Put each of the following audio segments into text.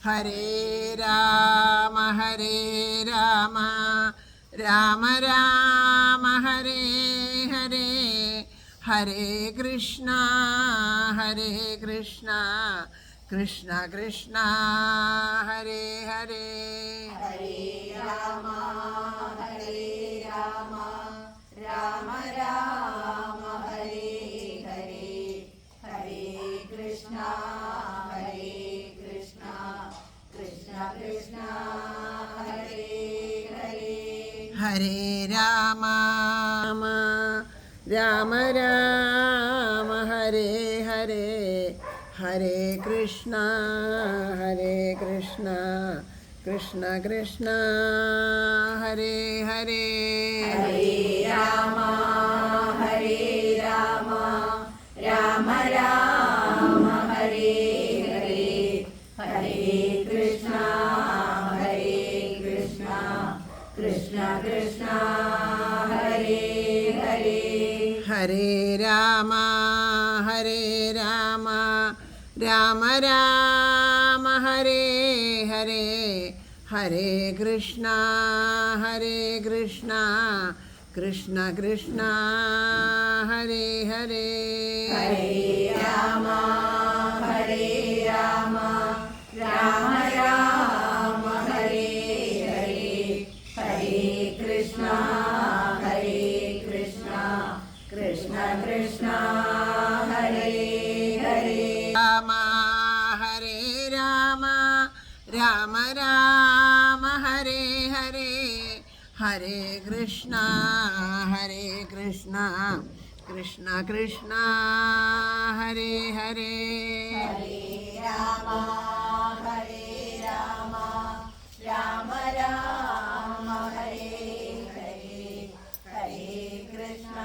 ഹരേ രാമ രാമ രാമ ഹരേ ഹരേ ഹരേ കൃഷ്ണ കൃഷ്ണ കൃഷ്ണ ഹരേ ഹരേ. ഹരേ രാമ രാമ രാമ ഹരേ ഹരേ ഹരേ കൃഷ്ണ കൃഷ്ണ കൃഷ്ണ ഹരേ ഹരേ. ഹരേ രാമ രാമ രാമ ഹരേ ഹരേ ഹരേ കൃഷ്ണ കൃഷ്ണ കൃഷ്ണ ഹരേ ഹരേ. ഹരേ രാമ രാമ രാമ ഹരേ ഹരേ ഹരേ കൃഷ്ണ കൃഷ്ണ കൃഷ്ണ ഹരേ ഹരേ. ഹരേ രാമ രാമ രാമ ഹരേ ഹരേ ഹരേ കൃഷ്ണ കൃഷ്ണ കൃഷ്ണ ഹരേ ഹരേ. ഹരേ രാമ രാമ രാമ ഹരേ ഹരേ ഹരേ കൃഷ്ണ കൃഷ്ണ കൃഷ്ണ ഹരേ ഹരേ. രാമ ഹരേ രാമ രാമ ഹരേ ഹരേ ഹരേ കൃഷ്ണ കൃഷ്ണ കൃഷ്ണ ഹരേ ഹരേ. ഹരേ രാമ രാമ ഹരേ ഹരേ ഹരേ കൃഷ്ണ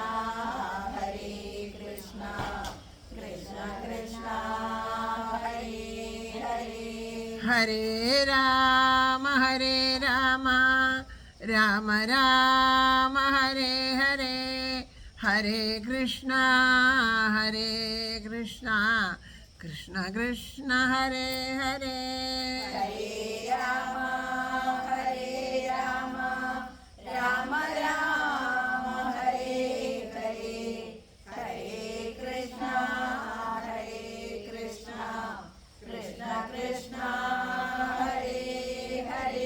കൃഷ്ണ കൃഷ്ണ ഹരേ ഹരേ. ഹരേ രാമ രാമ ഹരേ ഹരേ ഹരേ കൃഷ്ണ കൃഷ്ണ കൃഷ്ണ ഹരേ ഹരേ. ഹരേ രാമ രാമ ഹരേ ഹരേ ഹരേ കൃഷ്ണ കൃഷ്ണ കൃഷ്ണ ഹരേ ഹരേ.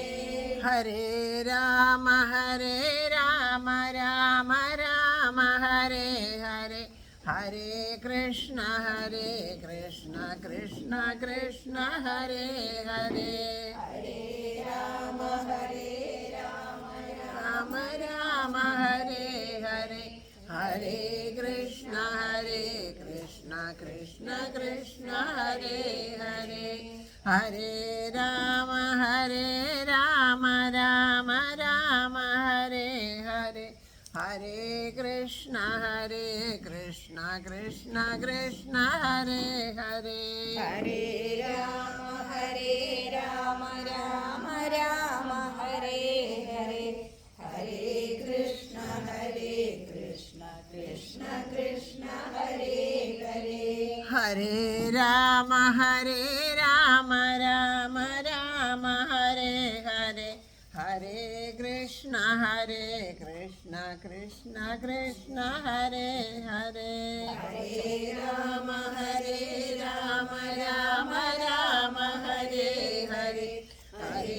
ഹരേ രാമ രാമ ഹരേ ഹരേ ഹരേ കൃഷ്ണ കൃഷ്ണ കൃഷ്ണ ഹരേ ഹരേ. ഹരേ രാമ രാമ ഹരേ ഹരേ ഹരേ കൃഷ്ണ കൃഷ്ണ കൃഷ്ണ ഹരേ ഹരേ. ഹരേ രാമ രാമ ഹരേ ഹരേ ഹരേ കൃഷ്ണ കൃഷ്ണ കൃഷ്ണ ഹരേ ഹരേ. ഹരേ രാമ രാമ ഹരേ ഹരേ ഹരേ കൃഷ്ണ കൃഷ്ണ കൃഷ്ണ ഹരേ ഹരേ. ഹരേ രാമ രാമ ഹരേ ഹരേ ഹരേ കൃഷ്ണ കൃഷ്ണ കൃഷ്ണ ഹരേ ഹരേ. ഹരേ രാമ രാമ ഹരേ ഹരേ ഹരേ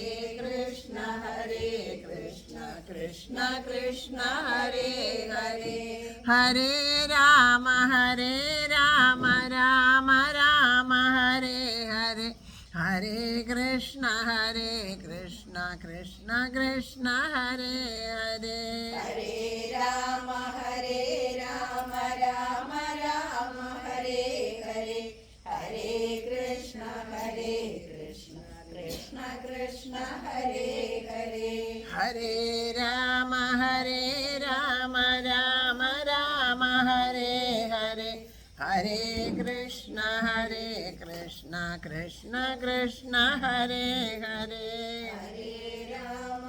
കൃഷ്ണ കൃഷ്ണ കൃഷ്ണ ഹരേ ഹരേ. ഹരേ രാമ രാമ ഹരേ ഹരേ ഹരേ കൃഷ്ണ കൃഷ്ണ കൃഷ്ണ ഹരേ ഹരേ. ഹരേ രാമ രാമ ഹരേ ഹരേ ഹരേ കൃഷ്ണ കൃഷ്ണ കൃഷ്ണ ഹരേ ഹരേ. ഹരേ രാമ രാമ ഹരേ ഹരേ ഹരേ കൃഷ്ണ കൃഷ്ണ കൃഷ്ണ ഹരേ ഹരേ. ഹരേ രാമ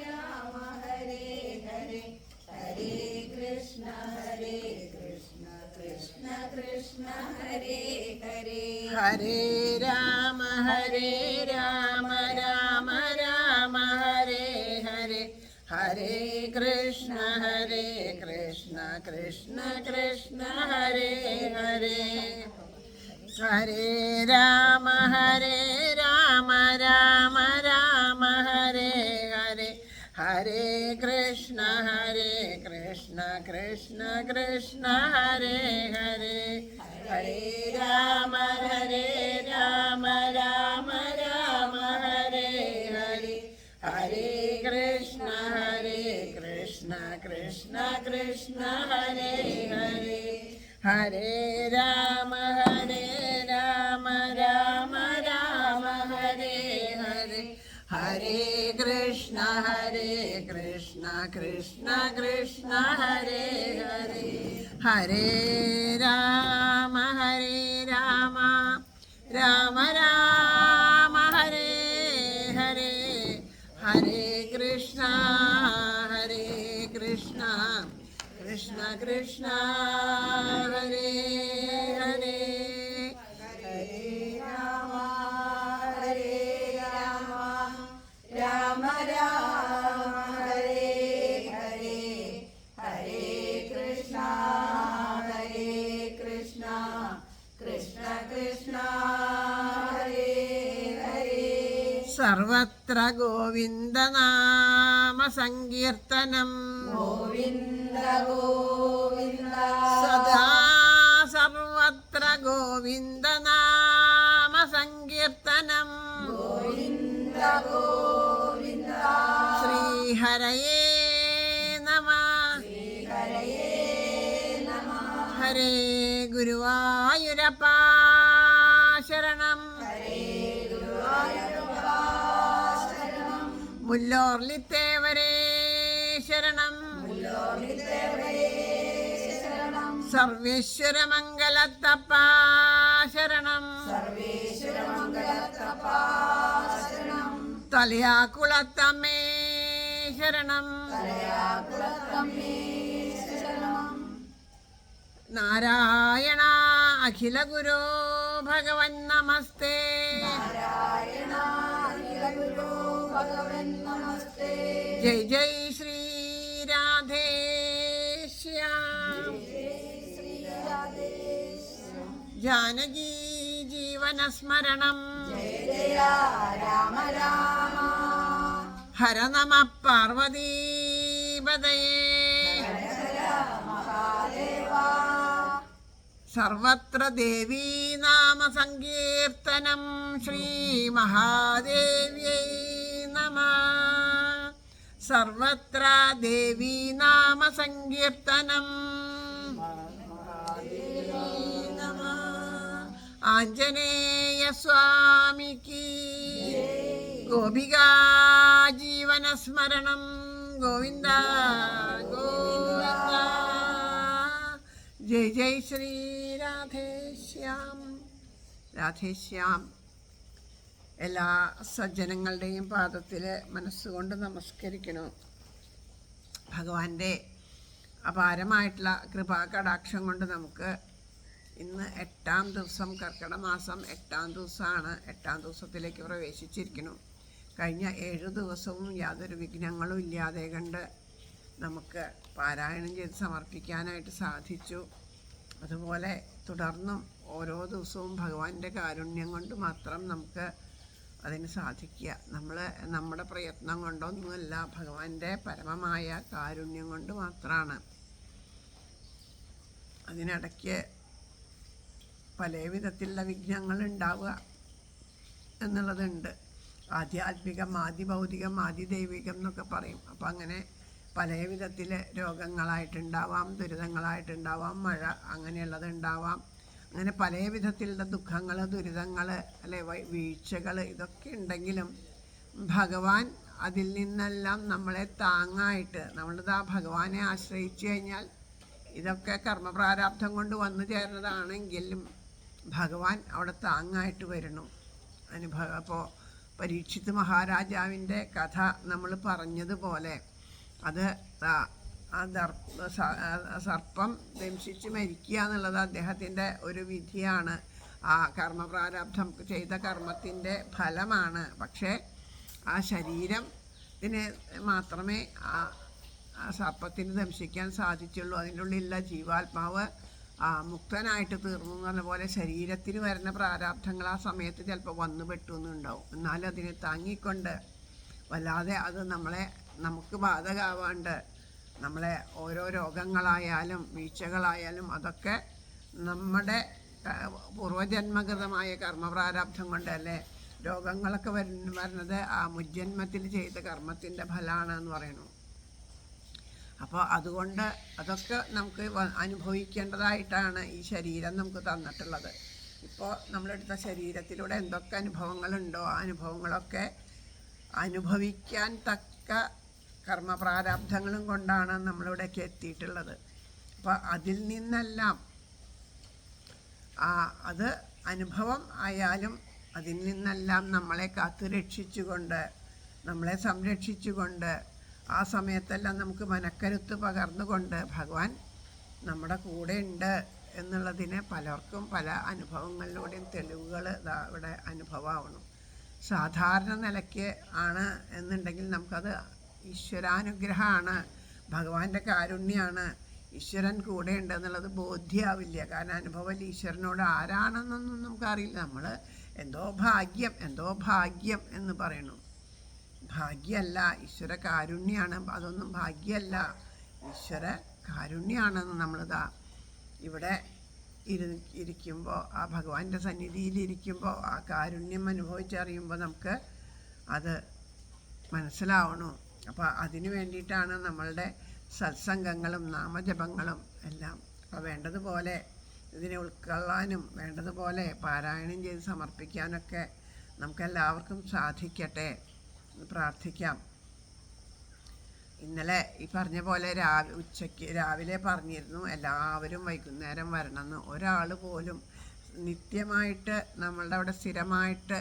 രാമ ഹരേ ഹരേ ഹരേ കൃഷ്ണ കൃഷ്ണ കൃഷ്ണ ഹരേ ഹരേ ഹരേ രാമ രാമ രാമ ഹരേ ഹരേ ഹരേ കൃഷ്ണ കൃഷ്ണ കൃഷ്ണ ഹരേ ഹരേ ഹരേ രാമ രാമ രാമ ഹരേ ഹരേ ഹരേ കൃഷ്ണ കൃഷ്ണ കൃഷ്ണ ഹരേ ഹരേ ഹരേ രാമ രാമ രാമ ഹരേ ഹരേ ഹരേ കൃഷ്ണ കൃഷ്ണ കൃഷ്ണ ഹരേ ഹരേ ഹരേ രാമ രാമ ഹരേ ഹരേ ഹരേ കൃഷ്ണ കൃഷ്ണ കൃഷ്ണ ഹരേ ഹരേ ഹരേ രാമ രാമ ഹരേ ഹരേ ഹരേ കൃഷ്ണ കൃഷ്ണ കൃഷ്ണ ഹരേ ഹരേ ഹരേ രാമ രാമ ഹരേ ഹരേ ഹരേ കൃഷ്ണ കൃഷ്ണ കൃഷ്ണ ഹരേ ഹരേ സർവത്ര ഗോവിന്ദനാമ സങ്കീർത്തനം ഗോവിന്ദ ഗോവിന്ദ സദാ സർവത്ര ഗോവിന്ദനാമ സങ്കീർത്തനം ഗോവിന്ദ ഗോവിന്ദ ശ്രീഹരയേ നമഃ ഹരയേ നമഃ ഹരേ ഗുരുവായൂരപ്പ ശരണം ഹരേ ഗുരുവായൂരപ്പ ശരണം മുല്ലോർലിത്തേവരേ ശരണം ലോകിതേവരേ ശരണം സർവേശ്വര മംഗലത്തപ്പ ശരണം സർവേശ്വര മംഗളത്തപ്പ ശരണം തലയാക്കുളത്തമ്മേ ശരണം തലയാകുളത്തമ്മേ ശരണം നാരായണ അഖില ഗുരോ ഭഗവൻ നമസ്തേ നാരായണ അഖില ഗുരു ഭഗവൻ നമസ്തേ ജയ് ജയ് ശ്രീ രാധേശ്യാം ശ്രീ രാധേശ്യാം ജാനകി ജീവനസ്മരണം ജയ ജയ രാമ രാമ ഹര നമ പാർവതീപതയേ ഹര ഹര മഹാദേവ സർവത്ര ദേവീ നാമ സങ്കീർത്തനം ശ്രീ മഹാദേവ്യൈ നമഃ സർവത്ര ദേവീ നാമ സങ്കീർത്തനം ആഞ്ജനേയ സ്വാമിക്ക് ഗോപികാ ജീവനസ്മരണം ഗോവിന്ദ ഗോവിന്ദ ജയ് ജയ് ശ്രീ രാധേശ്യാം എല്ലാ സജ്ജനങ്ങളുടെയും പാദത്തിൽ മനസ്സുകൊണ്ട് നമസ്കരിക്കണം. ഭഗവാന്റെ അപാരമായിട്ടുള്ള കൃപാകടാക്ഷം കൊണ്ട് നമുക്ക് ഇന്ന് 8-ാം ദിവസം, കർക്കിടക മാസം 8-ാം ദിവസമാണ്. 8-ാം ദിവസത്തിലേക്ക് പ്രവേശിച്ചിരിക്കുന്നു. കഴിഞ്ഞ 7 ദിവസവും യാതൊരു വിഘ്നങ്ങളും ഇല്ലാതെ കണ്ട് നമുക്ക് പാരായണം ചെയ്ത് സമർപ്പിക്കാനായിട്ട് സാധിച്ചു. അതുപോലെ തുടർന്നും ഓരോ ദിവസവും ഭഗവാന്റെ കാരുണ്യം കൊണ്ട് മാത്രം നമുക്ക് അതിന് സാധിക്കുക. നമ്മുടെ പ്രയത്നം കൊണ്ടൊന്നുമല്ല, ഭഗവാന്റെ പരമമായ കാരുണ്യം കൊണ്ട് മാത്രമാണ്. അതിനിടയ്ക്ക് പല വിധത്തിലുള്ള വിഘ്നങ്ങൾ ഉണ്ടാവുക എന്നുള്ളതുണ്ട്. ആധ്യാത്മികം, ആദിഭൗതികം, ആദിദൈവികം എന്നൊക്കെ പറയും. അപ്പം അങ്ങനെ പല വിധത്തിൽ രോഗങ്ങളായിട്ടുണ്ടാവാം, ദുരിതങ്ങളായിട്ടുണ്ടാവാം, മഴ അങ്ങനെയുള്ളത് ഉണ്ടാവാം. അങ്ങനെ പല വിധത്തിലുള്ള ദുഃഖങ്ങൾ, ദുരിതങ്ങൾ, അല്ലെ വീഴ്ചകൾ, ഇതൊക്കെ ഉണ്ടെങ്കിലും ഭഗവാൻ അതിൽ നിന്നെല്ലാം നമ്മളെ താങ്ങായിട്ട്, നമ്മളിത് ആ ഭഗവാനെ ആശ്രയിച്ചു കഴിഞ്ഞാൽ ഇതൊക്കെ കർമ്മപ്രാരാബ്ധം കൊണ്ട് വന്നു ചേർന്നതാണെങ്കിലും ഭഗവാൻ അവിടെ താങ്ങായിട്ട് വരണം. അപ്പോൾ പരീക്ഷിത് മഹാരാജാവിൻ്റെ കഥ നമ്മൾ പറഞ്ഞതുപോലെ അത് ആ സർപ്പം ദംശിച്ച് മരിക്കുക എന്നുള്ളത് അദ്ദേഹത്തിൻ്റെ ഒരു വിധിയാണ്. ആ കർമ്മപ്രാരബ്ധം ചെയ്ത കർമ്മത്തിൻ്റെ ഫലമാണ്. പക്ഷേ ആ ശരീരത്തിന് മാത്രമേ ആ സർപ്പത്തിന് ദംശിക്കാൻ സാധിച്ചുള്ളൂ. അതിൻ്റെ ഉള്ളിലുള്ള ജീവാത്മാവ് മുക്തനായിട്ട് തീർന്നു എന്ന് പറഞ്ഞ പോലെ ശരീരത്തിന് വരുന്ന പ്രാരാബ്ധങ്ങൾ ആ സമയത്ത് ചിലപ്പോൾ വന്നു പെട്ടു എന്നുണ്ടാവും. എന്നാലും അതിനെ താങ്ങിക്കൊണ്ട് വല്ലാതെ അത് നമുക്ക് ബാധകമാവാണ്ട് നമ്മളെ ഓരോ രോഗങ്ങളായാലും വീഴ്ചകളായാലും അതൊക്കെ നമ്മുടെ പൂർവജന്മകൃതമായ കർമ്മപ്രാരാബ്ധം കൊണ്ടല്ലേ രോഗങ്ങളൊക്കെ വരുന്നത് ആ മുജ്ജന്മത്തിൽ ചെയ്ത കർമ്മത്തിൻ്റെ ഫലമാണ് എന്ന് പറയുന്നു. അപ്പോൾ അതുകൊണ്ട് അതൊക്കെ നമുക്ക് അനുഭവിക്കേണ്ടതായിട്ടാണ് ഈ ശരീരം നമുക്ക് തന്നിട്ടുള്ളത്. ഇപ്പോൾ നമ്മളെടുത്ത ശരീരത്തിലൂടെ എന്തൊക്കെ അനുഭവങ്ങളുണ്ടോ ആ അനുഭവങ്ങളൊക്കെ അനുഭവിക്കാൻ തക്ക കർമ്മപ്രാരാബ്ധങ്ങളും കൊണ്ടാണ് നമ്മളിവിടേക്ക് എത്തിയിട്ടുള്ളത്. അപ്പോൾ അതിൽ നിന്നെല്ലാം അത് അനുഭവം ആയാലും അതിൽ നിന്നെല്ലാം നമ്മളെ കാത്തു രക്ഷിച്ചുകൊണ്ട് നമ്മളെ സംരക്ഷിച്ചുകൊണ്ട് ആ സമയത്തെല്ലാം നമുക്ക് മനക്കരുത്ത് പകർന്നുകൊണ്ട് ഭഗവാൻ നമ്മുടെ കൂടെ ഉണ്ട് എന്നുള്ളതിന് പലർക്കും പല അനുഭവങ്ങളിലൂടെയും തെളിവുകൾ ഇവിടെ അനുഭവമാവണം. സാധാരണ നിലയ്ക്ക് ആണ് എന്നുണ്ടെങ്കിൽ നമുക്കത് ഈശ്വരാനുഗ്രഹമാണ്, ഭഗവാന്റെ കാരുണ്യമാണ്, ഈശ്വരൻ കൂടെ ഉണ്ട് എന്നുള്ളത് ബോധ്യമാവില്ല. കാരണം അനുഭവം ഈശ്വരനോട് ആരാണെന്നൊന്നും നമുക്കറിയില്ല. നമ്മൾ എന്തോ ഭാഗ്യം എന്ന് പറയണു. ഭാഗ്യമല്ല, ഈശ്വര കാരുണ്യമാണ്. അതൊന്നും ഭാഗ്യമല്ല, ഈശ്വര കാരുണ്യമാണെന്ന് നമ്മളിതാ ഇവിടെ ഇരിക്കുമ്പോൾ ആ ഭഗവാന്റെ സന്നിധിയിലിരിക്കുമ്പോൾ ആ കാരുണ്യം അനുഭവിച്ചറിയുമ്പോൾ നമുക്ക് അത് മനസ്സിലാവണം. അപ്പോൾ അതിനു വേണ്ടിയിട്ടാണ് നമ്മളുടെ സത്സംഗങ്ങളും നാമജപങ്ങളും എല്ലാം. അപ്പോൾ വേണ്ടതുപോലെ ഇതിനെ ഉൾക്കൊള്ളാനും വേണ്ടതുപോലെ പാരായണം ചെയ്ത് സമർപ്പിക്കാനൊക്കെ നമുക്കെല്ലാവർക്കും സാധിക്കട്ടെ എന്ന് പ്രാർത്ഥിക്കാം. ഇന്നലെ ഈ പറഞ്ഞ പോലെ രാവിലെ പറഞ്ഞിരുന്നു എല്ലാവരും വൈകുന്നേരം വരണമെന്ന്. ഒരാൾ പോലും നിത്യമായിട്ട് നമ്മളുടെ അവിടെ സ്ഥിരമായിട്ട്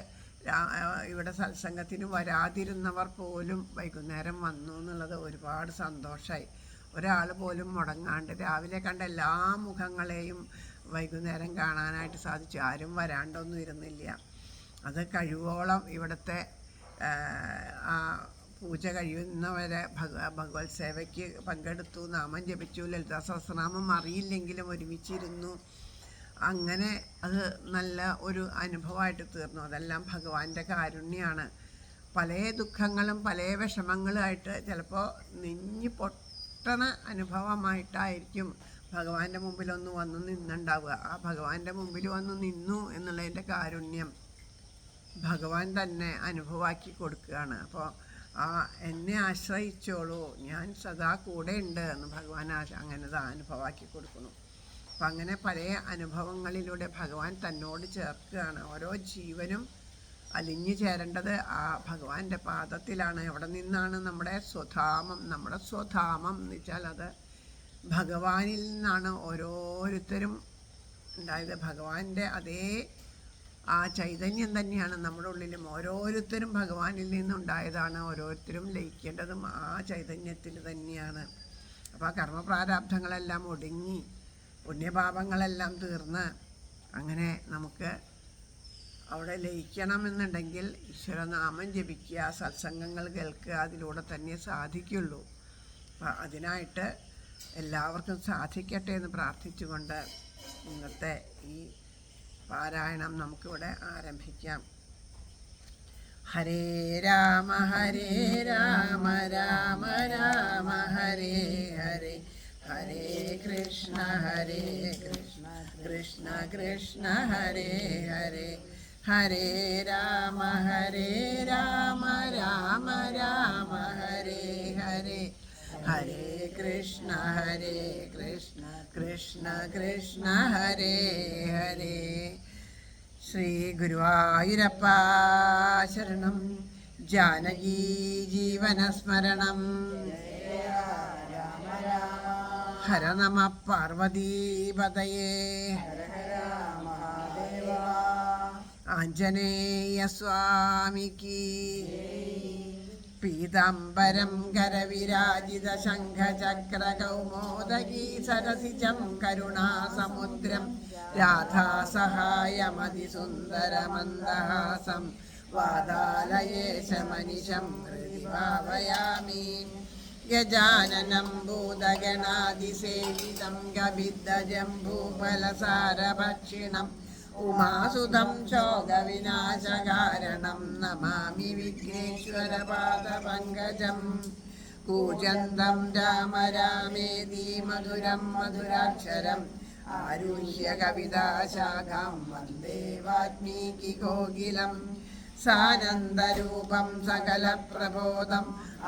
ഇവിടെ സത്സംഗത്തിന് വരാതിരുന്നവർ പോലും വൈകുന്നേരം വന്നു എന്നുള്ളത് ഒരുപാട് സന്തോഷമായി. ഒരാൾ പോലും മുടങ്ങാണ്ട് രാവിലെ കണ്ട എല്ലാ മുഖങ്ങളെയും വൈകുന്നേരം കാണാനായിട്ട് സാധിച്ചു. ആരും വരാണ്ടൊന്നും ഇരുന്നില്ല. അത് കഴിവോളം ഇവിടുത്തെ ആ പൂജ കഴിയുന്നവരെ ഭഗവത് സേവയ്ക്ക് പങ്കെടുത്തു, നാമം ജപിച്ചു, ലളിതാ സഹസ്രനാമം അറിയില്ലെങ്കിലും ഒരുമിച്ചിരുന്നു. അങ്ങനെ അത് നല്ല ഒരു അനുഭവമായിട്ട് തീർന്നു. അതെല്ലാം ഭഗവാന്റെ കാരുണ്യമാണ്. പല ദുഃഖങ്ങളും പല വിഷമങ്ങളുമായിട്ട് ചിലപ്പോൾ നെഞ്ഞ് പൊട്ടണ അനുഭവമായിട്ടായിരിക്കും ഭഗവാന്റെ മുമ്പിലൊന്ന് വന്ന് നിന്നുണ്ടാവുക. ആ ഭഗവാന്റെ മുമ്പിൽ വന്ന് നിന്നു എന്നുള്ളതിൻ്റെ കാരുണ്യം ഭഗവാൻ തന്നെ അനുഭവമാക്കി കൊടുക്കുകയാണ്. അപ്പോൾ എന്നെ ആശ്രയിച്ചോളൂ, ഞാൻ സദാ കൂടെ ഉണ്ട് എന്ന് ഭഗവാൻ അങ്ങനെ അനുഭവമാക്കി കൊടുക്കുന്നു. അപ്പം അങ്ങനെ പല അനുഭവങ്ങളിലൂടെ ഭഗവാൻ തന്നോട് ചേർക്കുകയാണ്. ഓരോ ജീവനും അലിഞ്ഞു ചേരേണ്ടത് ആ ഭഗവാന്റെ പാദത്തിലാണ്. എവിടെ നിന്നാണ് നമ്മുടെ സ്വധാമം എന്ന് വെച്ചാൽ അത് ഭഗവാനിൽ നിന്നാണ് ഓരോരുത്തരും ഉണ്ടായത്. ഭഗവാന്റെ അതേ ആ ചൈതന്യം തന്നെയാണ് നമ്മുടെ ഉള്ളിലും. ഓരോരുത്തരും ഭഗവാനിൽ നിന്നുണ്ടായതാണ്. ഓരോരുത്തരും ലയിക്കേണ്ടതും ആ ചൈതന്യത്തിൽ തന്നെയാണ്. അപ്പോൾ ആ കർമ്മപ്രാരാബ്ധങ്ങളെല്ലാം ഒടുങ്ങി പുണ്യപാപങ്ങളെല്ലാം തീർന്ന് അങ്ങനെ നമുക്ക് അവിടെ ലയിക്കണമെന്നുണ്ടെങ്കിൽ ഈശ്വരനാമം ജപിക്കുക, സത്സംഗങ്ങൾ കേൾക്കുക, അതിലൂടെ തന്നെ സാധിക്കുള്ളൂ. അപ്പം അതിനായിട്ട് എല്ലാവർക്കും സാധിക്കട്ടെ എന്ന് പ്രാർത്ഥിച്ചുകൊണ്ട് ഇന്നത്തെ ഈ പാരായണം നമുക്കിവിടെ ആരംഭിക്കാം. ഹരേ രാമ രാമ രാമ ഹരേ ഹരേ, ഹരേ കൃഷ്ണ കൃഷ്ണ കൃഷ്ണ ഹരേ ഹരേ, ഹരേ രാമ രാമ രാമ ഹരേ ഹരേ, ഹരേ കൃഷ്ണ കൃഷ്ണ കൃഷ്ണ ഹരേ ഹരേ. ശ്രീ ഗുരുവായൂരപ്പ ശരണം, ജാനകീ ജീവനസ്മരണം. ഹര നമ പാർവതീപതയേ, ആഞ്ജനേയ സ്വാമിക്ക് പീതാംബരം കരവിരാജിത ശംഖചക്രകൗമോദകീ സരസിജം കരുണാസമുദ്രം രാധാസഹായമതിസുന്ദരമന്ദഹാസം വാതാലയേശമനിശം ഹൃദി ഭാവയാമി. ഗജാനനം ഭൂതഗണാതിസേവിതം ഗവിദ്ദജംബൂഫലസാരഭക്ഷിണം ഉമാസുതം ശോകവിനാശകാരണം നമാമി വിഘ്നേശ്വരപാദപങ്കജം. കൂജന്തം രാമ രാമേതി മധുരം മധുരാക്ഷരം ആരുഹ്യ കവിതാശാഖാം വന്ദേ വാൽമീകി കോകിലം. സാനന്ദരൂപം സകലപ്രബോധം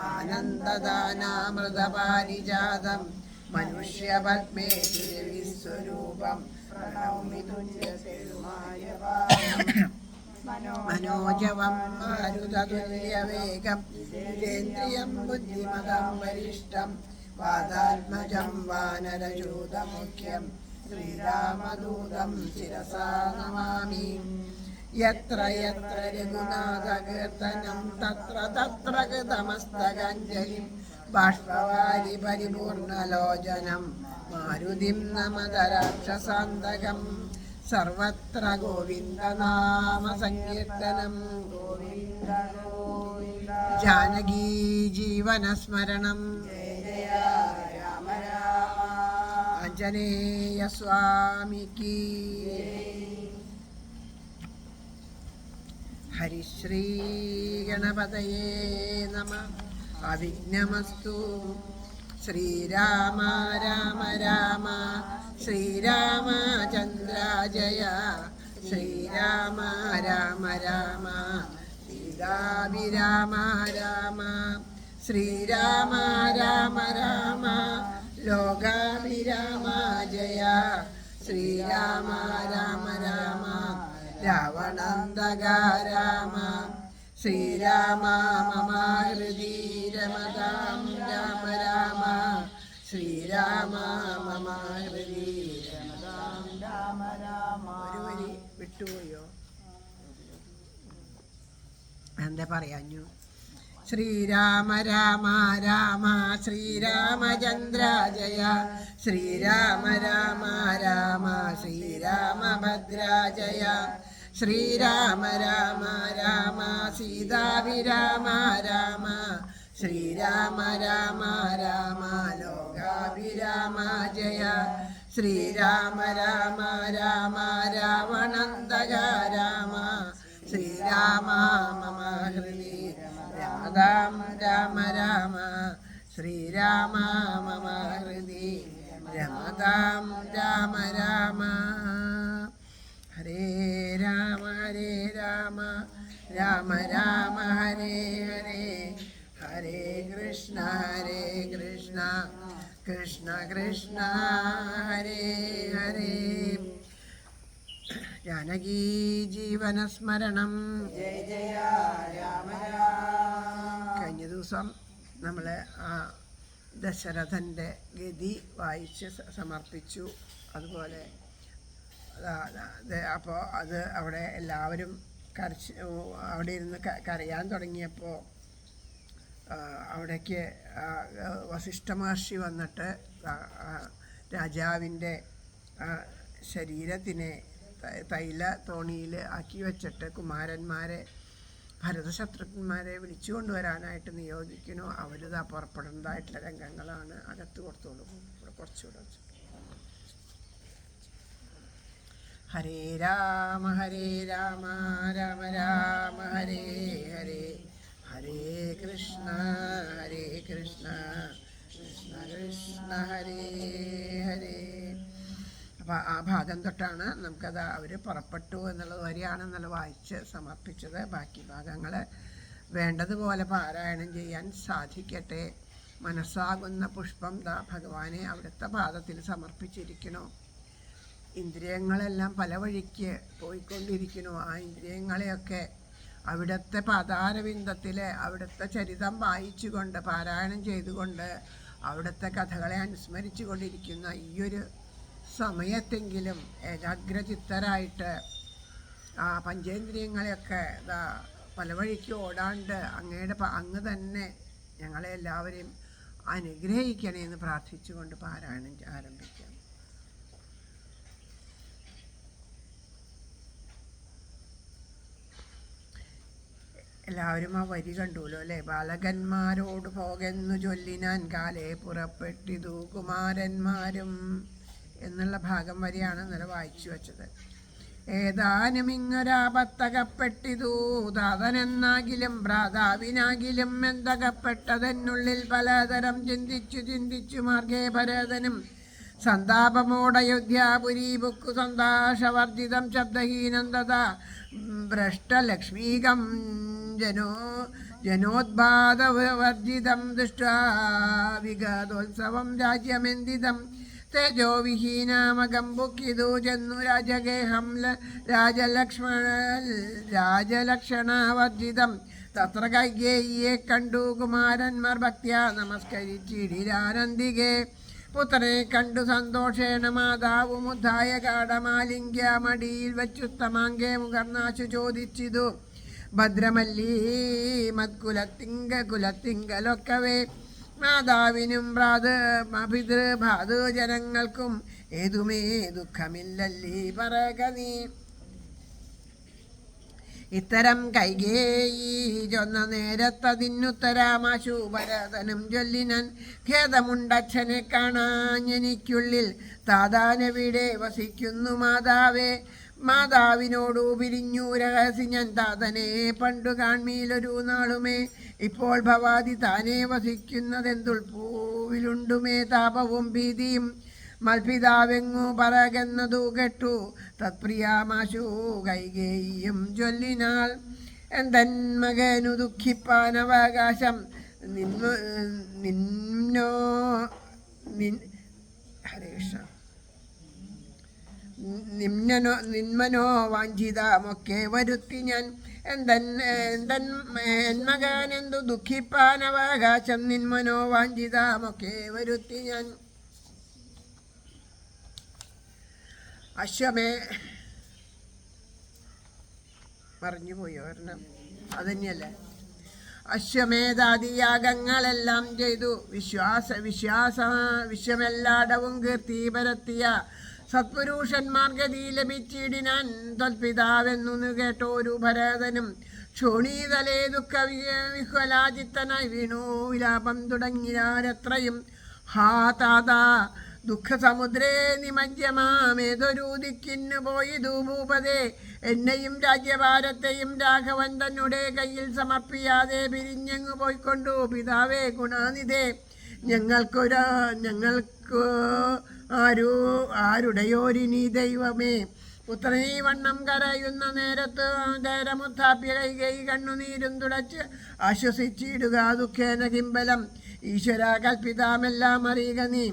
ആനന്ദദാനാമൃതപാരിജാതം മനുഷ്യപത്മേതി വിശ്വരൂപം പ്രണൗമി തുല്യസേതുമായ മനോജവം മാരുതതുല്യവേഗം ജിതേന്ദ്രിയം ബുദ്ധിമതാം വരിഷ്ഠം വാതാത്മജം വാനരയൂതമുഖ്യം ശ്രീരാമദൂതം ശിരസാ നമാമി. യത്ര യത്ര രഘുനാഥകീർത്തനം തത്ര തത്ര കൃതമസ്തകാഞ്ജലിം ബാഷ്പവാരി പരിപൂർണലോചനം മാരുതിം നമത രാക്ഷസാന്തകം. സർവത്ര ഗോവിന്ദനാമ സങ്കീർത്തനം. ജാനകീ ജീവനസ്മരണം. ആഞ്ജനേയ സ്വാമിക്ക് ഹരിശ്രീ ഗണപതയേ നമഃ. അവിഘ്നമസ്തു. ശ്രീരാമ രാമ രാമ ശ്രീരാമചന്ദ്ര ജയ. ശ്രീരാമ രാമ രാമ സീതാഭിരാമ രാമ. ശ്രീരാമ രാമ രാമ ലോകാഭിരാമ ജയ. ശ്രീരാമ രാമ രാമ രാവണാന്തക രാമ. ശ്രീരാമ മമ ഹൃദി രമതാം രാമ രാമ. ശ്രീരാമ മമ ഹൃദി രമതാം രാമ രാമ. ഒരു വരി വിട്ടുപോയോ? എന്താ പറയാഞ്ഞു? ശ്രീരാമ രാമ രാമ ശ്രീരാമചന്ദ്ര ജയ. ശ്രീരാമ രാമ രാമ ശ്രീരാമഭദ്ര ജയ. ശ്രീരാമ രാമ രാമ സീതാഭിരാമ രാമ. ശ്രീരാമ രാമ രാമ ലോകാഭിരാമ ജയ. ശ്രീരാമ രാമ രാമ രാവണാന്തക രാമ. ശ്രീരാമ മമ ഹൃദി രമതാം രാമ രാമ. ശ്രീരാമ മമ ഹൃദി രമതാം രാമ രാമ. ഹരേ രാമ രാമ രാമ ഹരേ ഹരേ. ഹരേ കൃഷ്ണ കൃഷ്ണ കൃഷ്ണ ഹരേ ഹരേ. ജാനകീ ജീവനസ്മരണം. ജയ ജയ രാമ രാമ. കഴിഞ്ഞ ദിവസം നമ്മൾ ആ ദശരഥൻ്റെ ഗതി വായിച്ച് സമർപ്പിച്ചു. അതുപോലെ അപ്പോൾ അത് അവിടെ എല്ലാവരും അവിടെ ഇരുന്ന് കരയാൻ തുടങ്ങിയപ്പോൾ അവിടേക്ക് വസിഷ്ഠ മഹർഷി വന്നിട്ട് രാജാവിൻ്റെ ശരീരത്തിനെ തൈല തോണിയിൽ ആക്കി വെച്ചിട്ട് കുമാരന്മാരെ ഭരതശത്രുഘ്നന്മാരെ വിളിച്ചു കൊണ്ടുവരാനായിട്ട് നിയോഗിക്കുന്നു. അവരിതാ പുറപ്പെടേണ്ടതായിട്ടുള്ള രംഗങ്ങളാണ്. അകത്ത് കൊടുത്തോളൂ, ഇവിടെ കുറച്ചുകൂടെ. ഹരേ രാമ രാമ രാമ ഹരേ ഹരേ. ഹരേ കൃഷ്ണ കൃഷ്ണ കൃഷ്ണ ഹരേ ഹരേ. അപ്പോൾ ആ ഭാഗം തൊട്ടാണ് നമുക്കത് അവർ പുറപ്പെട്ടു എന്നുള്ളത് വരെയാണെന്നുള്ള വായിച്ച് സമർപ്പിച്ചത്. ബാക്കി ഭാഗങ്ങൾ വേണ്ടതുപോലെ പാരായണം ചെയ്യാൻ സാധിക്കട്ടെ. മനസ്സാകുന്ന പുഷ്പം ഭഗവാനെ അവിടുത്തെ പാദത്തിൽ സമർപ്പിച്ചിരിക്കണോ. ഇന്ദ്രിയങ്ങളെല്ലാം പല വഴിക്ക് പോയിക്കൊണ്ടിരിക്കുന്നു. ആ ഇന്ദ്രിയങ്ങളെയൊക്കെ അവിടുത്തെ പാതാരവിന്ദത്തിൽ അവിടുത്തെ ചരിതം വായിച്ചുകൊണ്ട് പാരായണം ചെയ്തുകൊണ്ട് അവിടുത്തെ കഥകളെ അനുസ്മരിച്ചു കൊണ്ടിരിക്കുന്ന ഈയൊരു സമയത്തെങ്കിലും ഏകാഗ്രചിത്തരായിട്ട് ആ പഞ്ചേന്ദ്രിയങ്ങളെയൊക്കെ പല വഴിക്ക് ഓടാണ്ട് അങ്ങ് തന്നെ ഞങ്ങളെ എല്ലാവരെയും അനുഗ്രഹിക്കണേ എന്ന് പ്രാർത്ഥിച്ചുകൊണ്ട് പാരായണം ആരംഭിക്കാം. എല്ലാവരും ആ വരി കണ്ടുല്ലോ അല്ലേ? ബാലകന്മാരോട് പോകെന്നു ചൊല്ലിനാൻ കാലേ പുറപ്പെട്ടിതു കുമാരന്മാരും എന്നുള്ള ഭാഗം വരെയാണ് ഇന്നലെ വായിച്ചു വച്ചത്. ഏതാനും ഇങ്ങൊരാപത്തകപ്പെട്ടിതു താതനെന്നാകിലും ഭ്രാതാവിനാകിലും എന്തകപ്പെട്ടതെന്നുള്ളിൽ പലതരം ചിന്തിച്ചു മാർഗേ ഭരതനും സന്താപമോടയോധ്യാപുരീ ബുക്കു സന്താഷവർജിതം ശബ്ദഹീനം തഥാ ഭ്രഷ്ടലക്ഷ്മീകം ജനോദ്ബാധവർജിതം ദൃഷ്ട്വാ വിഗതോത്സവം രാജ്യമെന്തിതം തേജോ വിഹീനാമകം ബുക്കിതു ചെന്നു രാജഗേഹം രാജലക്ഷണാവർജിതം തത്ര കൈകേയിയെ കണ്ടു കുമാരന്മാർ ഭക്ത്യാ നമസ്കരിച്ചിടിരാനന്ദികേ പുത്രനെ കണ്ടു സന്തോഷേണ മാതാവുമുദ്ധായ കാടമാലിംഗ്യ മടിയിൽ വച്ചുത്തമാങ്കേ മുഖർനാശു ചോദിച്ചിതു ഭദ്രമല്ലീ കുലത്തിങ്കലൊക്കവേ മാതാവിനും പിതൃഭാതൃജനങ്ങൾക്കും ഏതുമേ ദുഃഖമില്ലല്ലീ പറക നീ. ഇത്തരം കൈകേയി ചൊന്ന നേരത്തതിന്നുത്തരാമാശു ഭരതനും ചൊല്ലിനൻ ഖേദമുണ്ടച്ഛനെ കാണാഞ്ഞെനിക്കുള്ളിൽ താതാനെവിടെ വസിക്കുന്നു മാതാവേ. മാതാവിനോടു പിരിഞ്ഞു രഹസി ഞാൻ താതനെ പണ്ടു കാൺമീലൊരു നാളുമേ. ഇപ്പോൾ ഭവാതി താനെ വസിക്കുന്നതെന്തുൾപ്പൂവിലുണ്ടുമേ താപവും ഭീതിയും മൽപിതാവെങ്ങു പറകെന്നതു കേട്ടു തത്പ്രിയാമാശു കൈകേയിയും ചൊല്ലിനാൾ എന്തൻ മകനു ദുഃഖിപ്പാനവകാശം നിന്മനോ വാഞ്ചിതമൊക്കെ വരുത്തി ഞാൻ എന്മകനെന്തു ദുഃഖിപ്പാനവകാശം നിന്മനോ വാഞ്ചിതമൊക്കെ വരുത്തി ഞാൻ. മറിഞ്ഞുപോയോ ഒരെണ്ണം? അതന്നെയല്ലേ? അശ്വമേധാദിയാഗങ്ങളെല്ലാം ചെയ്തു വിശ്വമെല്ലാടവും കീർത്തി പരത്തിയ സത്പുരുഷന്മാർ ഗതി ലഭിച്ചിടിനാൻ ത്വൽപിതാവെന്നു കേട്ടോരു ഭരതനും ക്ഷോണീതലേ ദുഃഖ വിഹ്വലാചിത്തനായി വീണു വിലാപം തുടങ്ങിയാരത്രയും. ഹാ താതാ ദുഃഖസമുദ്രേ നിമജ്ജമാമേതൊരു ദിക്കിന്നു പോയിതു ഭൂപതേ. എന്നെയും രാജ്യഭാരത്തെയും രാഘവൻ തന്നെ കയ്യിൽ സമർപ്പിയാതെ പിരിഞ്ഞങ്ങു പോയിക്കൊണ്ടു പിതാവേ ഗുണാനിധേ. ഞങ്ങൾക്ക് ആരുടെയോരിനി ദൈവമേ. പുത്രനീ വണ്ണം കരയുന്ന നേരത്ത് ധൈരമുത്താപ്യ കൈകൈ കണ്ണുനീരും തുടച്ച് ആശ്വസിച്ചിടുക ദുഃഖേന കിംബലം. ഈശ്വര കൽപ്പിതാമെല്ലാം അറിയുക നീ.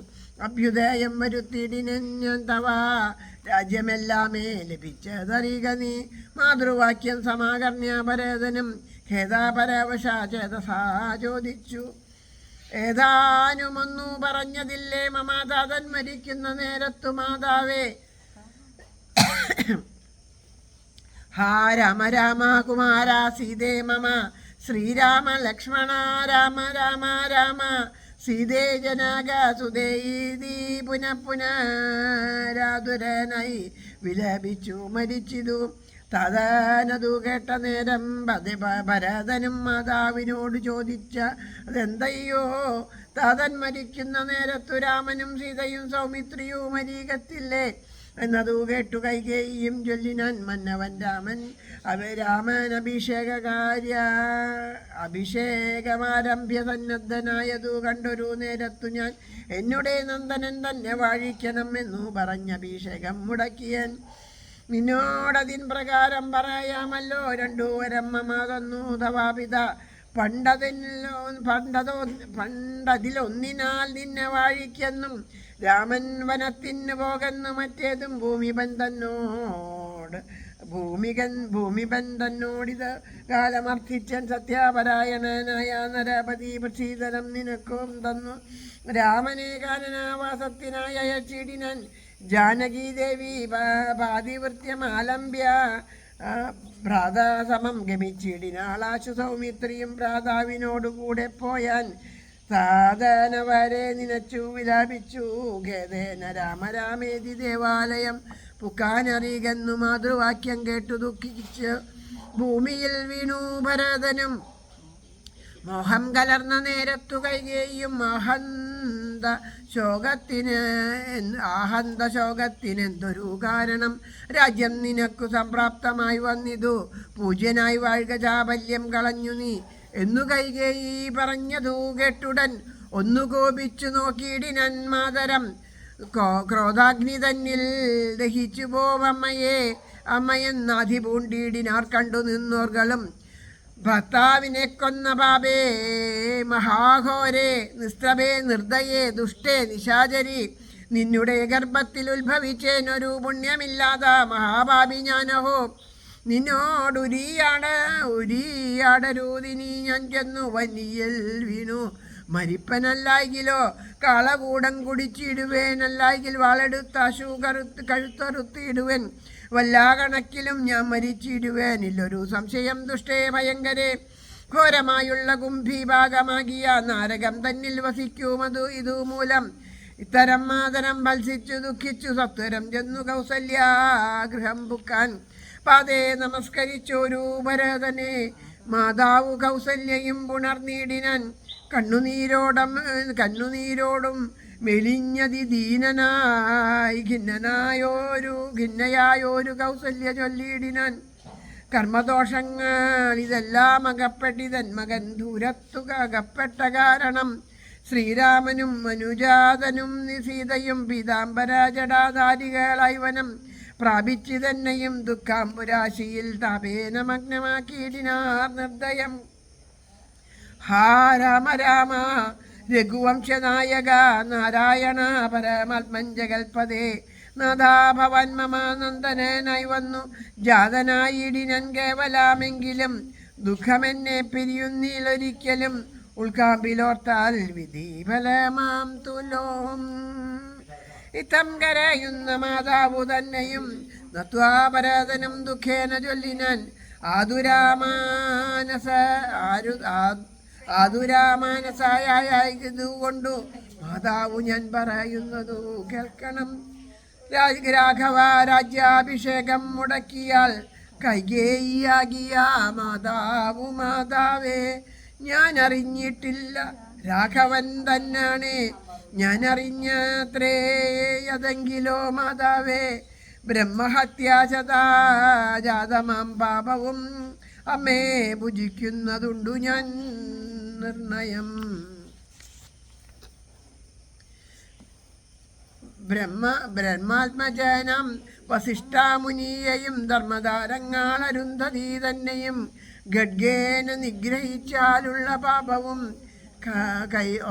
അഭ്യുദയം വരുത്തിയിടിനെഞ്ഞൻ തവ രാജ്യമെല്ലാമേ ലഭിച്ചതറിയുക നീ. മാതൃവാക്യം സമാകർണ്യ ഭരതനും ഖേദാപരവശാചേതസാ ചോദിച്ചു. ഏതാനുമൊന്നു പറഞ്ഞതില്ലേ മമ താതൻ മരിക്കുന്ന നേരത്തു മാതാവേ. ഹാ രാമ രാമ കുമാര സീതേ മമ ശ്രീരാമ ലക്ഷ്മണ രാമ രാമ രാമ സീതേ ജനക സുതേതി പുനരാതുരനായി വിലപിച്ചു മരിച്ചിതു. തതനതു കേട്ട നേരം ഭരതനും മാതാവിനോട് ചോദിച്ച അതെന്തയ്യോ. താതൻ മരിക്കുന്ന നേരത്തു രാമനും സീതയും സൗമിത്രിയും മരീകത്തില്ലേ എന്നതു കേട്ടു കൈകേയിയും ചൊല്ലിനാൻ മന്നവൻ രാമൻ രാമൻ അഭിഷേകമാരംഭ്യ സന്നദ്ധനായതു കണ്ടൊരു നേരത്തു ഞാൻ എന്നുടെ നന്ദനൻ തന്നെ വാഴിക്കണം എന്നു പറഞ്ഞ അഭിഷേകം മുടക്കിയൻ. നിന്നോടതിൻ പ്രകാരം പറയാമല്ലോ രണ്ടു വരം മമ തന്നു തവാപിത. പണ്ടതിലൊന്നിനാൽ നിന്നെ വാഴിക്കെന്നും രാമൻ വനത്തിന് പോകെന്നു മറ്റേതും ഭൂമിപൻ തന്നോടിത് കാലമർത്ഥിച്ചൻ. സത്യാപരായണനായ നരപതി പ്രസീതരം നിനക്കും തന്നു. രാമനെ കാനനാവാസത്തിനായി അയച്ചിടിനാൻ. ജാനകീദേവി പാതിവൃത്യമാലംബ്യ ഭ്രാതാസമം ഗമിച്ചിടിനാളാശു സൗമിത്രിയും ഭ്രാതാവിനോടുകൂടെ പോയാൻ സാധനവരെ നിനച്ചു വിലാപിച്ചു ഖേദേന രാമരാമേതി ദേവാലയം പുക്കാനറികെന്നു മാതൃവാക്യം കേട്ടു ദുഃഖിച്ച് ഭൂമിയിൽ വീണു ഭരതനും മോഹം കലർന്ന നേരത്തു കൈകേയും ആഹന്ത ശോകത്തിനെന്തൊരു കാരണം രാജ്യം നിനക്കു സംപ്രാപ്തമായി വന്നിതു പൂജ്യനായി വാഴ്ക ചാബല്യം കളഞ്ഞു നീ എന്നു കൈകേയി പറഞ്ഞതു കേട്ടുടൻ ഒന്നു കോപിച്ചു നോക്കിയിടിനൻ മാതരം ക്രോധാഗ്നി തന്നിൽ ദഹിച്ചു പോവമ്മയെ അമ്മയെന്നാധി പൂണ്ടിയിടിനാർ കണ്ടു നിന്നോർകളും ഭർത്താവിനെ കൊന്ന പാപേ മഹാഘോരേ നിസ്ത്രഭേ നിർദ്ദയേ ദുഷ്ടേ നിശാചരി നിന്നുടെ ഗർഭത്തിൽ ഉത്ഭവിച്ചേനൊരു പുണ്യമില്ലാത മഹാപാപി ഞാനഹോ ഉരിയാടരൂതിനി ഞാൻ ചെന്നു വന്നിയൽ വീണു മരിപ്പനല്ലായിലോ കാളകൂടം കുടിച്ചിടുവേനല്ലായിൽ വാളെടുത്താശു കഴുത്തറുത്തിടുവൻ വല്ലാ കണക്കിലും ഞാൻ മരിച്ചിടുവേൻ ഇല്ലൊരു സംശയം ദുഷ്ടേ ഭയങ്കരേ ഘോരമായുള്ള കുംഭീഭാഗമാകിയ നാരകം തന്നിൽ വസിക്കുമതു ഇതു മൂലം ഇത്തരം മാതരം ഭത്സിച്ചു ദുഃഖിച്ചു സത്വരം ചെന്നു കൗസല്യാഗൃഹം പുക്കാൻ പാതേ നമസ്കരിച്ചോരു ഭരതനെ മാതാവു കൗസല്യയും പുണർനീടിനാൻ കണ്ണുനീരോടും മെലിഞ്ഞതി ദീനനായി ഖിന്നയായോരു കൗസല്യ ചൊല്ലിയിടിനാൻ കർമ്മദോഷങ്ങൾ ഇതെല്ലാം അകപ്പെട്ടിതൻ മകൻ ദൂരത്തു അകപ്പെട്ട കാരണം ശ്രീരാമനും മനുജാതനും സീതയും പീതാംബരജടാധാരികളായി വനം പ്രാപിച്ചു തന്നെയും ദുഃഖാംബുരാശിയിൽ താപേന മഗ്നമാക്കിയിടിനാർ നിർദ്ദയം ഹാ രാമ രാമ രഘുവംശനായക നാരായണ പരമാത്മഞ്ജകൽപദേ നാഥാ ഭവൻ മമ നന്ദനായി വന്നു ജാതനായിടിനൻ കേവലാമെങ്കിലും ദുഃഖമെന്നെ പിരിയുന്നിലൊരിക്കലും ഉൾക്കാമ്പിലോർത്താൽ വിധിഫലമാം തുലോം ഇത്തം കരയുന്ന മാതാവു തന്നെയും നത്വാപരാധനം ദുഃഖേന ചൊല്ലിനാൻ ആതുരാമാനസായതുകൊണ്ടു മാതാവു ഞാൻ പറയുന്നതു കേൾക്കണം. രാഘവ രാജ്യാഭിഷേകം മുടക്കിയാൽ കൈകേയിയാകിയ മാതാവേ ഞാൻ അറിഞ്ഞിട്ടില്ല രാഘവൻ തന്നാണ് ഞാൻ അറിഞ്ഞത്രേ അതെങ്കിലോ മാതാവേ ബ്രഹ്മഹത്യാശതാജാതമാം പാപവും അമ്മേ ഭുജിക്കുന്നതുണ്ടു ഞാൻ നിർണയം. ബ്രഹ്മാത്മജനം വസിഷ്ഠാമുനിയെയും ധർമ്മധാരങ്ങളരുന്ധതി തന്നെയും ഗഡ്ഗേന നിഗ്രഹിച്ചാലുള്ള പാപവും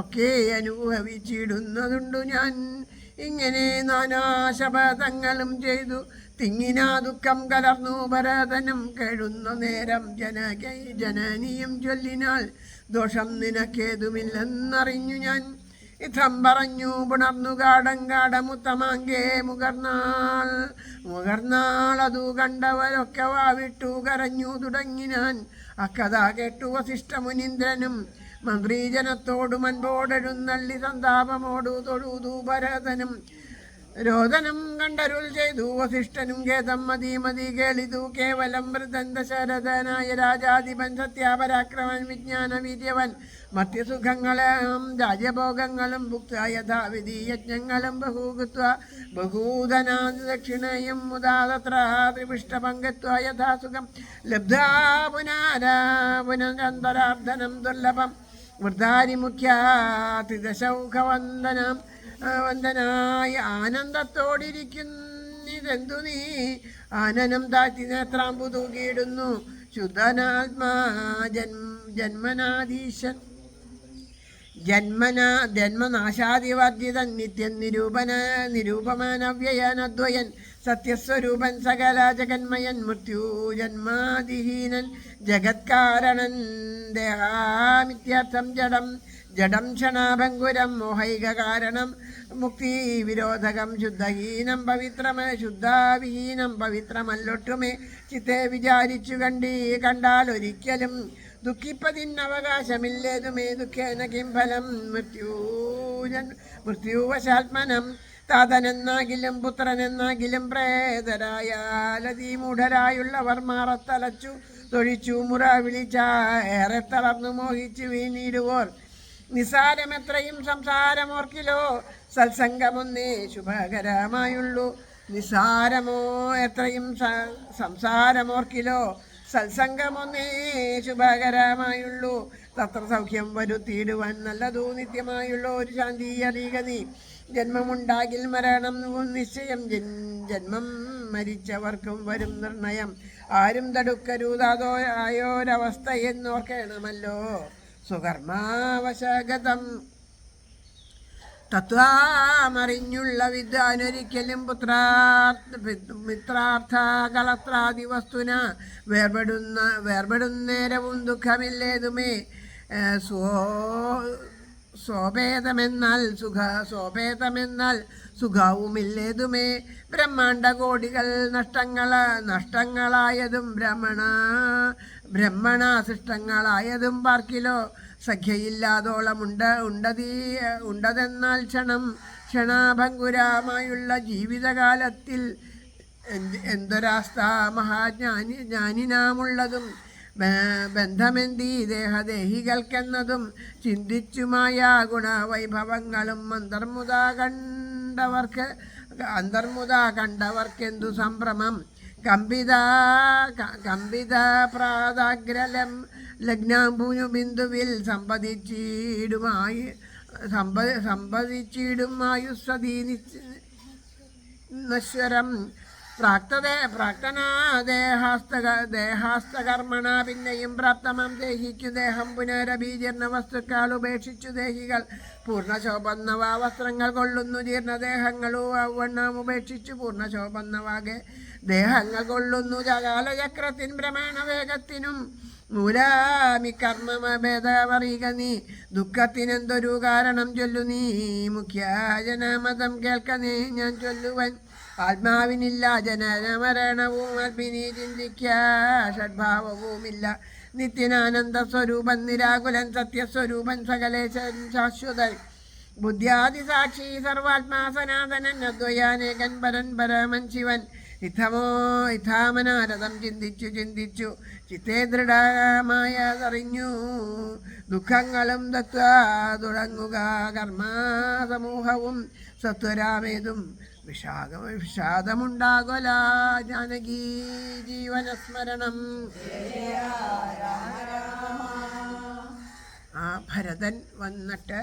ഒക്കെ അനുഭവിച്ചിടുന്നതുണ്ടു ഞാൻ. ഇങ്ങനെ നാനാശപഥങ്ങളും ചെയ്തു തിങ്ങിനാ ദുഃഖം കലർന്നു ഭരതനും കേഴുന്ന നേരം ജനനിയും ചൊല്ലിനാൾ ദോഷം നിനക്കേതുമില്ലെന്നറിഞ്ഞു ഞാൻ. ഇഥം പറഞ്ഞു പുണർന്നു കാടമുത്തമാങ്കേ മുകർന്നാൾ അതു കണ്ടവരൊക്കെ വാവിട്ടു കരഞ്ഞു തുടങ്ങിനാൻ. അക്കഥ കേട്ടു വസിഷ്ഠമുനീന്ദ്രനും മന്ത്രീജനത്തോടു മൻപോടെഴുന്നള്ളി സന്താപമോടു തൊഴുതു ഭരതനും. രോദനം കണ്ടരുൾ ചെയ്തു വസിഷ്ഠനും ഖേദം മതി കേളിതു കേവലം വൃതൻ ദശരഥനായ രാജാധിപൻ സത്യാപരാക്രമൻ വിജ്ഞാന വീര്യവൻ മധ്യസുഖങ്ങളും രാജഭോഗങ്ങളും ഭുക്ത യഥാവിധി യജ്ഞങ്ങളും ബഹൂധനാദി ദക്ഷിണയും മുദാതത്ര ത്രിപിഷ്ടപങ്കത്വ യഥാസുഖം ലബ്ധാ പുനരന്തരാർദ്ധനം ദുർലഭം വൃദ്ധാരി മുഖ്യാതിദശൗഖവന്ദനായ ആനന്ദത്തോടിരിക്കുന്നിതെന്തു നീ ആനനം താഴ്ത്തി നേത്രാമ്പു തൂക്കിയിടുന്നു ശുദ്ധനാത്മാ ജന്മനാശാദിവർജിതൻ നിത്യൻ നിരൂപമാനവ്യയനദ്വയൻ സത്യസ്വരൂപൻ സകല ജഗന്മയൻ മൃത്യു ജന്മാദിഹീനൻ ജഗത്കാരണൻ ദേഹാമിത്യർത്ഥം ജഡം ജഡം ക്ഷണാഭങ്കുരം മോഹൈക കാരണം മുക്തി വിരോധകം ശുദ്ധഹീനം ശുദ്ധാവിഹീനം പവിത്രമല്ലൊട്ടുമേ ചിത്തെ വിചാരിച്ചു കണ്ടാൽ ഒരിക്കലും ദുഃഖിപ്പതിനവകാശമില്ലേതുമേ ദുഃഖേന കിം ഫലം മൃത്യുവശാത്മനം താതനെന്നാകിലും പുത്രനെന്നാകിലും പ്രേതരായാലതിമൂഢരായുള്ളവർ മാറത്തലച്ചു തൊഴിച്ചു മുറ വിളിച്ച ഏറെ തളർന്നു മോഹിച്ചു വീണിടുവോർ നിസാരമെത്രയും സംസാരമോർക്കിലോ സത്സംഗമൊന്നേ ശുഭകരമായുള്ളൂ നിസാരമോ എത്രയും സംസാരമോർക്കിലോ സത്സംഗമൊന്നേ ശുഭകരമായുള്ളൂ തത്ര സൗഖ്യം വരുത്തിയിടുവാൻ നല്ലതു നിത്യമായുള്ള ഒരു ശാന്തി അറിയുക നീ ജന്മമുണ്ടാകിൽ മരണം നിശ്ചയം ജന്മം മരിച്ചവർക്കും വരും നിർണയം ആരും തടുക്കരുതാതോ ആയോരവസ്ഥ എന്നോർക്കണമല്ലോ സുകർമാവശഗതം തത്വാമറിഞ്ഞുള്ള വിദ്വാനൊരിക്കലും മിത്രാർത്ഥ കളത്രാദി വസ്തുന വേർപെടുന്നേരവും ദുഃഖമില്ലേതുമേ സ്വഭേദമെന്നാൽ സുഖവുമില്ലേതുമേ ബ്രഹ്മാണ്ട കോടികൾ നഷ്ടങ്ങളായതും ബ്രഹ്മണ സൃഷ്ടങ്ങളായതും പാർക്കിലോ സഖ്യയില്ലാതോളം ഉണ്ടതെന്നാൽ ക്ഷണാഭങ്കുരമായുള്ള ജീവിതകാലത്തിൽ എന്തൊരാസ്ഥ ജ്ഞാനിനാമുള്ളതും ബന്ധമെന്തി ദേഹദേഹികൾക്കെന്നതും ചിന്തിച്ചുമായ ഗുണവൈഭവങ്ങളും അന്തർമുത കണ്ടവർക്കെന്തു സംഭ്രമം കമ്പിത പ്രാതാഗ്രലം ലഗ്നാംബുനു ബിന്ദുവിൽ സമ്പദിച്ചിടുമായുസ്സതീ നശ്വരം ദേഹാസ്തകർമ്മണ പിന്നെയും പ്രാപ്തമം ദേഹിക്കു ദേഹം പുനരഭീജീർണ വസ്തുക്കൾ ഉപേക്ഷിച്ചു ദേഹികൾ പൂർണ്ണശോഭന്നവ വസ്ത്രങ്ങൾ കൊള്ളുന്നു ജീർണദേഹങ്ങളു അവണ്ണം ഉപേക്ഷിച്ചു പൂർണ്ണശോഭന്നവാകെ ദേഹങ്ങൾ കൊള്ളുന്നു കാലചക്രത്തിൻ ഭ്രമണവേഗത്തിനും മൂലാമിക്കർമ്മഭേദമറിയുക നീ ദുഃഖത്തിനെന്തൊരു കാരണം ചൊല്ലു നീ മുഖ്യജനമതം കേൾക്കനേ ഞാൻ ചൊല്ലുവൻ ആത്മാവിനില്ല ജനനമരണവും ആത്മിനി ചിന്തിക്ക ഷഡ്ഭാവവുമില്ല നിത്യനാനന്ദ സ്വരൂപൻ നിരാകുലൻ സത്യസ്വരൂപൻ സകലേശൻ ശാശ്വതൻ ബുദ്ധ്യാദിസാക്ഷി സർവാത്മാ സനാതനൻ അദ്വയാനേകൻ പരൻ പരമൻ ശിവൻ ഇഥാമനാരദം ചിന്തിച്ചു ചിത്തേ ദൃഢമായതറിഞ്ഞു ദുഃഖങ്ങളും തത്വാ തുടങ്ങുക കർമ്മസമൂഹവും സത്വരാമേതും വിഷാദമുണ്ടാകൊല ജാനകി ജീവനസ്മരണം. ആ ഭരതൻ വന്നിട്ട്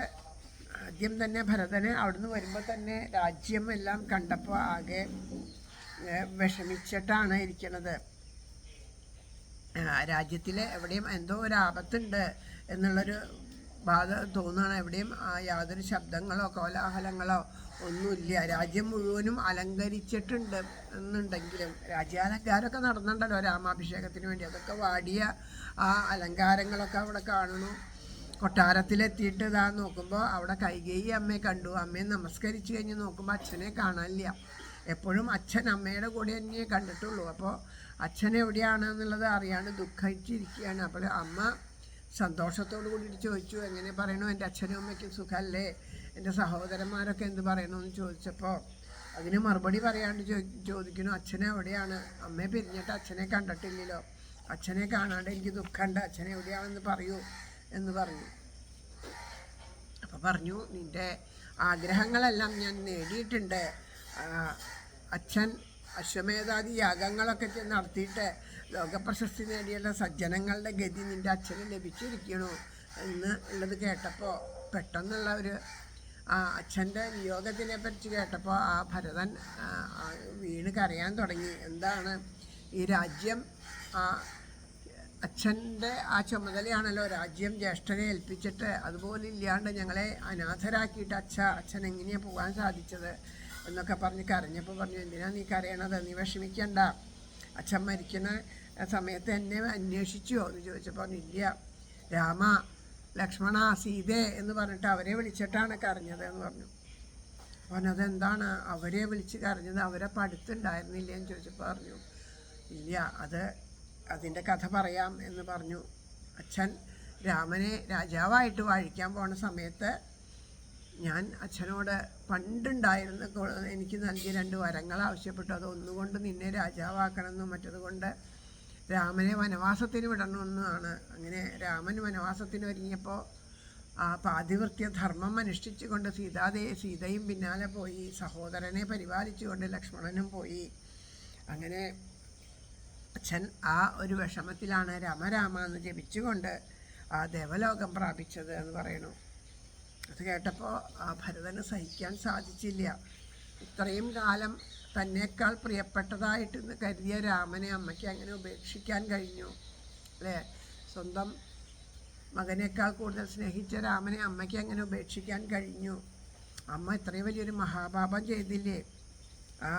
ആദ്യം തന്നെ ഭരതന് അവിടുന്ന് വരുമ്പോൾ തന്നെ രാജ്യം എല്ലാം കണ്ടപ്പോൾ ആകെ വിഷമിച്ചിട്ടാണ് ഇരിക്കുന്നത്. രാജ്യത്തിൽ എവിടെയും എന്തോ ഒരു ആപത്തുണ്ട് എന്നുള്ളൊരു ബാധ തോന്നുകയാണ്. എവിടെയും യാതൊരു ശബ്ദങ്ങളോ കോലാഹലങ്ങളോ ഒന്നുമില്ല. രാജ്യം മുഴുവനും അലങ്കരിച്ചിട്ടുണ്ട് എന്നുണ്ടെങ്കിലും രാജ്യാലങ്കാരമൊക്കെ നടന്നിട്ടുണ്ടല്ലോ രാമാഭിഷേകത്തിന് വേണ്ടി. അതൊക്കെ വാടിയ ആ അലങ്കാരങ്ങളൊക്കെ അവിടെ കാണുന്നു. കൊട്ടാരത്തിലെത്തിയിട്ട് ഇതാ നോക്കുമ്പോൾ അവിടെ കൈകേയി അമ്മയെ കണ്ടു. അമ്മയെ നമസ്കരിച്ച് കഴിഞ്ഞ് നോക്കുമ്പോൾ അച്ഛനെ കാണാനില്ല. എപ്പോഴും അച്ഛൻ അമ്മയുടെ കൂടെ തന്നെ കണ്ടിട്ടുള്ളൂ. അപ്പോൾ അച്ഛൻ എവിടെയാണ് എന്നുള്ളത് അറിയാണ്ട് ദുഃഖിച്ചിരിക്കുകയാണ്. അപ്പോൾ അമ്മ സന്തോഷത്തോടു കൂടിയിട്ട് ചോദിച്ചു, എങ്ങനെ പറയണു, എൻ്റെ അച്ഛനും അമ്മയ്ക്കും സുഖമല്ലേ, എൻ്റെ സഹോദരന്മാരൊക്കെ എന്ത് പറയണമെന്ന് ചോദിച്ചപ്പോൾ അതിന് മറുപടി പറയാണ്ട് ചോദിക്കുന്നു, അച്ഛനെ എവിടെയാണ്, അമ്മയെ പിരിഞ്ഞിട്ട് അച്ഛനെ കണ്ടിട്ടില്ലല്ലോ, അച്ഛനെ കാണാണ്ട് എനിക്ക് ദുഃഖമുണ്ട്, അച്ഛനെ എവിടെയാണെന്ന് പറയൂ എന്ന് പറഞ്ഞു. അപ്പോൾ പറഞ്ഞു, നിൻ്റെ ആഗ്രഹങ്ങളെല്ലാം ഞാൻ നേടിയിട്ടുണ്ട്. അച്ഛൻ അശ്വമേധാദി യാഗങ്ങളൊക്കെ നടത്തിയിട്ട് ലോകപ്രശസ്തി നേടിയുള്ള സജ്ജനങ്ങളുടെ ഗതി നിൻ്റെ അച്ഛന് ലഭിച്ചിരിക്കണു എന്ന് ഉള്ളത് കേട്ടപ്പോൾ പെട്ടെന്നുള്ള ഒരു അച്ഛൻ്റെ വിയോഗത്തിനെ പറ്റി കേട്ടപ്പോൾ ആ ഭരതൻ വീണ് കരയാൻ തുടങ്ങി. എന്താണ് ഈ രാജ്യം, അച്ഛൻ്റെ ആ ചുമതലയാണല്ലോ, രാജ്യം ജ്യേഷ്ഠനെ ഏൽപ്പിച്ചിട്ട് അതുപോലെ ഇല്ലാണ്ട് ഞങ്ങളെ അനാഥരാക്കിയിട്ട് അച്ഛൻ എങ്ങനെയാണ് പോകാൻ സാധിച്ചത് എന്നൊക്കെ പറഞ്ഞ് കരഞ്ഞപ്പോൾ പറഞ്ഞു, എന്തിനാ നീ കരയണത്, നീ വിഷമിക്കണ്ട, അച്ഛൻ മരിക്കുന്ന സമയത്ത് എന്നെ അന്വേഷിച്ചോ എന്ന് ചോദിച്ചപ്പോൾ പറഞ്ഞു, ഇല്ല രാമ, ലക്ഷ്മണ സീതേ എന്ന് പറഞ്ഞിട്ട് അവരെ വിളിച്ചിട്ടാണ് കരഞ്ഞത് എന്ന് പറഞ്ഞു. അപ്പോൾ അതെന്താണ് അവരെ വിളിച്ച് കരഞ്ഞത്, അവരപ്പം അടുത്തുണ്ടായിരുന്നില്ല എന്ന് ചോദിച്ചപ്പോൾ പറഞ്ഞു ഇല്ല, അതിൻ്റെ കഥ പറയാം എന്ന് പറഞ്ഞു. അച്ഛൻ രാമനെ രാജാവായിട്ട് വാഴിക്കാൻ പോണ സമയത്ത് ഞാൻ അച്ഛനോട് പണ്ടുണ്ടായിരുന്ന എനിക്ക് നൽകിയ 2 വരങ്ങൾ ആവശ്യപ്പെട്ടു. അതൊന്നുകൊണ്ട് നിന്നെ രാജാവാക്കണമെന്നും മറ്റതുകൊണ്ട് രാമനെ വനവാസത്തിന് വിടണമെന്നാണ്. അങ്ങനെ രാമൻ വനവാസത്തിന് ഒരുങ്ങിയപ്പോൾ ആ പാതിവൃത്യ ധർമ്മം അനുഷ്ഠിച്ചുകൊണ്ട് സീതയും പിന്നാലെ പോയി, സഹോദരനെ പരിപാലിച്ചുകൊണ്ട് ലക്ഷ്മണനും പോയി. അങ്ങനെ അച്ഛൻ ആ ഒരു വിഷമത്തിലാണ് രാമ എന്ന് ജപിച്ചുകൊണ്ട് ആ ദേവലോകം പ്രാപിച്ചത് എന്ന് പറയണു. അത് കേട്ടപ്പോൾ ആ ഭരതന് സഹിക്കാൻ സാധിച്ചില്ല. ഇത്രയും കാലം തന്നേക്കാൾ പ്രിയപ്പെട്ടതായിട്ട് കരുതിയ രാമനെ അമ്മയ്ക്ക് അങ്ങനെ ഉപേക്ഷിക്കാൻ കഴിഞ്ഞു അല്ലേ? സ്വന്തം മകനേക്കാൾ കൂടുതൽ സ്നേഹിച്ച രാമനെ അമ്മയ്ക്ക് അങ്ങനെ ഉപേക്ഷിക്കാൻ കഴിഞ്ഞു. അമ്മ ഇത്രയും വലിയൊരു മഹാപാപം ചെയ്തില്ലേ? ആ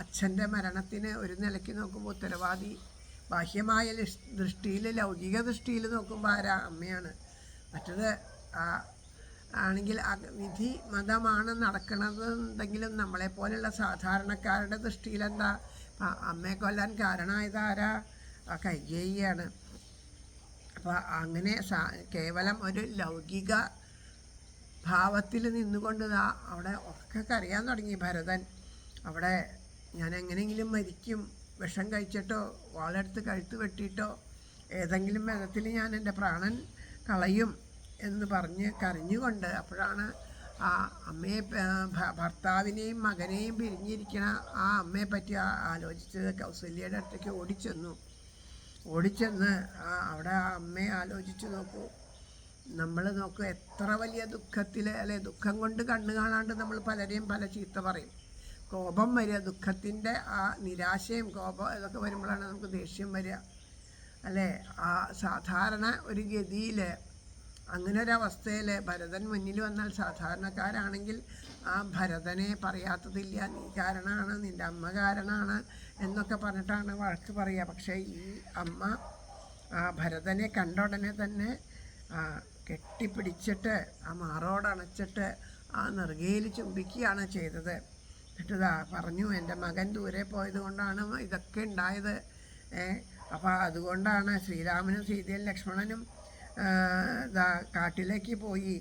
അച്ഛൻ്റെ മരണത്തിന് ഒരു നിലയ്ക്ക് നോക്കുമ്പോൾ ഉത്തരവാദി ബാഹ്യമായ ദൃഷ്ടിയിൽ, ലൗകിക ദൃഷ്ടിയിൽ നോക്കുമ്പോൾ ആരാ? അമ്മയാണ്. മറ്റത് ആണെങ്കിൽ വിധി മതമാണ് നടക്കണതെന്നുണ്ടെങ്കിലും നമ്മളെപ്പോലെയുള്ള സാധാരണക്കാരുടെ ദൃഷ്ടിയിൽ എന്താ? അമ്മയെ കൊല്ലാൻ കാരണമായത് ആരാ? ആ കൈകേയിയാണ്. അപ്പോൾ അങ്ങനെ കേവലം ഒരു ലൗകിക ഭാവത്തിൽ നിന്നുകൊണ്ട് അവിടെ ഒക്കെ കരയാൻ തുടങ്ങി ഭരതൻ. അവിടെ ഞാൻ എങ്ങനെയെങ്കിലും മരിക്കും, വിഷം കഴിച്ചിട്ടോ വാളെടുത്ത് കഴുത്ത് വെട്ടിയിട്ടോ ഏതെങ്കിലും വിധത്തിൽ ഞാൻ എൻ്റെ പ്രാണൻ കളയും എന്ന് പറഞ്ഞ് കരഞ്ഞുകൊണ്ട്, അപ്പോഴാണ് ആ അമ്മയെ, ഭർത്താവിനെയും മകനെയും പിരിഞ്ഞിരിക്കണ ആ അമ്മയെ പറ്റി ആലോചിച്ചത്. കൗസല്യയുടെ അടുത്തേക്ക് ഓടിച്ചെന്ന് അവിടെ ആ അമ്മയെ ആലോചിച്ച് നോക്കൂ. നമ്മൾ നോക്കൂ, എത്ര വലിയ ദുഃഖത്തിൽ അല്ലെ, ദുഃഖം കൊണ്ട് കണ്ണു കാണാണ്ട് നമ്മൾ പലരെയും പല ചീത്ത പറയും. കോപം വരിക, ദുഃഖത്തിൻ്റെ ആ നിരാശയും കോപം ഇതൊക്കെ വരുമ്പോഴാണ് നമുക്ക് ദേഷ്യം വരിക അല്ലേ? ആ സാധാരണ ഒരു ഗതിയിൽ അങ്ങനെ ഒരവസ്ഥയിൽ ഭരതൻ മുന്നിൽ വന്നാൽ സാധാരണക്കാരാണെങ്കിൽ ആ ഭരതനെ പറയാത്തതില്ല, നീ കാരണമാണ്, നിൻ്റെ അമ്മ കാരണമാണ് എന്നൊക്കെ പറഞ്ഞിട്ടാണ് വഴക്ക് പറയുക. പക്ഷേ ഈ അമ്മ ആ ഭരതനെ കണ്ട ഉടനെ തന്നെ കെട്ടിപ്പിടിച്ചിട്ട് ആ മാറോടണച്ചിട്ട് ആ നെറുകയിൽ ചുംബിക്കുകയാണ് ചെയ്തത്. എന്നിട്ട് പറഞ്ഞു, എൻ്റെ മകൻ ദൂരെ പോയത് കൊണ്ടാണ് ഇതൊക്കെ ഉണ്ടായത്. അപ്പോൾ അതുകൊണ്ടാണ് ശ്രീരാമനും സീതയും ലക്ഷ്മണനും കാട്ടിലേക്ക് പോയി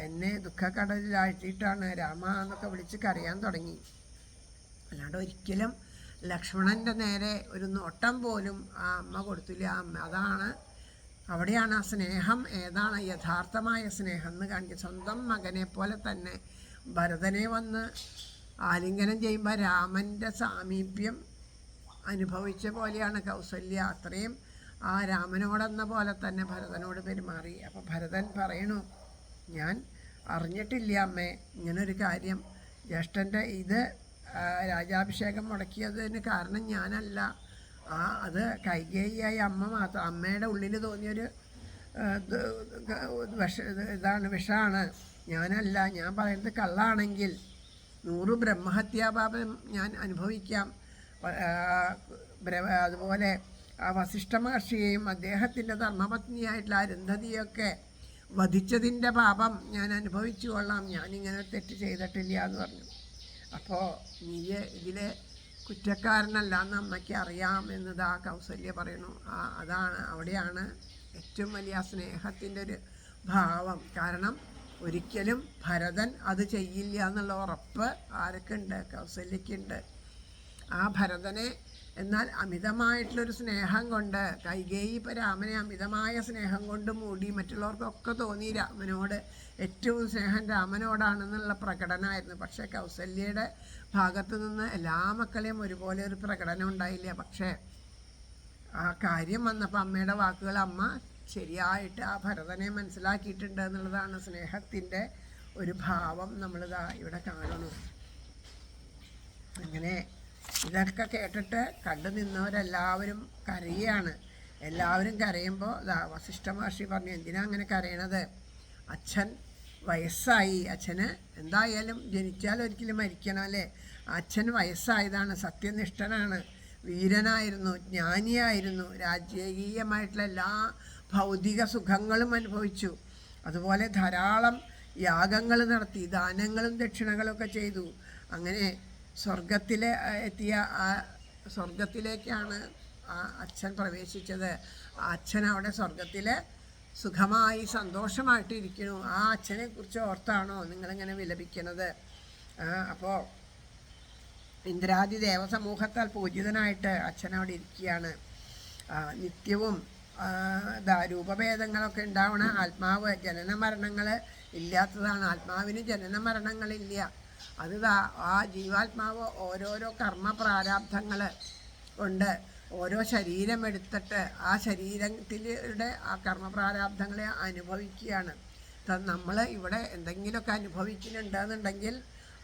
എന്നെ ദുഃഖക്കടലിലാഴ്ത്തിയിട്ടാണ് രാമ എന്നൊക്കെ വിളിച്ച് കരയാൻ തുടങ്ങി. അല്ലാണ്ട് ഒരിക്കലും ലക്ഷ്മണൻ്റെ നേരെ ഒരു നോട്ടം പോലും ആ അമ്മ കൊടുത്തില്ല. അതാണ് അവിടെയാണ് ആ സ്നേഹം ഏതാണ് യഥാർത്ഥമായ സ്നേഹം എന്ന് കാണിക്കുക. സ്വന്തം മകനെ പോലെ തന്നെ ഭരതനെ വന്ന് ആലിംഗനം ചെയ്യുമ്പോൾ രാമൻ്റെ സാമീപ്യം അനുഭവിച്ച പോലെയാണ് കൗസല്യ. അത്രയും ആ രാമനോടെന്ന പോലെ തന്നെ ഭരതനോട് പെരുമാറി. അപ്പോൾ ഭരതൻ പറയണു, ഞാൻ അറിഞ്ഞിട്ടില്ല അമ്മേ ഇങ്ങനൊരു കാര്യം. ജ്യേഷ്ഠൻ്റെ ഇത് രാജാഭിഷേകം മുടക്കിയതിന് കാരണം ഞാനല്ല, അത് കൈകേയിയായി അമ്മ മാത്രം. അമ്മയുടെ ഉള്ളിൽ തോന്നിയൊരു വിഷമാണ്, ഞാനല്ല. ഞാൻ പറയുന്നത് കള്ളാണെങ്കിൽ 100 ബ്രഹ്മഹത്യാപാപം ഞാൻ അനുഭവിക്കാം. അതുപോലെ ആ വസിഷ്ഠ മഹർഷിയെയും അദ്ദേഹത്തിൻ്റെ ധർമ്മപത്നിയായിട്ടുള്ള അരുന്ധതിയൊക്കെ വധിച്ചതിൻ്റെ പാപം ഞാൻ അനുഭവിച്ചു കൊള്ളാം. ഞാനിങ്ങനെ തെറ്റ് ചെയ്തിട്ടില്ല എന്ന് പറഞ്ഞു. അപ്പോൾ നീ ഇതിൽ കുറ്റക്കാരനല്ല എന്ന് അമ്മയ്ക്ക് അറിയാം എന്നത് ആ കൗസല്യ പറയണു. അവിടെയാണ് ഏറ്റവും വലിയ സ്നേഹത്തിൻ്റെ ഒരു ഭാവം. കാരണം ഒരിക്കലും ഭരതൻ അത് ചെയ്യില്ല എന്നുള്ള ഉറപ്പ് ആരൊക്കെയുണ്ട്? കൗസല്യക്കുണ്ട്. ആ ഭരതനെ എന്നാൽ അമിതമായിട്ടുള്ളൊരു സ്നേഹം കൊണ്ട് കൈകേയി ഇപ്പോൾ രാമനെ അമിതമായ സ്നേഹം കൊണ്ട് മൂടി. മറ്റുള്ളവർക്കൊക്കെ തോന്നി രാമനോട് ഏറ്റവും സ്നേഹം രാമനോടാണെന്നുള്ള പ്രകടനമായിരുന്നു. പക്ഷേ കൗസല്യയുടെ ഭാഗത്തു നിന്ന് എല്ലാ മക്കളെയും ഒരുപോലെ ഒരു പ്രകടനം ഉണ്ടായില്ല. പക്ഷേ ആ കാര്യം വന്നപ്പോൾ അമ്മയുടെ വാക്കുകൾ അമ്മ ശരിയായിട്ട് ആ ഭരതനെ മനസ്സിലാക്കിയിട്ടുണ്ട് എന്നുള്ളതാണ് സ്നേഹത്തിൻ്റെ ഒരു ഭാവം നമ്മളിതാ ഇവിടെ കാണുന്നു. അങ്ങനെ ഇതൊക്കെ കേട്ടിട്ട് കണ്ടു നിന്നവരെല്ലാവരും കരയുകയാണ്. എല്ലാവരും കരയുമ്പോൾ വസിഷ്ഠ മഹർഷി പറഞ്ഞു, എന്തിനാ അങ്ങനെ കരയണത്? അച്ഛൻ വയസ്സായി, അച്ഛന് എന്തായാലും ജനിച്ചാൽ ഒരിക്കലും മരിക്കണം അല്ലേ? അച്ഛൻ വയസ്സായതാണ്, സത്യനിഷ്ഠനാണ്, വീരനായിരുന്നു, ജ്ഞാനിയായിരുന്നു, രാജകീയമായിട്ടുള്ള എല്ലാ ഭൗതിക സുഖങ്ങളും അനുഭവിച്ചു. അതുപോലെ ധാരാളം യാഗങ്ങൾ നടത്തി, ദാനങ്ങളും ദക്ഷിണകളൊക്കെ ചെയ്തു. അങ്ങനെ എത്തിയ ആ സ്വർഗത്തിലേക്കാണ് ആ അച്ഛൻ പ്രവേശിച്ചത്. ആ അച്ഛൻ അവിടെ സ്വർഗത്തിൽ സുഖമായി സന്തോഷമായിട്ട് ഇരിക്കുന്നു. ആ അച്ഛനെ കുറിച്ച് ഓർത്താണോ നിങ്ങളിങ്ങനെ വിലപിക്കുന്നത്? അപ്പോൾ ഇന്ദ്രാദി ദേവസമൂഹത്താൽ പൂജിതനായിട്ട് അച്ഛൻ അവിടെ ഇരിക്കുകയാണ്. നിത്യവും രൂപഭേദങ്ങളൊക്കെ ഉണ്ടാവണ ആത്മാവ്, ജനന മരണങ്ങൾ ഇല്ലാത്തതാണ്. ആത്മാവിന് ജനന മരണങ്ങളില്ല. അത് ആ ജീവാത്മാവ് ഓരോരോ കർമ്മ പ്രാരാബ്ധങ്ങൾ കൊണ്ട് ഓരോ ശരീരം എടുത്തിട്ട് ആ ശരീരത്തിലൂടെ ആ കർമ്മ പ്രാരാബ്ധങ്ങളെ അനുഭവിക്കുകയാണ്. നമ്മൾ ഇവിടെ എന്തെങ്കിലുമൊക്കെ അനുഭവിക്കുന്നുണ്ടെന്നുണ്ടെങ്കിൽ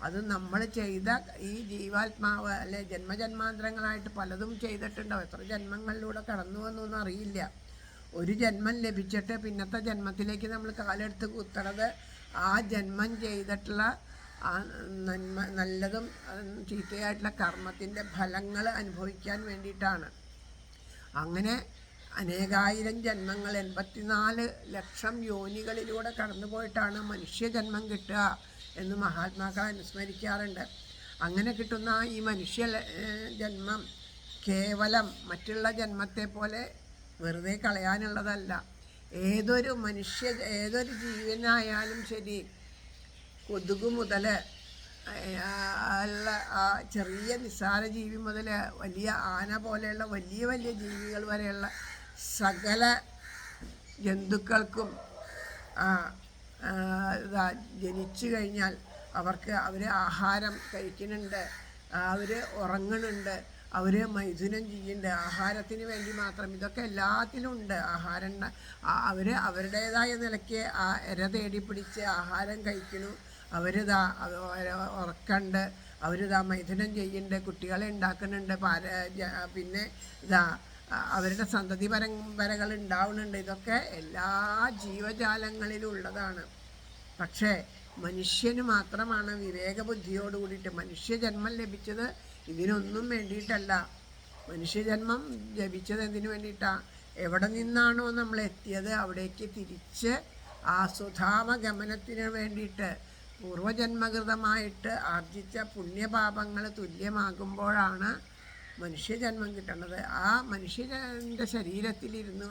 അത് നമ്മൾ ചെയ്ത ഈ ജീവാത്മാവ് അല്ലെ ജന്മജന്മാന്തരങ്ങളായിട്ട് പലതും ചെയ്തിട്ടുണ്ടാവും. എത്ര ജന്മങ്ങളിലൂടെ കടന്നു വന്നൊന്നും അറിയില്ല. ഒരു ജന്മം ലഭിച്ചിട്ട് പിന്നത്തെ ജന്മത്തിലേക്ക് നമ്മൾ കാലെടുത്ത് കുത്തണത് ആ ജന്മം ചെയ്തിട്ടുള്ള ആ നല്ലതും ചീത്തയായിട്ടുള്ള കർമ്മത്തിൻ്റെ ഫലങ്ങൾ അനുഭവിക്കാൻ വേണ്ടിയിട്ടാണ്. അങ്ങനെ അനേകായിരം ജന്മങ്ങൾ 84 ലക്ഷം യോനികളിലൂടെ കടന്നു പോയിട്ടാണ് മനുഷ്യജന്മം കിട്ടുക എന്ന് മഹാത്മാക്കൾ അനുസ്മരിക്കാറുണ്ട്. അങ്ങനെ കിട്ടുന്ന ഈ മനുഷ്യ ജന്മം കേവലം മറ്റുള്ള ജന്മത്തെ പോലെ വെറുതെ കളയാനുള്ളതല്ല. ഏതൊരു ജീവനായാലും ശരി, കൊതുക് മുതൽ ആ ചെറിയ നിസ്സാര ജീവി മുതൽ വലിയ ആന പോലെയുള്ള വലിയ വലിയ ജീവികൾ വരെയുള്ള സകല ജന്തുക്കൾക്കും ജനിച്ചു കഴിഞ്ഞാൽ അവർ ആഹാരം കഴിക്കുന്നുണ്ട്, അവർ ഉറങ്ങുന്നുണ്ട്, അവർ മൈഥുനം ചെയ്യുന്നുണ്ട്. ആഹാരത്തിന് വേണ്ടി മാത്രം. ഇതൊക്കെ എല്ലാത്തിലും ഉണ്ട്. ആഹാരം അവരുടേതായ നിലയ്ക്ക് ഇര തേടി പിടിച്ച് ആഹാരം കഴിക്കുന്നു. ഉറക്കുന്നുണ്ട്, മൈഥുനം ചെയ്യുന്നുണ്ട്, കുട്ടികളെ ഉണ്ടാക്കുന്നുണ്ട്, പിന്നെ അവരുടെ സന്തതി പരമ്പരകൾ ഉണ്ടാവുന്നുണ്ട്. ഇതൊക്കെ എല്ലാ ജീവജാലങ്ങളിലും ഉള്ളതാണ്. പക്ഷേ മനുഷ്യന് മാത്രമാണ് വിവേകബുദ്ധിയോട് കൂടിയിട്ട് മനുഷ്യജന്മം ലഭിച്ചത് ഇതിനൊന്നും വേണ്ടിയിട്ടല്ല. മനുഷ്യജന്മം ലഭിച്ചത് എന്തിനു വേണ്ടിയിട്ടാണ്? എവിടെ നിന്നാണോ നമ്മൾ എത്തിയത് അവിടേക്ക് തിരിച്ച് ആ സുധാമഗമനത്തിന് വേണ്ടിയിട്ട് പൂർവജന്മകൃതമായിട്ട് ആർജിച്ച പുണ്യപാപങ്ങൾ തുല്യമാകുമ്പോഴാണ് മനുഷ്യജന്മം കിട്ടുന്നത്. ആ മനുഷ്യൻ്റെ ശരീരത്തിലിരുന്ന്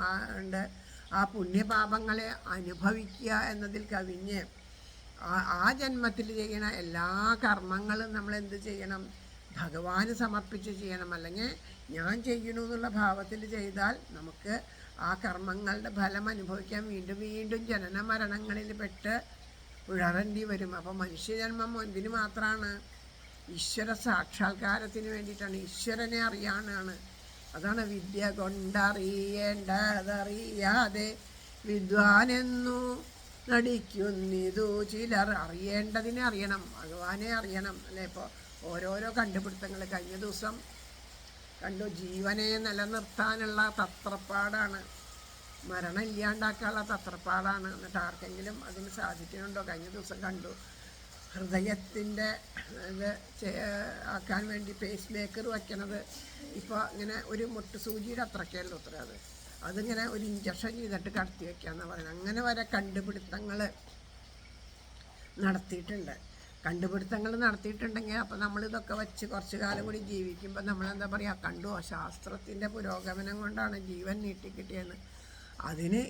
ആ പുണ്യപാപങ്ങളെ അനുഭവിക്കുക എന്നതിൽ കവിഞ്ഞ് ആ ജന്മത്തിൽ ചെയ്യണ എല്ലാ കർമ്മങ്ങളും നമ്മൾ എന്ത് ചെയ്യണം? ഭഗവാന് സമർപ്പിച്ച് ചെയ്യണം. അല്ലെങ്കിൽ ഞാൻ ചെയ്യണു എന്നുള്ള ഭാവത്തിൽ ചെയ്താൽ നമുക്ക് ആ കർമ്മങ്ങളുടെ ഫലം അനുഭവിക്കാൻ വീണ്ടും വീണ്ടും ജനന മരണങ്ങളിൽ പെട്ട് ഉഴറേണ്ടി വരും. അപ്പോൾ മനുഷ്യജന്മം എന്തിനു മാത്രമാണ്? ഈശ്വര സാക്ഷാത്കാരത്തിന് വേണ്ടിയിട്ടാണ്. ഈശ്വരനെ അറിയാനാണ്. അതാണ് വിദ്യ കൊണ്ടറിയേണ്ടതറിയാതെ വിദ്വാനെന്നു നടിക്കുന്നിതു ചിലർ. അറിയേണ്ടതിനെ അറിയണം, ഭഗവാനെ അറിയണം അല്ലേ? ഇപ്പോൾ ഓരോരോ കണ്ടുപിടുത്തങ്ങൾ കഴിഞ്ഞ ദിവസം കണ്ടു. ജീവനെ നിലനിർത്താനുള്ള തത്രപ്പാടാണ്, മരണം ഇല്ലാണ്ടാക്കാനുള്ള തത്രപ്പാടാണ്. എന്നിട്ട് ആർക്കെങ്കിലും അതിന് സാധിക്കുന്നുണ്ടോ? കഴിഞ്ഞ ദിവസം കണ്ടു. ഹൃദയത്തിൻ്റെ ഇത് ആക്കാൻ വേണ്ടി പേസ് മേക്കർ വയ്ക്കണത് ഇപ്പോൾ ഇങ്ങനെ ഒരു മുട്ടുസൂചിയുടെ അത്രയ്ക്കല്ലോ അത്ര അതിങ്ങനെ ഒരു ഇഞ്ചക്ഷൻ ചെയ്തിട്ട് കടത്തി വയ്ക്കാമെന്ന് പറയുന്നത്. അങ്ങനെ വരെ കണ്ടുപിടുത്തങ്ങൾ നടത്തിയിട്ടുണ്ടെങ്കിൽ അപ്പോൾ നമ്മളിതൊക്കെ വെച്ച് കുറച്ച് കാലം കൂടി ജീവിക്കുമ്പോൾ നമ്മളെന്താ പറയുക? കണ്ടുവോ, ശാസ്ത്രത്തിൻ്റെ പുരോഗമനം കൊണ്ടാണ് ജീവൻ നീട്ടിക്കിട്ടിയെന്ന്. അതിന്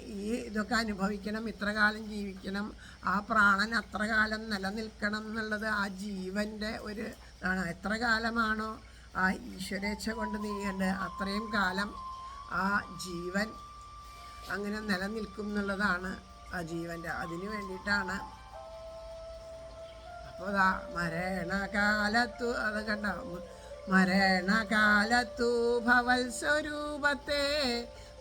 ഇതൊക്കെ അനുഭവിക്കണം, ഇത്ര കാലം ജീവിക്കണം, ആ പ്രാണൻ അത്ര കാലം നിലനിൽക്കണം എന്നുള്ളത് ആ ജീവൻ്റെ ഒരു ഇതാണ്. എത്ര കാലമാണോ ആ ഈശ്വരേച്ഛ കൊണ്ട് നീങ്ങേണ്ടത് അത്രയും കാലം ആ ജീവൻ അങ്ങനെ നിലനിൽക്കും എന്നുള്ളതാണ് ആ ജീവൻ്റെ. അതിന് വേണ്ടിയിട്ടാണ്. അപ്പോൾ മരണകാലത്തു അത് കണ്ടോ? മരണകാലത്തു ഭവൽ സ്വരൂപത്തെ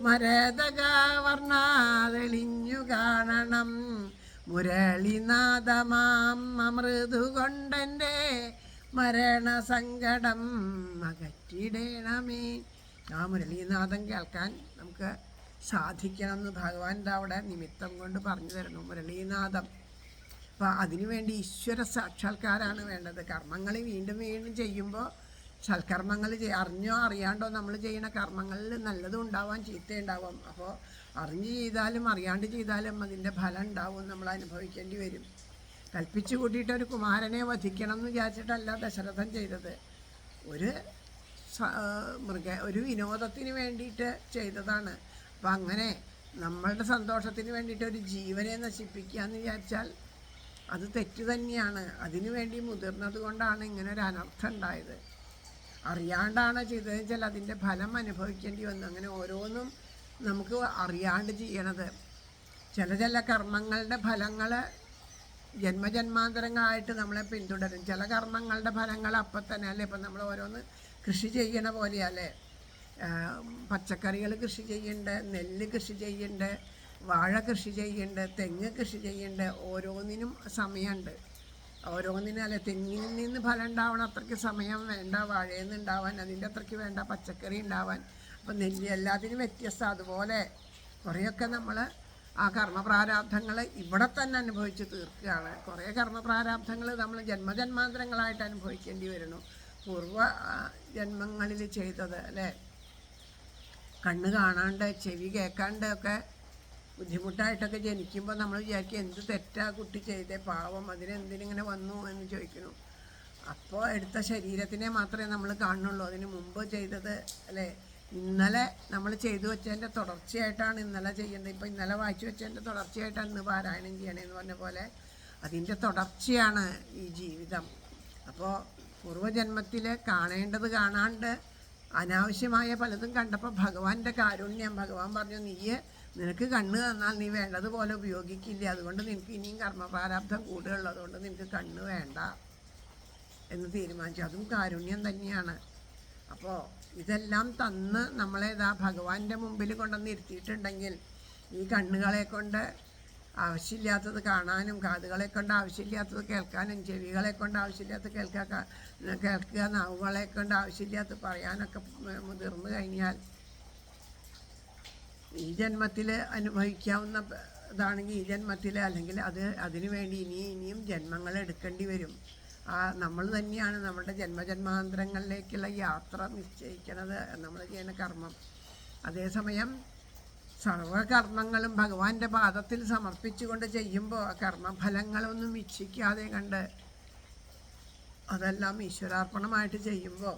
മരതകവർണ്ണാതെളിഞ്ഞു കാണണം. മുരളിനാഥമാം അമൃതു കൊണ്ടെൻ്റെ മരണസങ്കടം അകറ്റിടേണമേ. ആ മുരളീനാഥം കേൾക്കാൻ നമുക്ക് സാധിക്കണം എന്ന് ഭഗവാൻ്റെ അവിടെ നിമിത്തം കൊണ്ട് പറഞ്ഞു തരുന്നു. മുരളീനാഥം. അപ്പോൾ അതിനുവേണ്ടി ഈശ്വര സാക്ഷാത്കാരാണ് വേണ്ടത്. കർമ്മങ്ങൾ വീണ്ടും വീണ്ടും ചെയ്യുമ്പോൾ സൽക്കർമ്മങ്ങൾ അറിഞ്ഞോ അറിയാണ്ടോ നമ്മൾ ചെയ്യുന്ന കർമ്മങ്ങളിൽ നല്ലതും ഉണ്ടാവാം, ചീത്തയുണ്ടാവാം. അപ്പോൾ അറിഞ്ഞ് ചെയ്താലും അറിയാണ്ട് ചെയ്താലും അതിൻ്റെ ഫലം ഉണ്ടാവും, നമ്മൾ അനുഭവിക്കേണ്ടി വരും. കൽപ്പിച്ചു കൂട്ടിയിട്ട് ഒരു കുമാരനെ വധിക്കണം എന്ന് വിചാരിച്ചിട്ടല്ല ദശരഥൻ ചെയ്തത്. ഒരു ഒരു വിനോദത്തിന് വേണ്ടിയിട്ട് ചെയ്തതാണ്. അപ്പം അങ്ങനെ നമ്മളുടെ സന്തോഷത്തിന് വേണ്ടിയിട്ട് ഒരു ജീവനെ നശിപ്പിക്കുക എന്ന് വിചാരിച്ചാൽ അത് തെറ്റ് തന്നെയാണ്. അതിനു വേണ്ടി മുതിർന്നത് കൊണ്ടാണ് ഇങ്ങനെ ഒരു അനർത്ഥം ഉണ്ടായത്. അറിയാണ്ടാണ് ചെയ്തതെന്ന് വെച്ചാൽ അതിൻ്റെ ഫലം അനുഭവിക്കേണ്ടി വന്നു. അങ്ങനെ ഓരോന്നും നമുക്ക് അറിയാണ്ട് ചെയ്യണത്. ചില കർമ്മങ്ങളുടെ ഫലങ്ങൾ ജന്മജന്മാന്തരങ്ങളായിട്ട് നമ്മളെ പിന്തുടരും. ചില കർമ്മങ്ങളുടെ ഫലങ്ങൾ അപ്പം തന്നെ അല്ലേ. ഇപ്പം നമ്മൾ ഓരോന്ന് കൃഷി ചെയ്യണ പോലെയല്ലേ. പച്ചക്കറികൾ കൃഷി ചെയ്യുന്നുണ്ട്, നെല്ല് കൃഷി ചെയ്യുന്നുണ്ട്, വാഴ കൃഷി ചെയ്യുന്നുണ്ട്, തെങ്ങ് കൃഷി ചെയ്യുന്നുണ്ട്. ഓരോന്നിനും സമയമുണ്ട്. ഓരോന്നിനും അല്ലെ, തെങ്ങിൽ നിന്ന് ഫലം ഉണ്ടാവണം അത്രയ്ക്ക് സമയം വേണ്ട, വാഴയിൽ നിന്ന് ഉണ്ടാവാൻ അതിൻ്റെ അത്രയ്ക്ക് വേണ്ട, പച്ചക്കറി ഉണ്ടാവാൻ. അപ്പം നെല്ല് എല്ലാത്തിനും വ്യത്യസ്തം. അതുപോലെ കുറേയൊക്കെ നമ്മൾ ആ കർമ്മപ്രാരാബ്ധങ്ങൾ ഇവിടെ തന്നെ അനുഭവിച്ച് തീർക്കുകയാണ്. കുറേ കർമ്മപ്രാരാബ്ധങ്ങൾ നമ്മൾ ജന്മജന്മാന്തരങ്ങളായിട്ട് അനുഭവിക്കേണ്ടി വരുന്നു. പൂർവ്വ ജന്മങ്ങളിൽ ചെയ്തത് അല്ലേ. കണ്ണ് കാണാണ്ട് ചെവി കേൾക്കാണ്ട് ഒക്കെ ബുദ്ധിമുട്ടായിട്ടൊക്കെ ജനിക്കുമ്പോൾ നമ്മൾ വിചാരിക്കും എന്ത് തെറ്റാ കുട്ടി ചെയ്തേ, പാവം, അതിനെന്തിനിങ്ങനെ വന്നു എന്ന് ചോദിക്കുന്നു. അപ്പോൾ എടുത്ത ശരീരത്തിനെ മാത്രമേ നമ്മൾ കാണുന്നുള്ളൂ. അതിന് മുമ്പ് ചെയ്തത് അല്ലേ. ഇന്നലെ നമ്മൾ ചെയ്തു വെച്ചതിൻ്റെ തുടർച്ചയായിട്ടാണ് ഇന്നലെ ചെയ്യേണ്ടത്. ഇപ്പോൾ ഇന്നലെ വായിച്ചു വെച്ചതിൻ്റെ തുടർച്ചയായിട്ടാണ് ഇന്ന് പാരായണം ചെയ്യണമെന്ന് പറഞ്ഞ പോലെ അതിൻ്റെ തുടർച്ചയാണ് ഈ ജീവിതം. അപ്പോൾ പൂർവ്വജന്മത്തിൽ കാണേണ്ടത് കാണാണ്ട് അനാവശ്യമായ പലതും കണ്ടപ്പോൾ ഭഗവാന്റെ കാരുണ്യം, ഭഗവാൻ പറഞ്ഞു, നിനക്ക് കണ്ണ് തന്നാൽ നീ വേണ്ടതുപോലെ ഉപയോഗിക്കില്ല, അതുകൊണ്ട് നിനക്ക് ഇനിയും കർമ്മപ്രാരാബ്ധം കൂടുതലുള്ളതുകൊണ്ട് നിനക്ക് കണ്ണ് വേണ്ട എന്ന് തീരുമാനിച്ചു. അതും കാരുണ്യം തന്നെയാണ്. അപ്പോൾ ഇതെല്ലാം തന്ന് നമ്മളേതാ ഭഗവാന്റെ മുമ്പിൽ കൊണ്ടുവന്ന് ഇരുത്തിയിട്ടുണ്ടെങ്കിൽ ഈ കണ്ണുകളെ കൊണ്ട് ആവശ്യമില്ലാത്തത് കാണാനും, കാതുകളെ കൊണ്ട് ആവശ്യമില്ലാത്തത് കേൾക്കാനും, ചെവികളെ കൊണ്ട് ആവശ്യമില്ലാത്തത് കേൾക്കുക, നാവുകളെ കൊണ്ട് ആവശ്യമില്ലാത്തത് പറയാനൊക്കെ മുതിർന്നു കഴിഞ്ഞാൽ ഈ ജന്മത്തിൽ അനുഭവിക്കാവുന്ന ഇതാണെങ്കിൽ ഈ ജന്മത്തിൽ, അല്ലെങ്കിൽ അതിനു വേണ്ടി ഇനിയും ജന്മങ്ങൾ എടുക്കേണ്ടി വരും. നമ്മൾ തന്നെയാണ് നമ്മുടെ ജന്മജന്മാന്തരങ്ങളിലേക്കുള്ള യാത്ര നിശ്ചയിക്കുന്നത്, നമ്മൾ ചെയ്യുന്ന കർമ്മം. അതേസമയം സർവകർമ്മങ്ങളും ഭഗവാന്റെ പാദത്തിൽ സമർപ്പിച്ചുകൊണ്ട് ചെയ്യുമ്പോൾ കർമ്മഫലങ്ങളൊന്നും ഇച്ഛിക്കാതെ കണ്ട് അതെല്ലാം ഈശ്വരാർപ്പണമായിട്ട് ചെയ്യുമ്പോൾ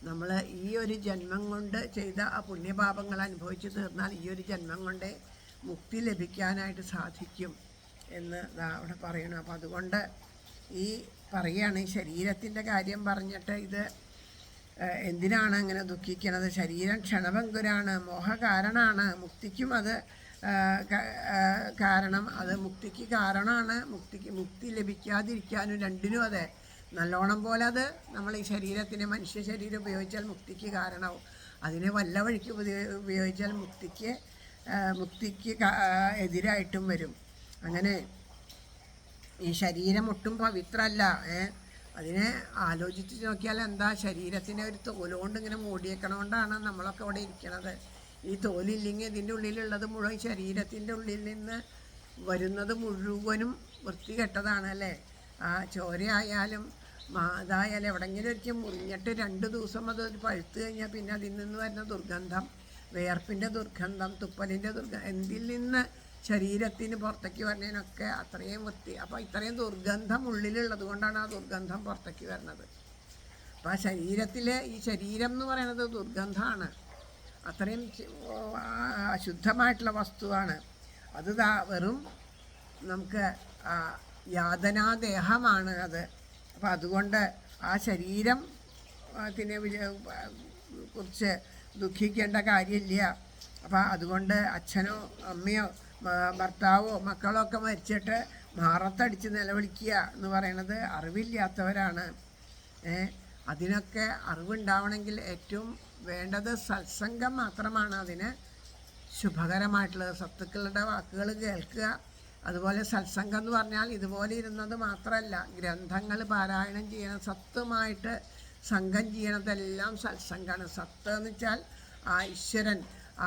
നമ്മൾ ഈ ഒരു ജന്മം കൊണ്ട് ചെയ്ത ആ പുണ്യപാപങ്ങൾ അനുഭവിച്ചു തീർന്നാൽ ഈ ഒരു ജന്മം കൊണ്ട് മുക്തി ലഭിക്കാനായിട്ട് സാധിക്കും എന്ന് അവിടെ പറയണം. അപ്പോൾ അതുകൊണ്ട് ഈ പറയുകയാണ്, ഈ ശരീരത്തിൻ്റെ കാര്യം പറഞ്ഞിട്ട് ഇത് എന്തിനാണ് അങ്ങനെ ദുഃഖിക്കണത്? ശരീരം ക്ഷണഭങ്കുരാണ്, മോഹകാരണമാണ്, മുക്തിക്കും അത് കാരണം, അത് മുക്തിക്ക് കാരണമാണ്. മുക്തി ലഭിക്കാതിരിക്കാനും രണ്ടിനും അതെ. നല്ലോണം പോലെ അത് നമ്മൾ ഈ ശരീരത്തിനെ, മനുഷ്യ ശരീരം ഉപയോഗിച്ചാൽ മുക്തിക്ക് കാരണമാവും. അതിനെ വല്ല വഴിക്ക് ഉപയോഗിച്ചാൽ മുക്തിക്ക് എതിരായിട്ടും വരും. അങ്ങനെ ഈ ശരീരം ഒട്ടും പവിത്രമല്ല. അതിനെ ആലോചിച്ച് നോക്കിയാൽ എന്താ, ശരീരത്തിനെ ഒരു തോലുകൊണ്ട് ഇങ്ങനെ മൂടിയേക്കണോണ്ടാണ് നമ്മളൊക്കെ ഇവിടെ ഇരിക്കണത്. ഈ തോലില്ലെങ്കിൽ ഇതിൻ്റെ ഉള്ളിലുള്ളത് മുഴുവൻ ശരീരത്തിൻ്റെ ഉള്ളിൽ നിന്ന് വരുന്നത് മുഴുവനും വൃത്തികെട്ടതാണ് അല്ലേ. ആ ചോരയായാലും ഇതായാലും എവിടെയെങ്കിലും ഒരിക്കലും മുറിഞ്ഞിട്ട് 2 ദിവസം അത് പഴുത്ത് കഴിഞ്ഞാൽ പിന്നെ അതിൽ നിന്ന് വരുന്ന ദുർഗന്ധം, വിയർപ്പിൻ്റെ ദുർഗന്ധം, തുപ്പലിൻ്റെ ദുർഗന്ധം, എന്തിൽ നിന്ന് ശരീരത്തിന് പുറത്തേക്ക് വരുന്നതിനൊക്കെ അത്രയും വൃത്തി. അപ്പോൾ ഇത്രയും ദുർഗന്ധം ഉള്ളിലുള്ളത് കൊണ്ടാണ് ആ ദുർഗന്ധം പുറത്തേക്ക് വരുന്നത്. അപ്പോൾ ആ ഈ ശരീരം എന്ന് പറയുന്നത് ദുർഗന്ധമാണ്. അത്രയും അശുദ്ധമായിട്ടുള്ള വസ്തുവാണ് അത്. വെറും നമുക്ക് യാതനാദേഹമാണ് അത്. അപ്പോൾ അതുകൊണ്ട് ആ ശരീരത്തിനെ കുറിച്ച് ദുഃഖിക്കേണ്ട കാര്യമില്ല. അപ്പോൾ അതുകൊണ്ട് അച്ഛനോ അമ്മയോ ഭർത്താവോ മക്കളോ ഒക്കെ മരിച്ചിട്ട് മാറത്തടിച്ച് നിലവിളിക്കുക എന്ന് പറയുന്നത് അറിവില്ലാത്തവരാണ്. അതിനൊക്കെ അറിവുണ്ടാവണമെങ്കിൽ ഏറ്റവും വേണ്ടത് സത്സംഗം മാത്രമാണ് അതിന് ശുഭകരമായിട്ടുള്ളത്. സത്തുക്കളുടെ വാക്കുകൾ കേൾക്കുക. അതുപോലെ സത്സംഗം എന്ന് പറഞ്ഞാൽ ഇതുപോലെ ഇരുന്നത് മാത്രമല്ല, ഗ്രന്ഥങ്ങൾ പാരായണം ചെയ്യണം, സത്തുമായിട്ട് സംഘം ചെയ്യണതെല്ലാം സത്സംഗമാണ്. സത്ത് എന്ന് വെച്ചാൽ ആ ഈശ്വരൻ,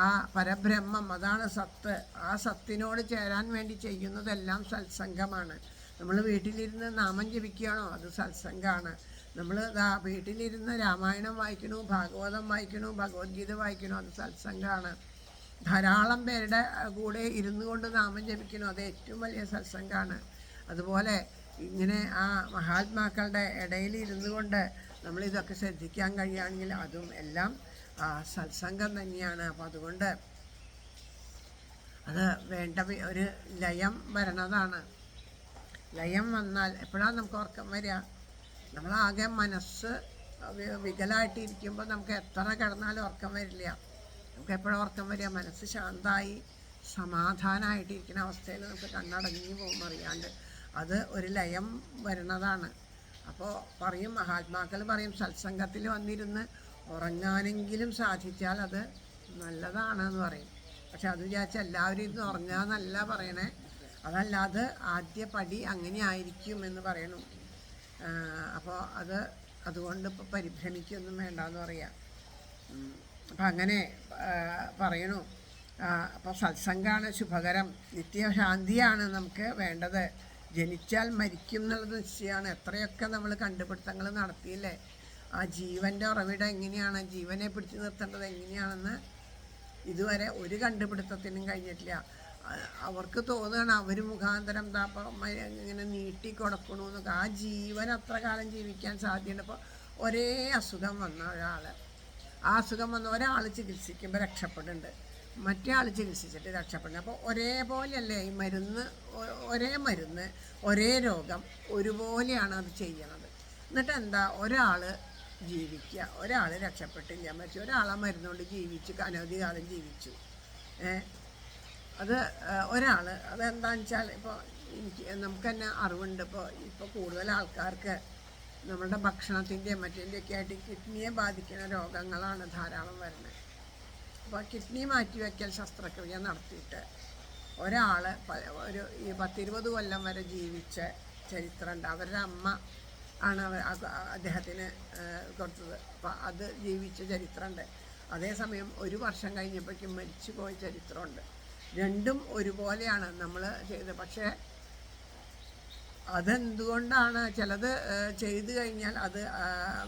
ആ പരബ്രഹ്മം, അതാണ് സത്ത്. ആ സത്തിനോട് ചേരാൻ വേണ്ടി ചെയ്യുന്നതെല്ലാം സത്സംഗമാണ്. നമ്മൾ വീട്ടിലിരുന്ന് നാമം ജപിക്കുകയാണോ, അത് സത്സംഗമാണ്. നമ്മൾ വീട്ടിലിരുന്ന് രാമായണം വായിക്കണു, ഭാഗവതം വായിക്കണു, ഭഗവത്ഗീത വായിക്കണു, അത് സത്സംഗമാണ്. ധാരാളം പേരുടെ കൂടെ ഇരുന്നു കൊണ്ട് നാമം ജപിക്കണം, അത് ഏറ്റവും വലിയ സത്സംഗമാണ്. അതുപോലെ ഇങ്ങനെ ആ മഹാത്മാക്കളുടെ ഇടയിൽ ഇരുന്നു കൊണ്ട് നമ്മളിതൊക്കെ ശ്രദ്ധിക്കാൻ കഴിയുകയാണെങ്കിൽ അതും എല്ലാം സത്സംഗം തന്നെയാണ്. അപ്പോൾ അതുകൊണ്ട് അത് വേണ്ട ഒരു ലയം വരണതാണ്. ലയം വന്നാൽ എപ്പോഴാണ് നമുക്ക് ഉറക്കം വരിക? നമ്മളാകെ മനസ്സ് വികലമായിട്ടിരിക്കുമ്പോൾ നമുക്ക് എത്ര കിടന്നാലും ഉറക്കം വരില്ല. നമുക്ക് എപ്പോഴും ഉറക്കം വരിക? മനസ്സ് ശാന്തമായി സമാധാനമായിട്ടിരിക്കുന്ന അവസ്ഥയിൽ നമുക്ക് കണ്ണടങ്ങി പോകും അറിയാണ്ട്. അത് ഒരു ലയം വരുന്നതാണ്. അപ്പോൾ പറയും, മഹാത്മാക്കൾ പറയും, സത്സംഗത്തിൽ വന്നിരുന്ന് ഉറങ്ങാനെങ്കിലും സാധിച്ചാൽ അത് നല്ലതാണെന്ന് പറയും. പക്ഷെ അത് വിചാരിച്ചാൽ എല്ലാവരും ഇരുന്ന് ഉറങ്ങാന്നല്ല പറയണേ. അതല്ലാതെ ആദ്യ പടി അങ്ങനെ ആയിരിക്കും എന്ന് പറയണം. അപ്പോൾ അതുകൊണ്ട് ഇപ്പോൾ പരിഭ്രമിക്കൊന്നും വേണ്ടെന്ന് പറയാം. അപ്പം അങ്ങനെ പറയണു. അപ്പോൾ സത്സംഗമാണ് ശുഭകരം, നിത്യശാന്തിയാണ് നമുക്ക് വേണ്ടത്. ജനിച്ചാൽ മരിക്കും എന്നുള്ളത് നിശ്ചയമാണ്. എത്രയൊക്കെ നമ്മൾ കണ്ടുപിടുത്തങ്ങൾ നടത്തിയില്ലേ, ആ ജീവൻ്റെ ഉറവിടം എങ്ങനെയാണ്, ജീവനെ പിടിച്ചു നിർത്തേണ്ടത് എങ്ങനെയാണെന്ന് ഇതുവരെ ഒരു കണ്ടുപിടുത്തത്തിനും കഴിഞ്ഞിട്ടില്ല. അവർക്ക് തോന്നുകയാണ് അവർ മുഖാന്തരം ഇങ്ങനെ നീട്ടി കൊടുക്കണമെന്നൊക്കെ. ആ ജീവൻ അത്ര കാലം ജീവിക്കാൻ സാധ്യതയുണ്ട്. അപ്പോൾ ഒരേ അസുഖം വന്ന ആ അസുഖം വന്ന ഒരാൾ ചികിത്സിക്കുമ്പോൾ രക്ഷപ്പെടുന്നുണ്ട്, മറ്റേ ആൾ ചികിത്സിച്ചിട്ട് രക്ഷപ്പെടുന്നത്. അപ്പോൾ ഒരേപോലെയല്ലേ ഈ മരുന്ന്, ഒരേ മരുന്ന് ഒരേ രോഗം ഒരുപോലെയാണ് അത് ചെയ്യണത്. എന്നിട്ട് എന്താ, ഒരാൾ ജീവിക്കുക, ഒരാൾ രക്ഷപ്പെട്ടില്ല, മറ്റേ ഒരാളെ മരുന്നുകൊണ്ട് ജീവിച്ചു, അനവധി കാലം ജീവിച്ചു. അത് ഒരാൾ അതെന്താണെന്ന് വെച്ചാൽ, ഇപ്പോൾ നമുക്ക് തന്നെ അറിവുണ്ട്. ഇപ്പോൾ കൂടുതൽ ആൾക്കാർക്ക് നമ്മളുടെ ഭക്ഷണത്തിൻ്റെയും മറ്റേൻ്റെയൊക്കെ ആയിട്ട് കിഡ്നിയെ ബാധിക്കുന്ന രോഗങ്ങളാണ് ധാരാളം വരുന്നത്. അപ്പോൾ കിഡ്നി മാറ്റിവെക്കൽ ശസ്ത്രക്രിയ നടത്തിയിട്ട് ഒരാൾ ഒരു 10-20 കൊല്ലം വരെ ജീവിച്ച ചരിത്രമുണ്ട്. അവരുടെ അമ്മ ആണ് അദ്ദേഹത്തിന് കൊടുത്തത്. അപ്പോൾ അത് ജീവിച്ച ചരിത്രമുണ്ട്. അതേസമയം 1 വർഷം കഴിഞ്ഞപ്പോഴേക്കും മരിച്ചു പോയ ചരിത്രമുണ്ട്. രണ്ടും ഒരുപോലെയാണ് നമ്മൾ ചെയ്തത്. പക്ഷേ അതെന്തുകൊണ്ടാണ്? ചിലത് ചെയ്തു കഴിഞ്ഞാൽ അത്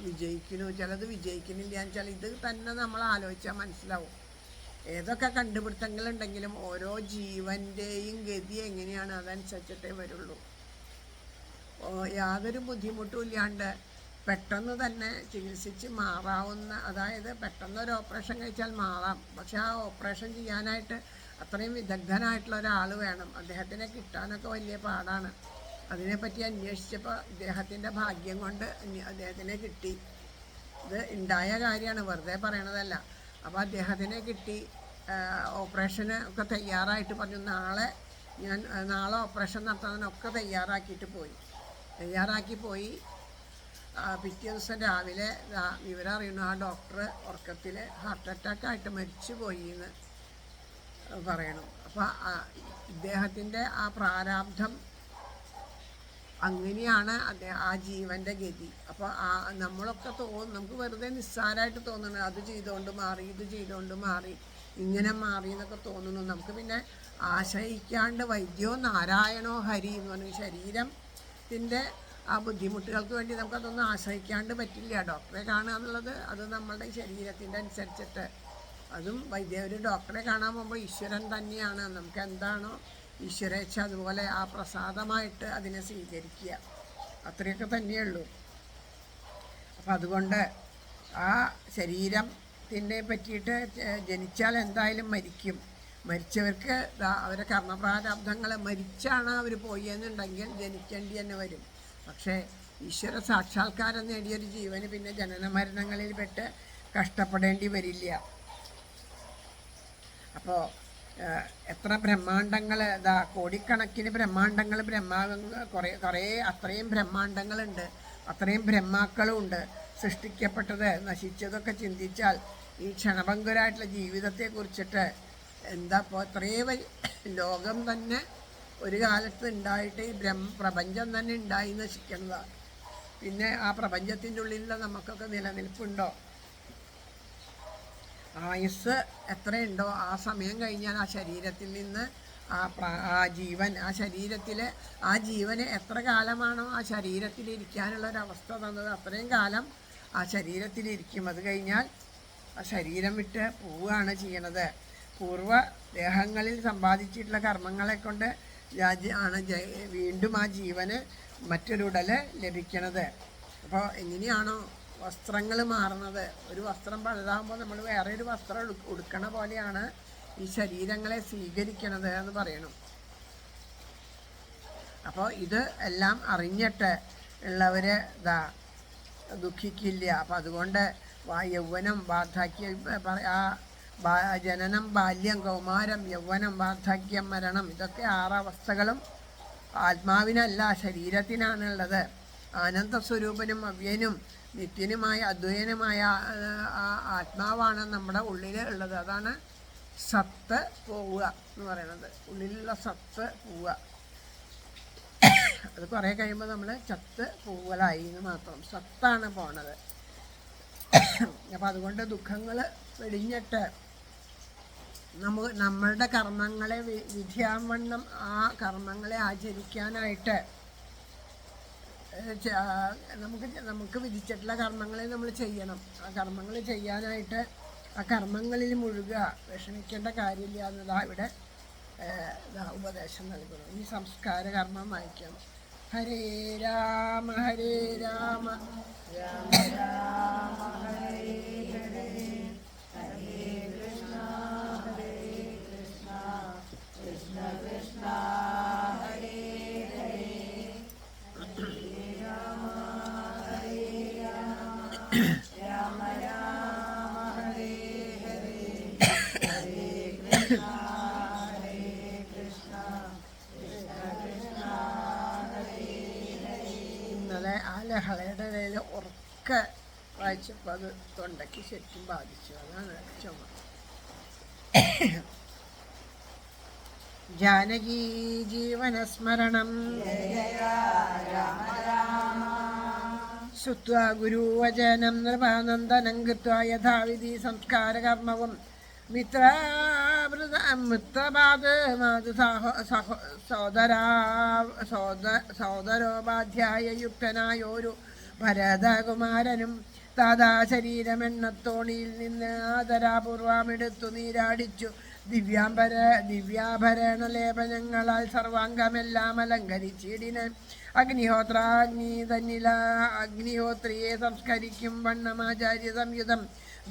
വിജയിക്കുന്നു, ചിലത് വിജയിക്കുന്നില്ല എന്ന് വെച്ചാൽ ഇത് തന്നെ നമ്മൾ ആലോചിച്ചാൽ മനസ്സിലാവും. ഏതൊക്കെ കണ്ടുപിടുത്തങ്ങളുണ്ടെങ്കിലും ഓരോ ജീവൻ്റെയും ഗതി എങ്ങനെയാണ് അതനുസരിച്ചിട്ടേ വരുള്ളൂ. യാതൊരു ബുദ്ധിമുട്ടും ഇല്ലാണ്ട് പെട്ടെന്ന് തന്നെ ചികിത്സിച്ച് മാറാവുന്ന, അതായത് പെട്ടെന്നൊരു ഓപ്പറേഷൻ കഴിച്ചാൽ മാറാം. പക്ഷെ ആ ഓപ്പറേഷൻ ചെയ്യാനായിട്ട് അത്രയും വിദഗ്ധനായിട്ടുള്ള ഒരാൾ വേണം. അദ്ദേഹത്തിനെ കിട്ടാനൊക്കെ വലിയ പാടാണ്. അതിനെപ്പറ്റി അന്വേഷിച്ചപ്പോൾ ഇദ്ദേഹത്തിൻ്റെ ഭാഗ്യം കൊണ്ട് അദ്ദേഹത്തിനെ കിട്ടി. ഇത് ഉണ്ടായ കാര്യമാണ്, വെറുതെ പറയണതല്ല. അപ്പോൾ അദ്ദേഹത്തിനെ കിട്ടി. ഓപ്പറേഷന് ഒക്കെ തയ്യാറായിട്ട് പറഞ്ഞു, നാളെ ഓപ്പറേഷൻ നടത്താനൊക്കെ തയ്യാറാക്കി പോയി. പിറ്റേ ദിവസം രാവിലെ വിവരം അറിയുന്നു, ആ ഡോക്ടർ ഉറക്കത്തിൽ ഹാർട്ട് അറ്റാക്കായിട്ട് മരിച്ചു പോയി എന്ന് പറയണം. അപ്പോൾ ഇദ്ദേഹത്തിൻ്റെ ആ പ്രാരാബ്ധം അങ്ങനെയാണ് ആ ജീവൻ്റെ ഗതി. അപ്പോൾ നമ്മളൊക്കെ നമുക്ക് വെറുതെ നിസ്സാരമായിട്ട് തോന്നുന്നു, അത് ചെയ്തുകൊണ്ട് മാറി, ഇത് ചെയ്തുകൊണ്ട് മാറി, ഇങ്ങനെ മാറി എന്നൊക്കെ തോന്നുന്നു. നമുക്ക് പിന്നെ ആശ്രയിക്കാണ്ട് വൈദ്യോ നാരായണോ ഹരി എന്ന് പറഞ്ഞ ശരീരത്തിൻ്റെ ആ ബുദ്ധിമുട്ടുകൾക്ക് വേണ്ടി നമുക്കതൊന്നും ആശ്രയിക്കാണ്ട് പറ്റില്ല. ഡോക്ടറെ കാണുക എന്നുള്ളത് അത് നമ്മളുടെ ശരീരത്തിൻ്റെ അനുസരിച്ചിട്ട്, അതും ഒരു ഡോക്ടറെ കാണാൻ പോകുമ്പോൾ ഈശ്വരൻ തന്നെയാണ്. നമുക്ക് എന്താണോ ഈശ്വരേച്ഛ അതുപോലെ ആ പ്രസാദമായിട്ട് അതിനെ സ്വീകരിക്കുക, അത്രയൊക്കെ തന്നെയുള്ളൂ. അപ്പം അതുകൊണ്ട് ആ ശരീരത്തിനെ പറ്റിയിട്ട് ജനിച്ചാൽ എന്തായാലും മരിക്കും. മരിച്ചവർക്ക് അവരെ കർമ്മപ്രാരാബ്ധങ്ങൾ മരിച്ചാണ് അവർ പോയെന്നുണ്ടെങ്കിൽ ജനിക്കേണ്ടി തന്നെ വരും. പക്ഷേ ഈശ്വര സാക്ഷാത്കാരം നേടിയൊരു ജീവന് പിന്നെ ജനന മരണങ്ങളിൽ പെട്ട് കഷ്ടപ്പെടേണ്ടി വരില്ല. അപ്പോൾ എത്ര ബ്രഹ്മാണ്ടങ്ങൾ, കോടിക്കണക്കിന് ബ്രഹ്മാണ്ടങ്ങൾ, കുറേ അത്രയും ബ്രഹ്മാണ്ടങ്ങളുണ്ട്, അത്രയും ബ്രഹ്മാക്കളും ഉണ്ട്. സൃഷ്ടിക്കപ്പെട്ടത് നശിച്ചതൊക്കെ ചിന്തിച്ചാൽ ഈ ക്ഷണഭംഗുരായിട്ടുള്ള ജീവിതത്തെക്കുറിച്ചിട്ട് എന്താ ഇപ്പോൾ ഇത്രയും ലോകം തന്നെ ഒരു കാലത്ത് ഉണ്ടായിട്ട് ഈ പ്രപഞ്ചം തന്നെ ഉണ്ടായി നശിക്കുന്നതാണ്. പിന്നെ ആ പ്രപഞ്ചത്തിൻ്റെ ഉള്ളിലുള്ള നമുക്കൊക്കെ നിലനിൽപ്പുണ്ടോ? ആയുസ് എത്രയുണ്ടോ ആ സമയം കഴിഞ്ഞാൽ ആ ശരീരത്തിൽ നിന്ന് ആ ജീവൻ, ആ ജീവന് എത്ര കാലമാണോ ആ ശരീരത്തിലിരിക്കാനുള്ളൊരവസ്ഥ തന്നത് അത്രയും കാലം ആ ശരീരത്തിലിരിക്കും. അത് കഴിഞ്ഞാൽ ആ ശരീരം വിട്ട് പോവുകയാണ് ചെയ്യണത്. പൂർവ്വ ദേഹങ്ങളിൽ സമ്പാദിച്ചിട്ടുള്ള കർമ്മങ്ങളെ കൊണ്ട് വീണ്ടും ആ ജീവന് മറ്റൊരുടൽ ലഭിക്കണത്. അപ്പോൾ എങ്ങനെയാണോ വസ്ത്രങ്ങൾ മാറുന്നത്, ഒരു വസ്ത്രം പഴുതാകുമ്പോൾ നമ്മൾ വേറെ ഒരു വസ്ത്രം ഉടുക്കണ പോലെയാണ് ഈ ശരീരങ്ങളെ സ്വീകരിക്കണത് എന്ന് പറയണം. അപ്പോൾ ഇത് എല്ലാം അറിഞ്ഞിട്ട് ഉള്ളവർ ദുഃഖിക്കില്ല. അപ്പം അതുകൊണ്ട് യൗവനം വാർദ്ധക്യം ജനനം ബാല്യം കൗമാരം യൗവനം വാർദ്ധക്യം മരണം ഇതൊക്കെ 6 അവസ്ഥകളും ആത്മാവിനല്ല ശരീരത്തിനാണുള്ളത്. ആനന്ദസ്വരൂപനും അവ്യനും നിത്യനുമായ അദ്വൈനുമായ ആത്മാവാണ് നമ്മുടെ ഉള്ളിൽ ഉള്ളത്. അതാണ് സത്ത് പോവുക എന്ന് പറയുന്നത്. ഉള്ളിലുള്ള സത്ത് പോവുക. അത് കുറേ കഴിയുമ്പോൾ നമ്മൾ ചത്ത് പോവലായി എന്ന് മാത്രം. സത്താണ് പോണത്. അപ്പം അതുകൊണ്ട് ദുഃഖങ്ങൾ വെടിഞ്ഞിട്ട് നമ്മളുടെ കർമ്മങ്ങളെ വിധിയാവണ്ണം ആ കർമ്മങ്ങളെ ആചരിക്കാനായിട്ട് നമുക്ക് വിധിച്ചിട്ടുള്ള കർമ്മങ്ങളെ നമ്മൾ ചെയ്യണം. ആ കർമ്മങ്ങൾ ചെയ്യാനായിട്ട് ആ കർമ്മങ്ങളിൽ മുഴുകുക, വിഷമിക്കേണ്ട കാര്യമില്ല എന്നതാ ഇവിടെ ഉപദേശം നൽകുന്നു. ഈ സംസ്കാര കർമ്മം വായിക്കണം. ഹരേ രാമ ഹരേ രാമ രാമ രാമ ഹരേ ഹരേ ഹരേ കൃഷ്ണ ഹരേ കൃഷ്ണ കൃഷ്ണ കൃഷ്ണ ഹരേ ഹരേ ഹരേ രാമ ഹരേ രാമ രാമ രാമ ഹരേ ഹരേ ഹരേ കൃഷ്ണ ആ ലഹളയുടെ ഇടയിൽ ഉറക്ക വായിച്ചപ്പോൾ അത് തൊണ്ടയ്ക്ക് ശരിക്കും ബാധിച്ചു. അതാണ് ചുമ. ജാനകി ജീവനസ്മരണം ശ്രുത്വാ ഗുരുവചനം നൃപാനന്ദനം കൃത്വാ യഥാവിധി സംസ്കാരകർമ്മവും സോദരോപാധ്യായയുക്തനായൊരു ഭരതകുമാരനും താതാ ശരീരമെണ്ണത്തോണിയിൽ നിന്ന് ആദരാപൂർവമെടുത്തു നീരാടിച്ചു ദിവ്യാഭരണ ലേപനങ്ങളാൽ സർവാംഗമെല്ലാം അലങ്കരിച്ചിടിന്. അഗ്നിഹോത്രാഗ്നി തന്നില അഗ്നിഹോത്രിയെ സംസ്കരിക്കും വണ്ണമാചാര്യ സംയുതം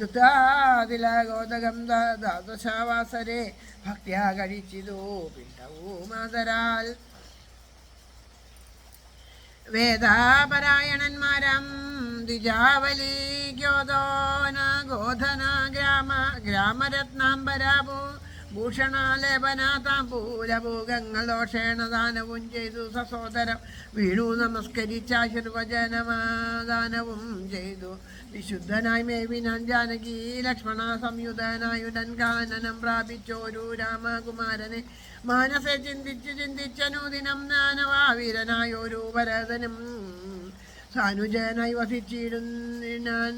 ദുഃഖാതിലഗോദകം ദ്വാദശാവാസരെ ഭക്ത്യാ കഴിച്ചിതു പിണ്ടവും ആദരാൽ. വേദാപരായണന്മാരം ദ്വിജാവലി ഗ്യോദോന ഗോധന ഗ്രാമരത്നാംബരാഭൂ ഭൂഷണാലേപന താമ്പൂലഭൂഗങ്ങൾ ദാനവും ചെയ്തു. സസോദരം വീണു നമസ്കരിച്ചാശീർവചനമാദാനവും ചെയ്തു. വിശുദ്ധനായി മേവിനാൻ ജാനകി ലക്ഷ്മണ സംയുതനായുടൻ കാനനം പ്രാപിച്ചോരു രാമകുമാരനെ മാനസെ ചിന്തിച്ചനൂദിനം ജ്ഞാനവാവീരനായൊരു ഭരതനും സാനുജനായി വസിച്ചിടുന്നാൻ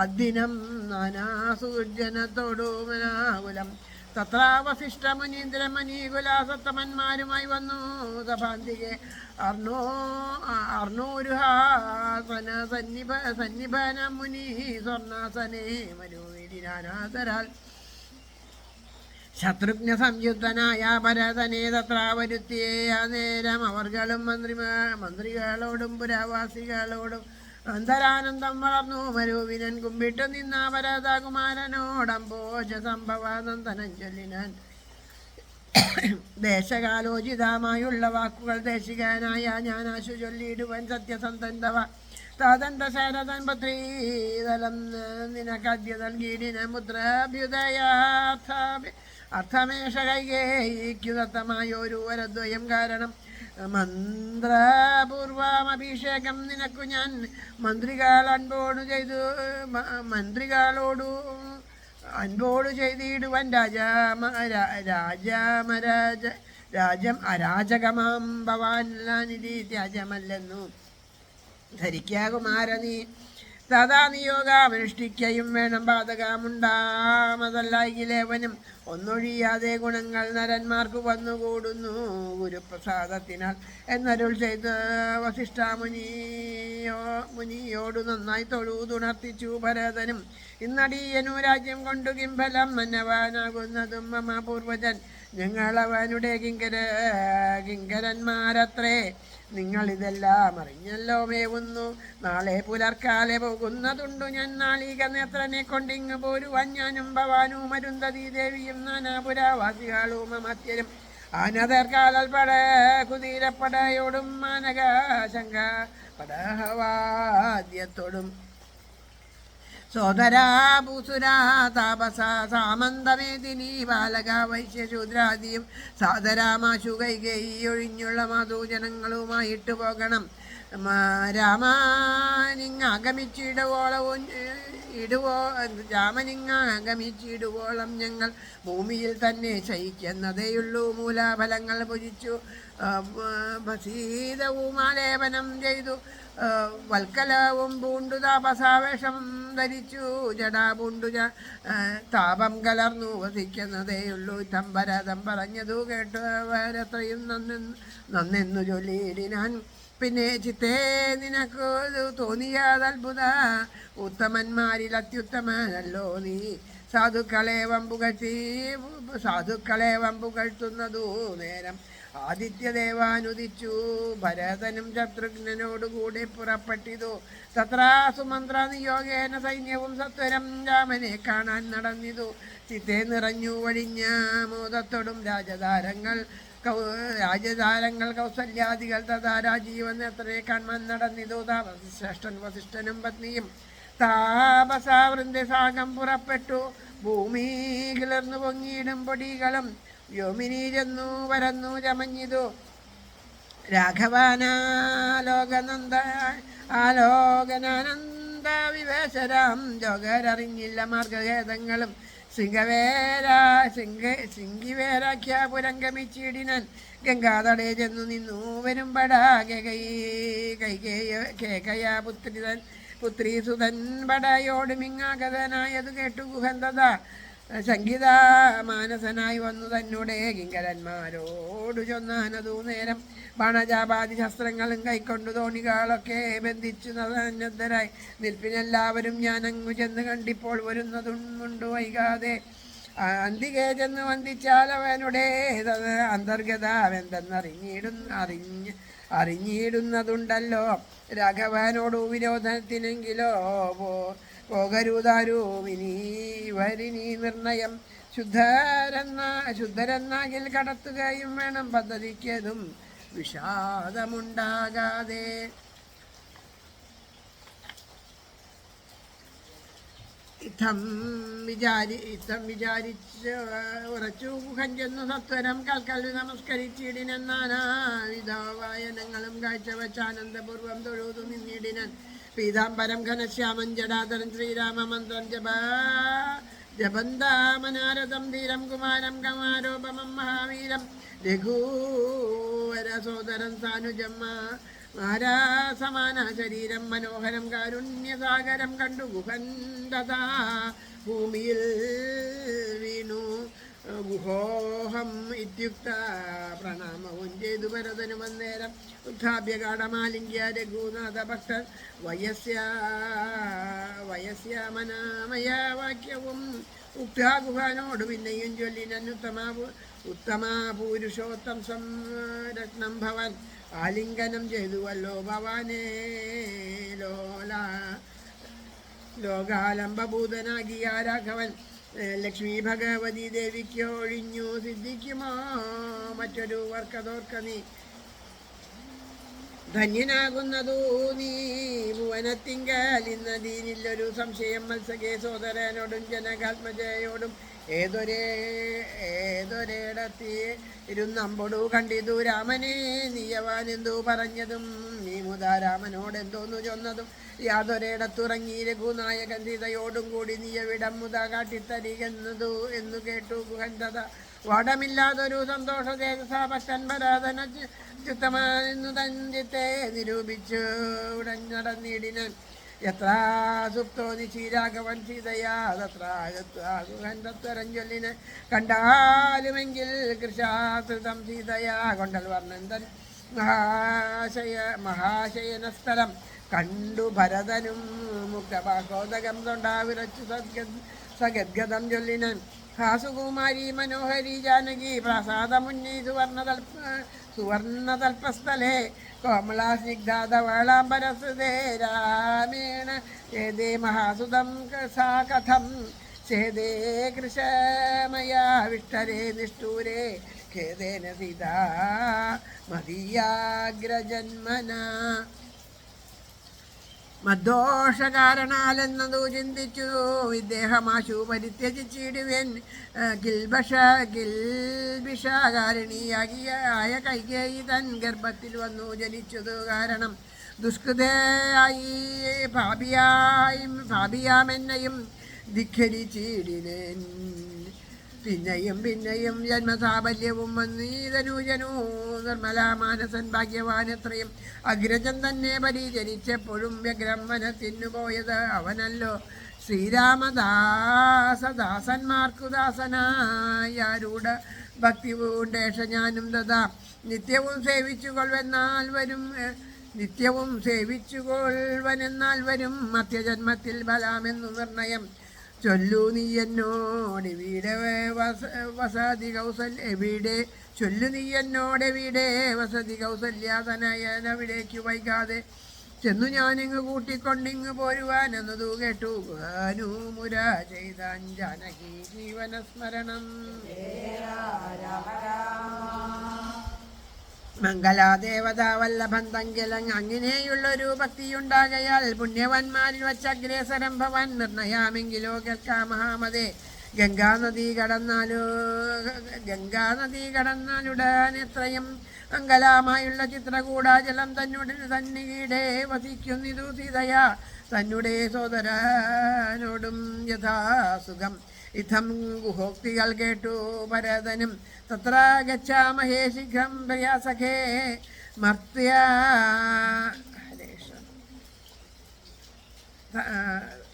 അദ്ദിനം നാനാസുജനത്തോടു മനാകുലം. തത്ര വസിഷ്ഠ മുനീന്ദ്ര മുനീകുലാസത്തമന്മാരുമായി വന്നു സഭാന്തികെ സന്നിഭന മുനി സ്വർണാസനെ മനോവിനാനാദരാൽ. ശത്രുഘ്ന സംയുക്തനായ ഭരതനെ തത്ര വരുത്തിയേ നേരം അവർകളും മന്ത്രികളോടും പുരവാസികളോടും അന്തരാനന്ദം വളർന്നു. മരുവിനൻ കുമ്പിട്ടു നിന്ന ഭരതകുമാരനോടംബോജ സംഭവാനന്ദനം ചൊല്ലിനാൻ. ദേശകാലോചിതമായുള്ള വാക്കുകൾ ദേശികനായ ഞാനാശു ചൊല്ലിയിടുവൻ സത്യസന്ധന്തവ താതന്ത ശരതൻ പുത്രീതലം നിനക്കദ്യ നൽകിയിടിന മുദ്രാഭ്യുദയാർത്ഥ അർത്ഥമേഷ കൈകേയിക്കുതത്തമായൊരു വരദ്വയം കാരണം മന്ത്രപൂർവമഭിഷേകം നിനക്കു ഞാൻ മന്ത്രികളോടു അൻപോടു ചെയ്തിടുവൻ രാജം അരാജകമാം ഭവാനിധി ത്യാജമല്ലെന്നു ധരിക്കാകുമാര നീ. സദാ നിയോഗമനുഷ്ഠിക്കയും വേണം. ബാധകമുണ്ടാമതല്ലായിലേവനും ഒന്നൊഴിയാതെ ഗുണങ്ങൾ നരന്മാർക്ക് വന്നുകൂടുന്നു ഗുരുപ്രസാദത്തിനാൽ എന്നരുൾ ചെയ്ത് മുനിയോടു നന്നായി തൊഴുതുണർത്തിച്ചു ഭരതനും. ഇന്നടിയനു രാജ്യം കൊണ്ടു കിംഫലം മന്നവാനാകുന്നതും മമ പൂർവജൻ ഞങ്ങളവനുടെ കിങ്കരന്മാരത്രേ. നിങ്ങളിതെല്ലാം അറിഞ്ഞല്ലോ മേവുന്നു. നാളെ പുലർക്കാലെ പോകുന്നതുണ്ടു ഞാൻ. നാളിക നേത്രനെ കൊണ്ടിങ്ങ് പോരുവാൻ ഞാനും ഭവാനും അരുന്ധതി ദേവിയും നാനാപുരാവാസികളും മമത്യരും ആനതർക്കാലൽ പട കുതിരപ്പടയോടും മാനകശങ്ക പടഹവാദ്യത്തോടും സോദരാ ഭൂസുരാ താപസ സാമന്തമേദിനി ബാലക വൈശ്യശൂദ്രാദിയും സാദരാമാശു കൈകൈയൊഴിഞ്ഞുള്ള മാധുജനങ്ങളുമായിട്ട് പോകണം. രാമനിങ്ങാഗമിച്ചിടുവോളം ഞങ്ങൾ ഭൂമിയിൽ തന്നെ ശയിക്കുന്നതേയുള്ളൂ. മൂലാഫലങ്ങൾ ഭുജിച്ചു ഭസീതവും ആലേപനം ചെയ്തു വൽക്കലവും പൂണ്ടു താപസാവേഷം ധരിച്ചു ജടാ പൂണ്ടു താപം കലർന്നു വസിക്കുന്നതേയുള്ളൂ. ഭരതം പറഞ്ഞതു കേട്ടവരത്രയും നന്നെന്നു ചൊല്ലിയിടിനാൻ. പിന്നെ ചിത്തേ നിനക്ക് തോന്നിയാതത്ഭുത ഉത്തമന്മാരിൽ അത്യുത്തമനല്ലോ നീ. സാധുക്കളെ വമ്പുകഴ്ത്തുന്നതു നേരം ആദിത്യദേവാനുദിച്ചു. ഭരതനും ശത്രുഘ്നോടുകൂടി പുറപ്പെട്ടിതു. തത്രാ സുമന്ത്ര നിയോഗേന സൈന്യവും സത്വരം രാമനെ കാണാൻ നടന്നിതു. ചിത്തെ നിറഞ്ഞു വഴിഞ്ഞ മോദത്തോടും രാജതാരങ്ങൾ കൗസല്യാദികൾ തഥാ രാജീവൻ എത്രയെ കാണാൻ നടന്നിതു. ശ്രേഷ്ഠൻ വസിഷ്ഠനും പത്നിയും താപസാവൃന്ദസാഗം പുറപ്പെട്ടു. ഭൂമി കിളർന്നു പൊങ്ങിയിടും പൊടികളും വ്യോമിനി ചെന്നു വരന്നു ചമഞ്ഞിതു. ആലോകനാനന്ദ വിവേശരാം ജോഗരറിഞ്ഞില്ല മാർഗഭേദങ്ങളും. ശൃംഗിവേരാഖ്യ പുരംഗമിച്ചിടിനൻ. ഗംഗാതടേ ചെന്നു നിന്നു വരുമ്പടാ കേകയാ പുത്രീസുതൻ പടയോട് മിങ്ങാഗതനായതു കേട്ടു ഗുഹന്തത സംഗീത മാനസനായി വന്നു തന്നോടെ കിങ്കരന്മാരോടു ചൊന്നാനതു നേരം. ബാണജാപാതി ശസ്ത്രങ്ങളും കൈക്കൊണ്ടു തോണികളൊക്കെ ബന്ധിച്ചു സന്നദ്ധരായി നിൽപ്പിനെല്ലാവരും ഞാനങ്ങു ചെന്ന് കണ്ടിപ്പോൾ വരുന്നതുമുണ്ടു വൈകാതെ. അന്തികെ ചെന്ന് വന്ദിച്ചാൽ അവനുടെ അറിഞ്ഞിടുന്നതുണ്ടല്ലോ. രാഘവനോടു വിരോധത്തിനെങ്കിലോ പോകരുതാരൂമിനി വരിനി നിർണയം. ശുദ്ധരെന്നാകിൽ കടത്തുകയും വേണം പദ്ധതിക്കതും വിഷാദമുണ്ടാകാതെ. ഇത്തം വിചാരിച്ച് ഉറച്ചു ഗുഹൻ ചെന്നു സത്വരം കൽക്കൽ നമസ്കരിച്ചിടിനൻ. നാനാവിധവായനങ്ങളും കാഴ്ചവച്ചാനന്ദപൂർവം തൊഴുതു നിന്നിടിനൻ. പീതാംബരം ഘനശ്യാമൻ ജടാധരൻ ശ്രീരാമമന്ത്രം ജപന്താമനാരദം ധീരം കുമാരം കമാരോപമം മഹാവീരം രഘുവര സോദരൻ സാനുജം മാരാസമാന ശരീരം മനോഹരം കാരുണ്യസാഗരം കണ്ടു ഗുഹൻ തഥാ ഭൂമിയിൽ വീണു. ഗുഹോഹം ഇത്യുക്ത പ്രണാമവും ചെയ്തു ഭരതനു വന്നേരം. ഉത്ഥാപ്യ കാടമാലിംഗ്യ രഘുനാഥ ഭക്തർ വയസ്യാമനാമയ വാക്യവും ഉക്താ ഗുഹാനോട് പിന്നെയും ചൊല്ലിനൻ. ഉത്തമ പുരുഷോത്തം സംരത്നം ഭവൻ ആലിംഗനം ചെയ്തുവല്ലോ ഭവാനേ. ലോകാലംബഭൂതനാകിയ രാഘവൻ ലക്ഷ്മി ഭഗവതി ദേവിക്ക് ഒഴിഞ്ഞു സിദ്ധിക്കുമോ മറ്റൊരു വർക്കതോർക്ക നീ. ധന്യനാകുന്നതു നീ ഭുവനത്തിങ്കൽ ഇന്നതീനില്ലൊരു സംശയം. മത്സകേ സോദരനോടും ജനകാത്മജയോടും ഏതൊരിടത്തി ഇരുന്നമ്പൊടു കണ്ടിതു. രാമനെ നീയവാനെന്തു പറഞ്ഞതും നീ മുതാ രാമനോടെന്തോന്നു ചൊന്നതും. യാതൊരിടത്തുറങ്ങി രഘുനായകൻ സീതയോടും കൂടി നീയവിടം മുതാ കാട്ടിത്തരികെന്നതു എന്നു കേട്ടു ഗുഹന്തത. വാടമില്ലാതൊരു സന്തോഷ തേജസാ ഭക്തൻ ഭരതനു തഞ്ചത്തെ നിരൂപിച്ചു ഉടൻ നടന്നിടിനൻ. എത്ര സുപ്തോ നിശീരാഘവൻ സീതയാ തത്രാഗത്വാഗുഹൻ തത്വരം ചൊല്ലിന് കണ്ടാലുമെങ്കിൽ കൃഷാതൃതം സീതയാ കൊണ്ടൽ വർണ്ണന്തൻ മഹാശയനസ്ഥലം കണ്ടു ഭരതനും മുക്തഭാഗോദകം തൊണ്ടാവിറച്ചു സഗദ്ഗതം ചൊല്ലിനൻ ഹാസുകുമാരി മനോഹരി ജാനകി പ്രാസാദമുന്നീ സുവർണതൽപസ്ഥലേ കോമളാസ്നിഗ്ധാധവളാംബരസുതേ രാമേണ ചേതേ മഹാസുതം സാ കഥം ചേതേ കൃശമയാ വിഷ്ടരേ നിഷ്ഠൂരേ ഖേദേന സീതാ മദീയാഗ്രജന്മന. മദ്ദോഷകാരണാലെന്നതു ചിന്തിച്ചു ഇദ്ദേഹമാശു പരിത്യജിച്ചിടുവൻ കിൽബിഷകാരിണിയാകിയായ കൈകേയി തൻ ഗർഭത്തിൽ വന്നു ജനിച്ചതു കാരണം ദുഷ്കൃതയായി ഭാപിയാമെന്നെയും ധിഖരിച്ചിടിനേൻ. പിന്നെയും ജന്മസാബല്യവും വന്നീതനൂജനൂ നിർമ്മലാമാനസൻ ഭാഗ്യവാനത്രയും അഗ്രജൻ തന്നെ പരിചരിച്ചപ്പോഴും വ്യഗ്രം വനത്തിനു പോയത് അവനല്ലോ ശ്രീരാമദാസദാസന്മാർക്കു ദാസനായാരൂഢ ഭക്തി പൂണ്ടേഷ ഞാനും തഥാ നിത്യവും സേവിച്ചുകൊള്ളുവനെന്നാൽ വരും മധ്യജന്മത്തിൽ ബലാമെന്നു നിർണയം. ചൊല്ലു നീ എന്നോടെവിടെ വസതി കൗസല്യാതനയനവിടേക്കു വൈകാതെ ചെന്നു ഞാനിങ്ങ് കൂട്ടിക്കൊണ്ടിങ്ങ് പോരുവാൻ എന്നതു കേട്ടു. മുര ചെയ്താൻ ജാനകി ജീവനസ്മരണം. മംഗലാദേവതാവല്ലഭം തങ്കിലം അങ്ങനെയുള്ളൊരു ഭക്തിയുണ്ടാകയാൽ പുണ്യവന്മാരിൽ വച്ചഗ്രേസരം ഭവൻ നിർണയാമെങ്കിലോ കേൾക്കാം മഹാമതേ. ഗംഗാനദി കടന്നാലുടൻ എത്രയും അങ്കലാമായുള്ള ചിത്രകൂടാജലം തന്നികീടെ വസിക്കുന്നിതു സീതയാ തന്നുടെ സോദരനോടും യഥാസുഖം. ഇത്തം ഗുഹോക്തികൾ കേട്ടു ഭരതനും തത്ര ഗച്ഛാമഹേ ശീഘ്രം പ്രിയാസഖേ മർത്യ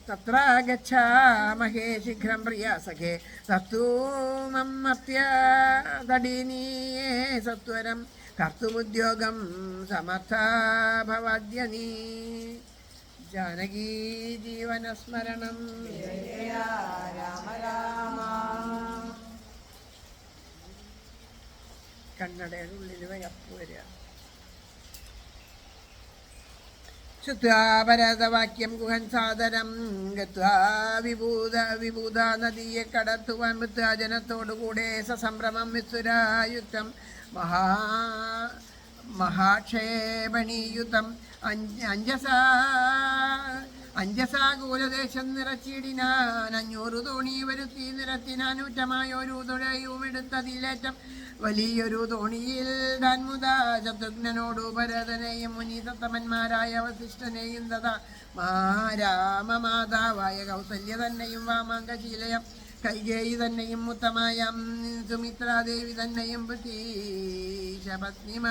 തത്ര ഗച്ഛാമഹേ ശീഘ്രം പ്രിയാസഖേ തത്തൂമർത്യ തടീനീയേ സത്വരം കർത്തുമുദ്യോഗം സമർത്ഥ ഭവദ്യനീ. ജാനകീ ജീവനസ്മരണം. രാമ രാമ. കണ്ണടയുടെ ഉള്ളിൽ വയപ്പ് വരിക. ശ്രുത്വാ ഭരതവാക്യം ഗുഹൻ സാദരം ഗത്വാ വിഭൂത നദിയെ കടത്തുവാൻ വൃത്താജനത്തോടുകൂടെ സസംഭ്രമം വിസുരായുക്തം മഹാക്ഷേപണീയുതം അഞ്ജസാകൂലദേശം നിറച്ചിടിനാൻ 500 തോണി വരുത്തി നിരത്തിനാനൂറ്റമായൊരു തുഴയും എടുത്തതിലേറ്റം വലിയൊരു തോണിയിൽ ധന്മുത ശത്രുഘ്നോടു ഭരതനെയും മുനീതത്തമന്മാരായ വസിഷ്ഠനെയും തഥാ രാമമാതാവായ കൗസല്യ തന്നെയും വാമാങ്കശീലയം കൈകേയി തന്നെയും മുത്തമായ സുമിത്രാദേവി തന്നെയും പത്നിമ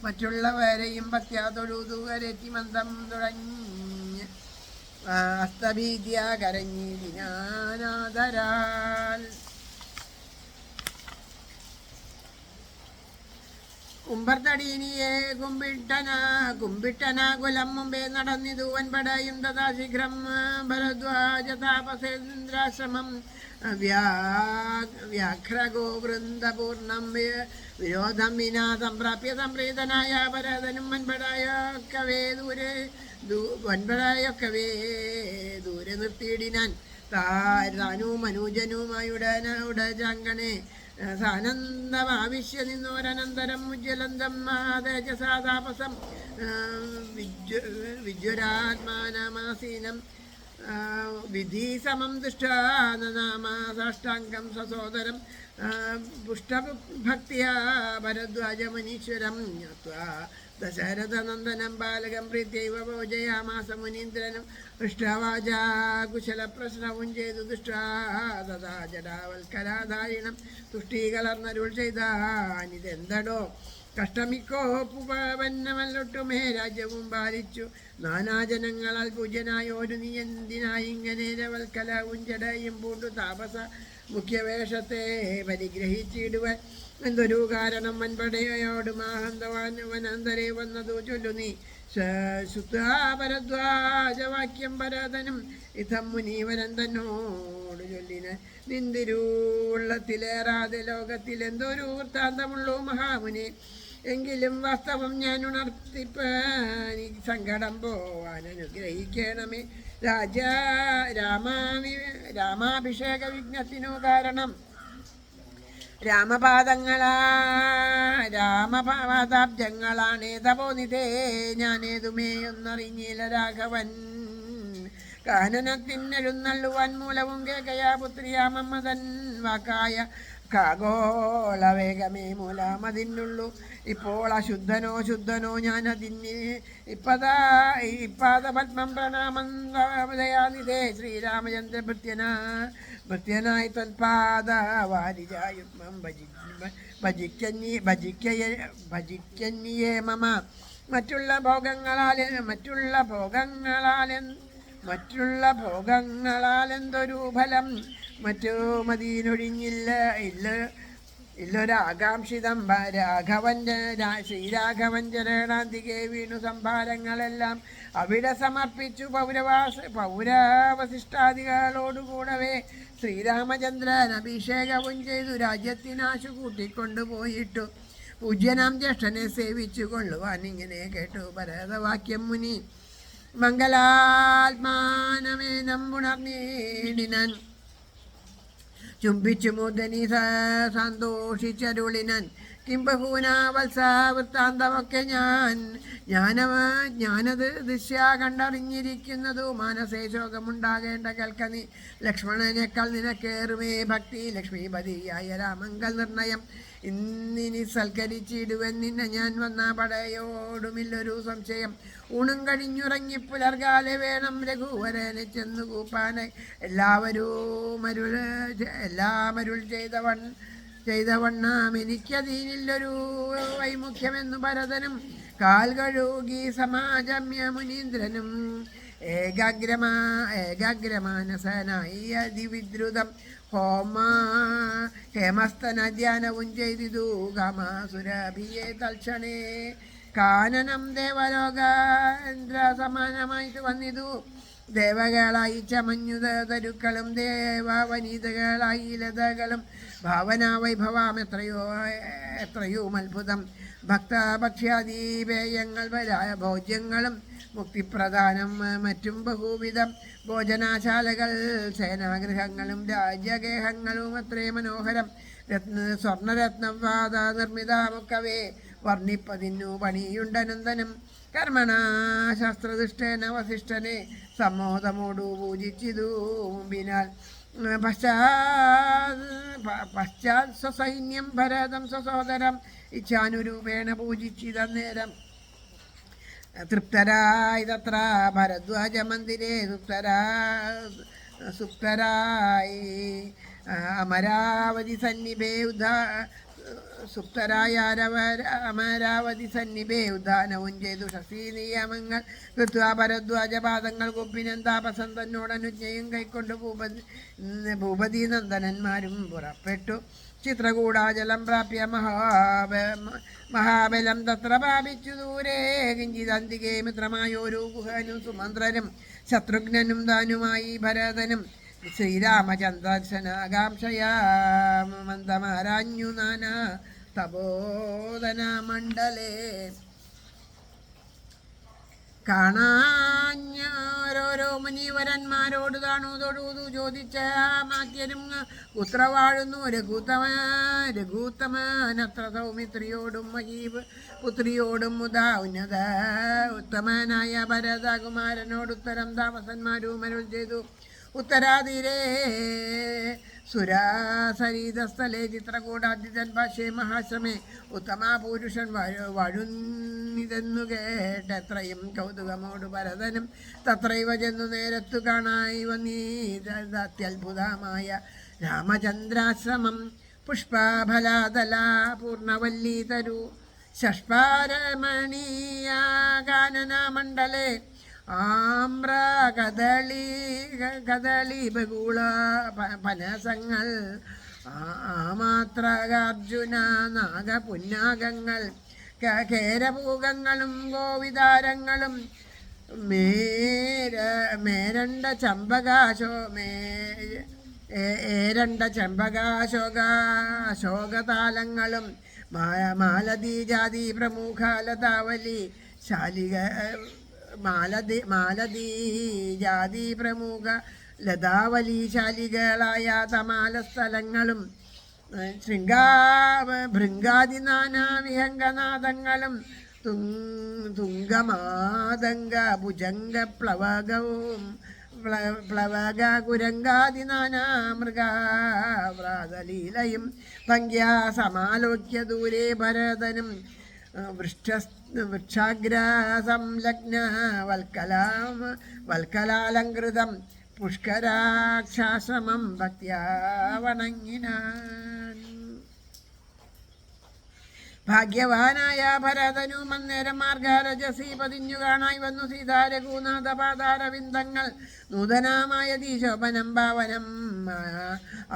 മറ്റുള്ളവരെയും ഭക്ത്യാ തൊഴുതുവരെത്തി മന്ദം തുടങ്ങി അസ്തഭീദ്യ കരഞ്ഞിനാദരാൽ. കുംഭർത്തടീനിയെ കുമ്പിട്ടനാകുലം മുമ്പേ നടന്നിതു വൻപടയും തഥാ ശീഘ്രം ഭരദ്വാജ താപസേന്ദ്രാശ്രമം വ്യാഘ്രഗോ വൃന്ദപൂർണം വിരോധം വിനാ സംപ്രാപ്യ സംപ്രീതനായ ഭരതനും വൻപടയൊക്കവേ ദൂരെ നിർത്തിയിടിനാൻ. താനും അനുജനുമായുടനെ സാനന്ദമാവിശ്യ നിന്നോരനന്തരം ഉജ്ജ്വലന്തം തേജസാതാപസം വിജ്വരാത്മാനമാസീനം വിധീസമം ദുഷ്ടാനാമ സാഷ്ടാംഗം സസോദരം പുഷ്ടഭക്തിയാ ഭരദ്വാജമുനീശ്വരം ജ്ഞാത്വാ ദശരഥനന്ദനം ബാലകം പ്രീത്യൈവ ഭോജയാമാസ മുനീന്ദ്രനും ദുഷ്ടവാചാ കുശലപ്രശ്നവും ചെയ്തു ദുഷ്ടാ തഥാ ജടാവൽക്കരാധാരിണം തുഷ്ടീകലർന്നരുൾ ചെയ്താനിതെന്തടോ കഷ്ടമിക്കോപ്പുവന്നമല്ലൊട്ടുമേ രാജ്യവും പാലിച്ചു. നാനാജനങ്ങളാൽ പൂജ്യനായോരു നീ എന്തിനായി ഇങ്ങനെ രവൽക്കലവും ജടയും പൂണ്ടു താപസ മുഖ്യവേഷത്തെ പരിഗ്രഹിച്ചിടുവാൻ എന്തൊരു കാരണം? വൻപടയോട് മാഹന്തവാൻ വനന്തരെ വന്നതു ചൊല്ലു നീ. ശുദ്ധാപരദ്വാജവാക്യം ഭരതനും ഇതം മുനീവരൻ തന്നോട് ചൊല്ലിന. നിന്തിരുള്ളത്തിലേറാതെ ലോകത്തിൽ എന്തൊരു വൃത്താന്തമുള്ളൂ മഹാമുനി. എങ്കിലും വാസ്തവം ഞാൻ ഉണർത്തിപ്പാൻ സങ്കടം പോവാൻ അനുഗ്രഹിക്കണമേ. രാമാഭിഷേക വിഘ്നത്തിനു കാരണം രാമപാദാബ്ജങ്ങളാണേ തപോനിധേ. ഞാനേതുമേ ഒന്നറിഞ്ഞില്ല രാഘവൻ കാനനത്തിനെഴുന്നള്ളുവാൻ മൂലവും കേകയാ പുത്രിയാമമ്മതൻ വാക്കായ ഖഗോളവേഗമേ മൂലമതിനുള്ളൂ. ഇപ്പോൾ അശുദ്ധനോ ശുദ്ധനോ ഞാനതിന് ഇപ്പാദപത്മം പ്രണാമം ദയാനിധേ. ശ്രീരാമചന്ദ്ര ഭൃത്യനായി തൽപാദ വാരിജായുഗ്മം ഭജിക്കന്യേ മമ. മറ്റുള്ള ഭോഗങ്ങളാൽ എന്തൊരു ഫലം? മറ്റു മതിയിലൊഴിഞ്ഞില്ല ഇല്ലൊരാകാംക്ഷിതം. ശ്രീരാഘവൻ ചരണാന്തികെ വീണു സംഭാരങ്ങളെല്ലാം അവിടെ സമർപ്പിച്ചു പൗരവശിഷ്ടാദികളോടുകൂടവേ. ശ്രീരാമചന്ദ്രൻ അഭിഷേകവും ചെയ്തു രാജ്യത്തിനാശു കൂട്ടിക്കൊണ്ടുപോയിട്ടു പൂജ്യനാം ജ്യേഷ്ഠനെ സേവിച്ചു കൊള്ളുവാൻ ഇങ്ങനെ കേട്ടു ഭരതവാക്യം മുനി. മംഗലാത്മാനമേ നമ്പുണർന്നീടിനൻ ചുംബിച്ചു മുദനി സന്തോഷിച്ചരുളിനൻ. കിംബഹൂന വത്സ വൃത്താന്തമൊക്കെ ഞാനത് ദൃശ്യ കണ്ടറിഞ്ഞിരിക്കുന്നതു. മാനസേ ശോകമുണ്ടാകേണ്ട കേൾക്കനി ലക്ഷ്മണനേക്കാൾ നിനക്കേറുമേ ഭക്തി. ലക്ഷ്മീപതിയായ രാമങ്കൽ നിർണയം ഇന്നിനി സൽക്കരിച്ചിടുവൻ നിന്നെ ഞാൻ. വന്ന പടയോടുമില്ലൊരു സംശയം. ഊണും കഴിഞ്ഞുറങ്ങി പുലർകാലെ വേണം രഘുവരനെ ചെന്നു കൂപ്പാനെ. എല്ലാമരുൾ ചെയ്തവണ്ണം എനിക്കതിനില്ലൊരു വൈമുഖ്യമെന്നു ഭരതനും. കാൽ കഴുകി സമാജമ്യ മുനീന്ദ്രനും ഏകാഗ്രമാനസനായി അതിവിദ്രുതം ഹേമസ്തനധ്യാനവും ചെയ്തിതു. കാമാസുരഭിയെ തൽക്ഷണേ കാനനം ദേവലോകേന്ദ്ര സമാനമായിട്ട് വന്നിതു. ദേവകളായി ചമഞ്ഞുതരുക്കളും ദേവവനിതകളായി ലതകളും ഭാവനാവൈഭവം എത്രയോ അത്ഭുതം. ഭക്തഭക്ഷ്യാദീപേയങ്ങൾ ഭോജ്യങ്ങളും മുക്തിപ്രധാനം മറ്റും ബഹുവിധം. ഭോജനാശാലകൾ സേനാഗൃഹങ്ങളും രാജ്യഗേഹങ്ങളും അത്രേ മനോഹരം. സ്വർണരത്നവാദ നിർമ്മിതമൊക്കവേ വർണ്ണിപ്പതിന്നു പണിയുണ്ടനന്ദനം. കർമ്മണ ശാസ്ത്രദുഷ്ടേന വസിഷ്ഠനെ സമ്മോദമോടു പൂജിച്ചിതു മുമ്പിനാൽ. പശ്ചാത് സ്വസൈന്യം ഭരതം സ്വസോദരം ഇച്ഛാനുരൂപേണ പൂജിച്ചിതന്നേരം. തൃപ്തരായി തത്ര ഭരദ്വാജ മന്ദിരേ സുപ്തരായി അമരാവതി സന്നിഭേ അമരാവതി സന്നിഭേ ഉദ്ധാനവും ചെയ്തു. ശശി നിയമങ്ങൾ കൃത്വ ഭരദ്വാജ പാദങ്ങൾ കുപ്പിനും താപസം തന്നോടനുജ്ഞയും കൈക്കൊണ്ട് ഭൂപതി നന്ദനന്മാരും പുറപ്പെട്ടു. ചിത്രകൂടാചലം പ്രാപ്യ മഹാബലം തത്ര പ്രാപിച്ചു ദൂരെ. കിഞ്ചിതന്തികേ മിത്രമായോരു ഗുഹനും സുമന്ത്രനും ശത്രുഘ്നനും താനുമായി ഭരതനും. ശ്രീരാമചന്ദ്രദർശനാകാംക്ഷയാ മന്ദമാരാഞ്ഞു നാനാ തപോധന മണ്ഡലേ. കാണാഞ്ഞോരോരോ മുനിവരന്മാരോട് താണു ചോദിച്ച മാത്യരും പുത്ര വാഴുന്നു. രഘൂത്തമനത്ര സൗമിത്രിയോടും മഹീബ് പുത്രിയോടും മുതാ ഉന്നത ഉത്തമനായ ഭരതകുമാരനോടുത്തരം താമസന്മാരും അരുൾ ചെയ്തു. ഉത്തരാതിരേ സുരാസരീതസ്ഥലേ ചിത്രകൂടാദ്യൻ ഭാഷേ മഹാശ്രമേ ഉത്തമ പുരുഷൻ വഴുന്നിതെന്നു കേട്ടെത്രയും കൗതുകമോട് ഭരതനും തത്രൈവ ചെന്നു നേരത്തു കാണായി വന്നീതത്യത്ഭുതമായ രാമചന്ദ്രാശ്രമം. പുഷ്പഫലാതല പൂർണ്ണവല്ലീതരു ഷഷ്പാരമണീയ കാനനമണ്ഡലേ ആമ്ര കദളി ബഹുള ഫലസങ്ങൾ ആമാത്രകാർജുന നാഗപുന്നാഗങ്ങൾ കേരപൂകങ്ങളും ഗോവിതാരങ്ങളും മേരണ്ട അശോകതാലങ്ങളും മാലതി ജാതി പ്രമുഖ ലതാവലി ശാലിക മാലതി ജാതി പ്രമുഖ ലതാവലീശാലികളായ തമാലസ്ഥലങ്ങളും ഭൃംഗാദി നാനാവിഹംഗനാദങ്ങളും തുംഗമാതംഗ ഭുജംഗ പ്ലവകവും പ്ലവക കുരങ്കാദി നാനാ മൃഗാവ്രാതലീലയും ഭംഗ്യാ സമാലോക്യ ദൂരെ ഭരതനും വൃക്ഷാഗ്രസംലഗ്ന വൽക്കലാലങ്കൃതം പുഷ്കരാക്ഷാശ്രമം ഭക്ത്യാ വണങ്ങിനാൻ. ഭാഗ്യവാനായ ഭരതനും അന്നേരം മാർഗരജസി പതിഞ്ഞു കാണായി വന്നു. സീതാരഘുനാഥ പാദാരവിന്ദങ്ങൾ നൂതനമായ ദീശോപനം ഭാവനം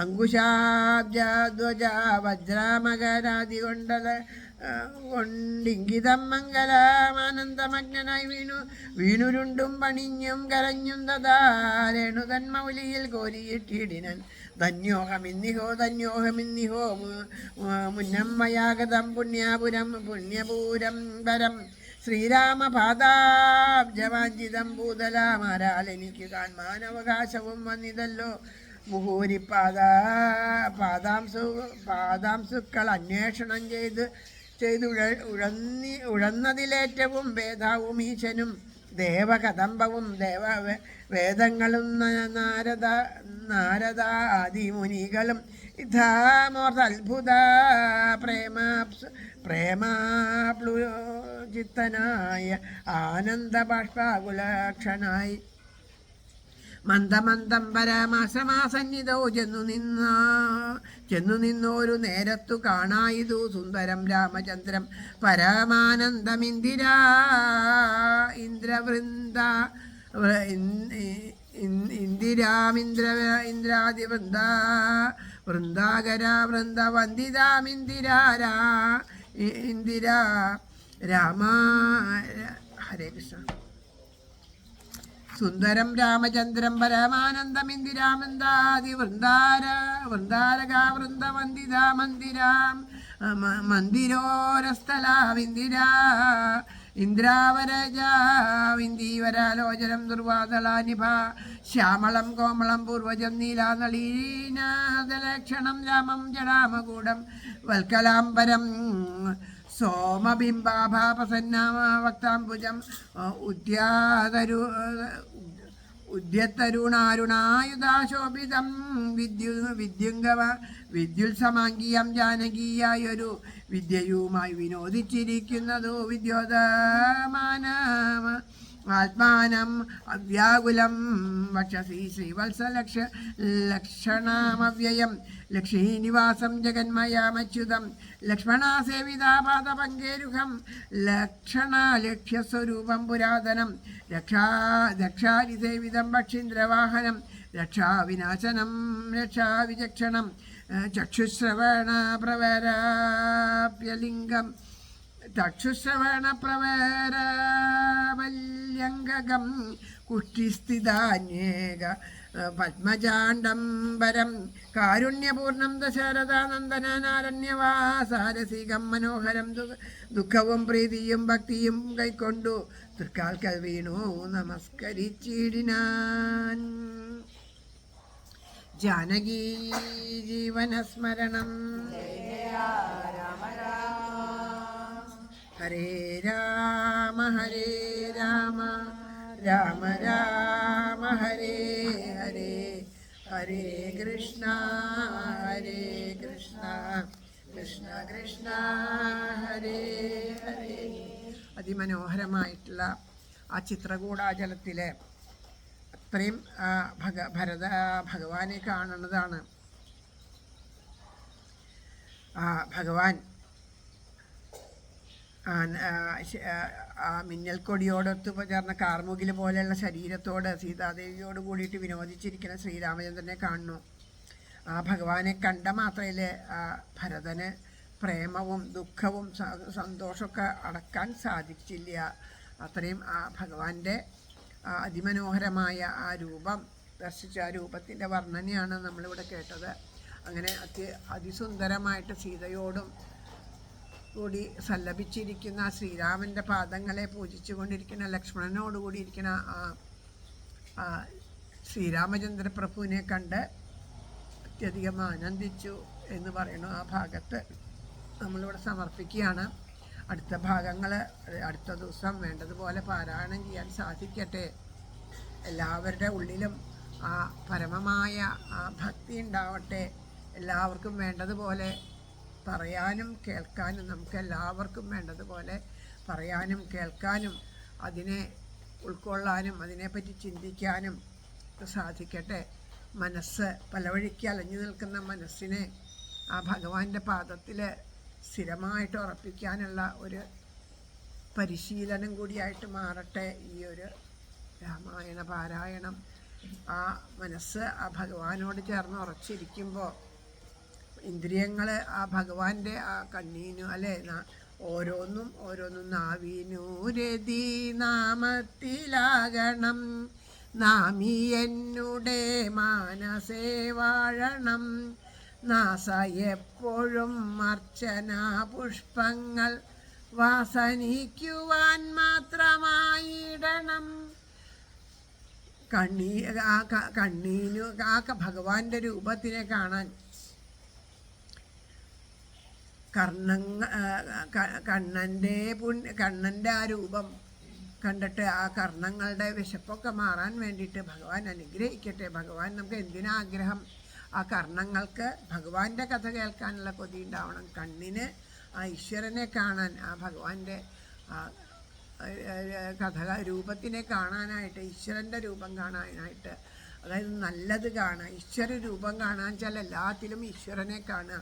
അങ്കുശാബ്ജധ്വജ വജ്രാമകരാതി കൊണ്ടിങ്കിതം മംഗലമാനന്ദമഗ്നനായി വീണുരുണ്ടും പണിഞ്ഞും കരഞ്ഞും തഥാ രേണുതന്മൗലിയിൽ കോരിയിട്ടിടിനൻ. ധന്യോഹമിന്നിഹോ മുന്നമ്മയാഗതം പുണ്യപൂരം വരം ശ്രീരാമപാദാബ്ജവാഞ്ചിതം ഭൂതലാമാരാൽ എനിക്ക് കാൺമാനവകാശവും വന്നിതല്ലോ. പാദാംസുക്കൾ അന്വേഷണം ഉഴന്നതിലേറ്റവും ഭേദാവും ഈശനും ദേവകദംബവും വേദങ്ങളും നാരദാദിമുനികളും ഇതാമോർത്തത്ഭുത പ്രേമാപ്ലുചിത്തനായ ആനന്ദബാഷ്പാകുലക്ഷനായി മന്ദമന്ദം പരമാസമാസന്നിധോ ചെന്നു നിന്നോരു നേരത്തു കാണായിതു സുന്ദരം രാമചന്ദ്രം ഇന്ദിരാ രാമ. ഹരേ കൃഷ്ണ. സുന്ദരം രാമചന്ദ്രം പരമാനന്ദമിന്ദിരാമന്ദാതി വൃന്ദാരകാ വൃന്ദവന്ദിതാ മന്ദിരോരസ്ഥലാവിന്ദിരാ ഇന്ദ്രാവരജാവിന്ദീവരാലോചനം ദുർവാദളാനിഭ ശ്യാമളം കോമളം പൂർവജം നീലാനളീനാദലക്ഷണം രാമം ജടാമകൂടം വൽക്കലാംബരം സോമബിംബാഭാപസന്നാവക്താംബുജം ഉദ്യത്തരുണാരുണായുധാശോഭിതം വിദ്യുത്സമാംഗീയം ജാനകീയായൊരു വിദ്യയുമായി വിനോദിച്ചിരിക്കുന്നതു വിദ്യോദമാനം ആത്മാനം അവ്യാകുലം വക്ഷസി ശ്രീവത്സലക്ഷണമവ്യയം ലക്ഷ്മീനിവാസം ജഗന്മയാമച്യുതം ലക്ഷ്മണാസേവിതാപാദപങ്കേരുഹം ലക്ഷ്യസ്വരൂപം പുരാതനം രക്ഷാരിസേവിതം പക്ഷീന്ദ്രവാഹനം രക്ഷാവിനാശനം രക്ഷാവിചക്ഷണം ചക്ഷുശ്രവണ പ്രവരാപ്യലിംഗം ചക്ഷുശ്രവണപ്രവരവല്യംഗകം കുഷ്ഠിസ്ഥിതാന്യേക പത്മജാണ്ഡംബരം കാരുണ്യപൂർണം ദശരഥാനന്ദനാരണ്യവാസാരസികം മനോഹരം ദുഃഖവും പ്രീതിയും ഭക്തിയും കൈക്കൊണ്ടു തൃക്കാൽക്കൽ വീണു നമസ്കരിച്ചിടിനാൻ. ജാനകീ ജീവനസ്മരണം. ഹരേ രാമ രാമ രാമ ഹരേ ഹരേ ഹരേ കൃഷ്ണ കൃഷ്ണ കൃഷ്ണ ഹരേ ഹരേ. അതിമനോഹരമായിട്ടുള്ള ആ ചിത്രകൂടാചലത്തിലെ അത്രയും ഭഗവാനെ കാണുന്നതാണ്. ആ ഭഗവാൻ ആ മിന്നൽ കൊടിയോടൊത്ത് ചേർന്ന കാർമുകിൽ പോലെയുള്ള ശരീരത്തോട് സീതാദേവിയോട് കൂടിയിട്ട് വിനോദിച്ചിരിക്കുന്ന ശ്രീരാമചന്ദ്രനെ കാണുന്നു. ആ ഭഗവാനെ കണ്ട മാത്രയിൽ ഭരതന് പ്രേമവും ദുഃഖവും സന്തോഷമൊക്കെ അടക്കാൻ സാധിച്ചില്ല. അത്രയും ആ ഭഗവാന്റെ അതിമനോഹരമായ ആ രൂപം ദർശിച്ച ആ രൂപത്തിൻ്റെ വർണ്ണനയാണ് നമ്മളിവിടെ കേട്ടത്. അങ്ങനെ അതിസുന്ദരമായിട്ട് സീതയോടും കൂടി സല്ലപിച്ചിരിക്കുന്ന ശ്രീരാമൻ്റെ പാദങ്ങളെ പൂജിച്ചു കൊണ്ടിരിക്കുന്ന ലക്ഷ്മണനോടുകൂടി ഇരിക്കുന്ന ആ ശ്രീരാമചന്ദ്ര പ്രഭുവിനെ കണ്ട് അത്യധികം ആനന്ദിച്ചു എന്ന് പറയുന്നു. ആ ഭാഗത്ത് നമ്മളിവിടെ സമർപ്പിക്കുകയാണ്. അടുത്ത ഭാഗങ്ങൾ അടുത്ത ദിവസം വേണ്ടതുപോലെ പാരായണം ചെയ്യാൻ സാധിക്കട്ടെ. എല്ലാവരുടെ ഉള്ളിലും ആ പരമമായ ആ ഭക്തി ഉണ്ടാവട്ടെ. എല്ലാവർക്കും വേണ്ടതുപോലെ പറയാനും കേൾക്കാനും, നമുക്ക് എല്ലാവർക്കും വേണ്ടതുപോലെ പറയാനും കേൾക്കാനും അതിനെ ഉൾക്കൊള്ളാനും അതിനെപ്പറ്റി ചിന്തിക്കാനും സാധിക്കട്ടെ. മനസ്സ് പല വഴിക്ക് അലഞ്ഞു നിൽക്കുന്ന മനസ്സിനെ ആ ഭഗവാന്റെ പാദത്തിൽ സ്ഥിരമായിട്ട് ഉറപ്പിക്കാനുള്ള ഒരു പരിശീലനം കൂടിയായിട്ട് മാറട്ടെ ഈ ഒരു രാമായണ പാരായണം. ആ മനസ്സ് ആ ഭഗവാനോട് ചേർന്ന് ഉറച്ചിരിക്കുമ്പോൾ ഇന്ദ്രിയങ്ങൾ ആ ഭഗവാന്റെ ആ കണ്ണീനു അല്ലെ ഓരോന്നും നാവീനു രതി നാമത്തിലാകണം, നാമി എന്നുടെ മാനസേ വാഴണം, നാസ എപ്പോഴും അർച്ചന പുഷ്പങ്ങൾ വാസനിക്കുവാൻ മാത്രമായിടണം. കണ്ണീനു ആ ഭഗവാന്റെ രൂപത്തിനെ കാണാൻ കണ്ണൻ്റെ ആ രൂപം കണ്ടിട്ട് ആ കർണങ്ങളുടെ വിശപ്പൊക്കെ മാറാൻ വേണ്ടിയിട്ട് ഭഗവാൻ അനുഗ്രഹിക്കട്ടെ. ഭഗവാൻ നമുക്ക് എന്തിനാഗ്രഹം? ആ കർണങ്ങൾക്ക് ഭഗവാന്റെ കഥ കേൾക്കാനുള്ള കൊതി ഉണ്ടാവണം. കണ്ണിന് ആ ഈശ്വരനെ കാണാൻ, ആ ഭഗവാന്റെ കഥ രൂപത്തിനെ കാണാനായിട്ട്, ഈശ്വരൻ്റെ രൂപം കാണാനായിട്ട്, അതായത് നല്ലത് കാണുക. ഈശ്വര രൂപം കാണാൻ വെച്ചാൽ എല്ലാത്തിലും ഈശ്വരനെ കാണുക,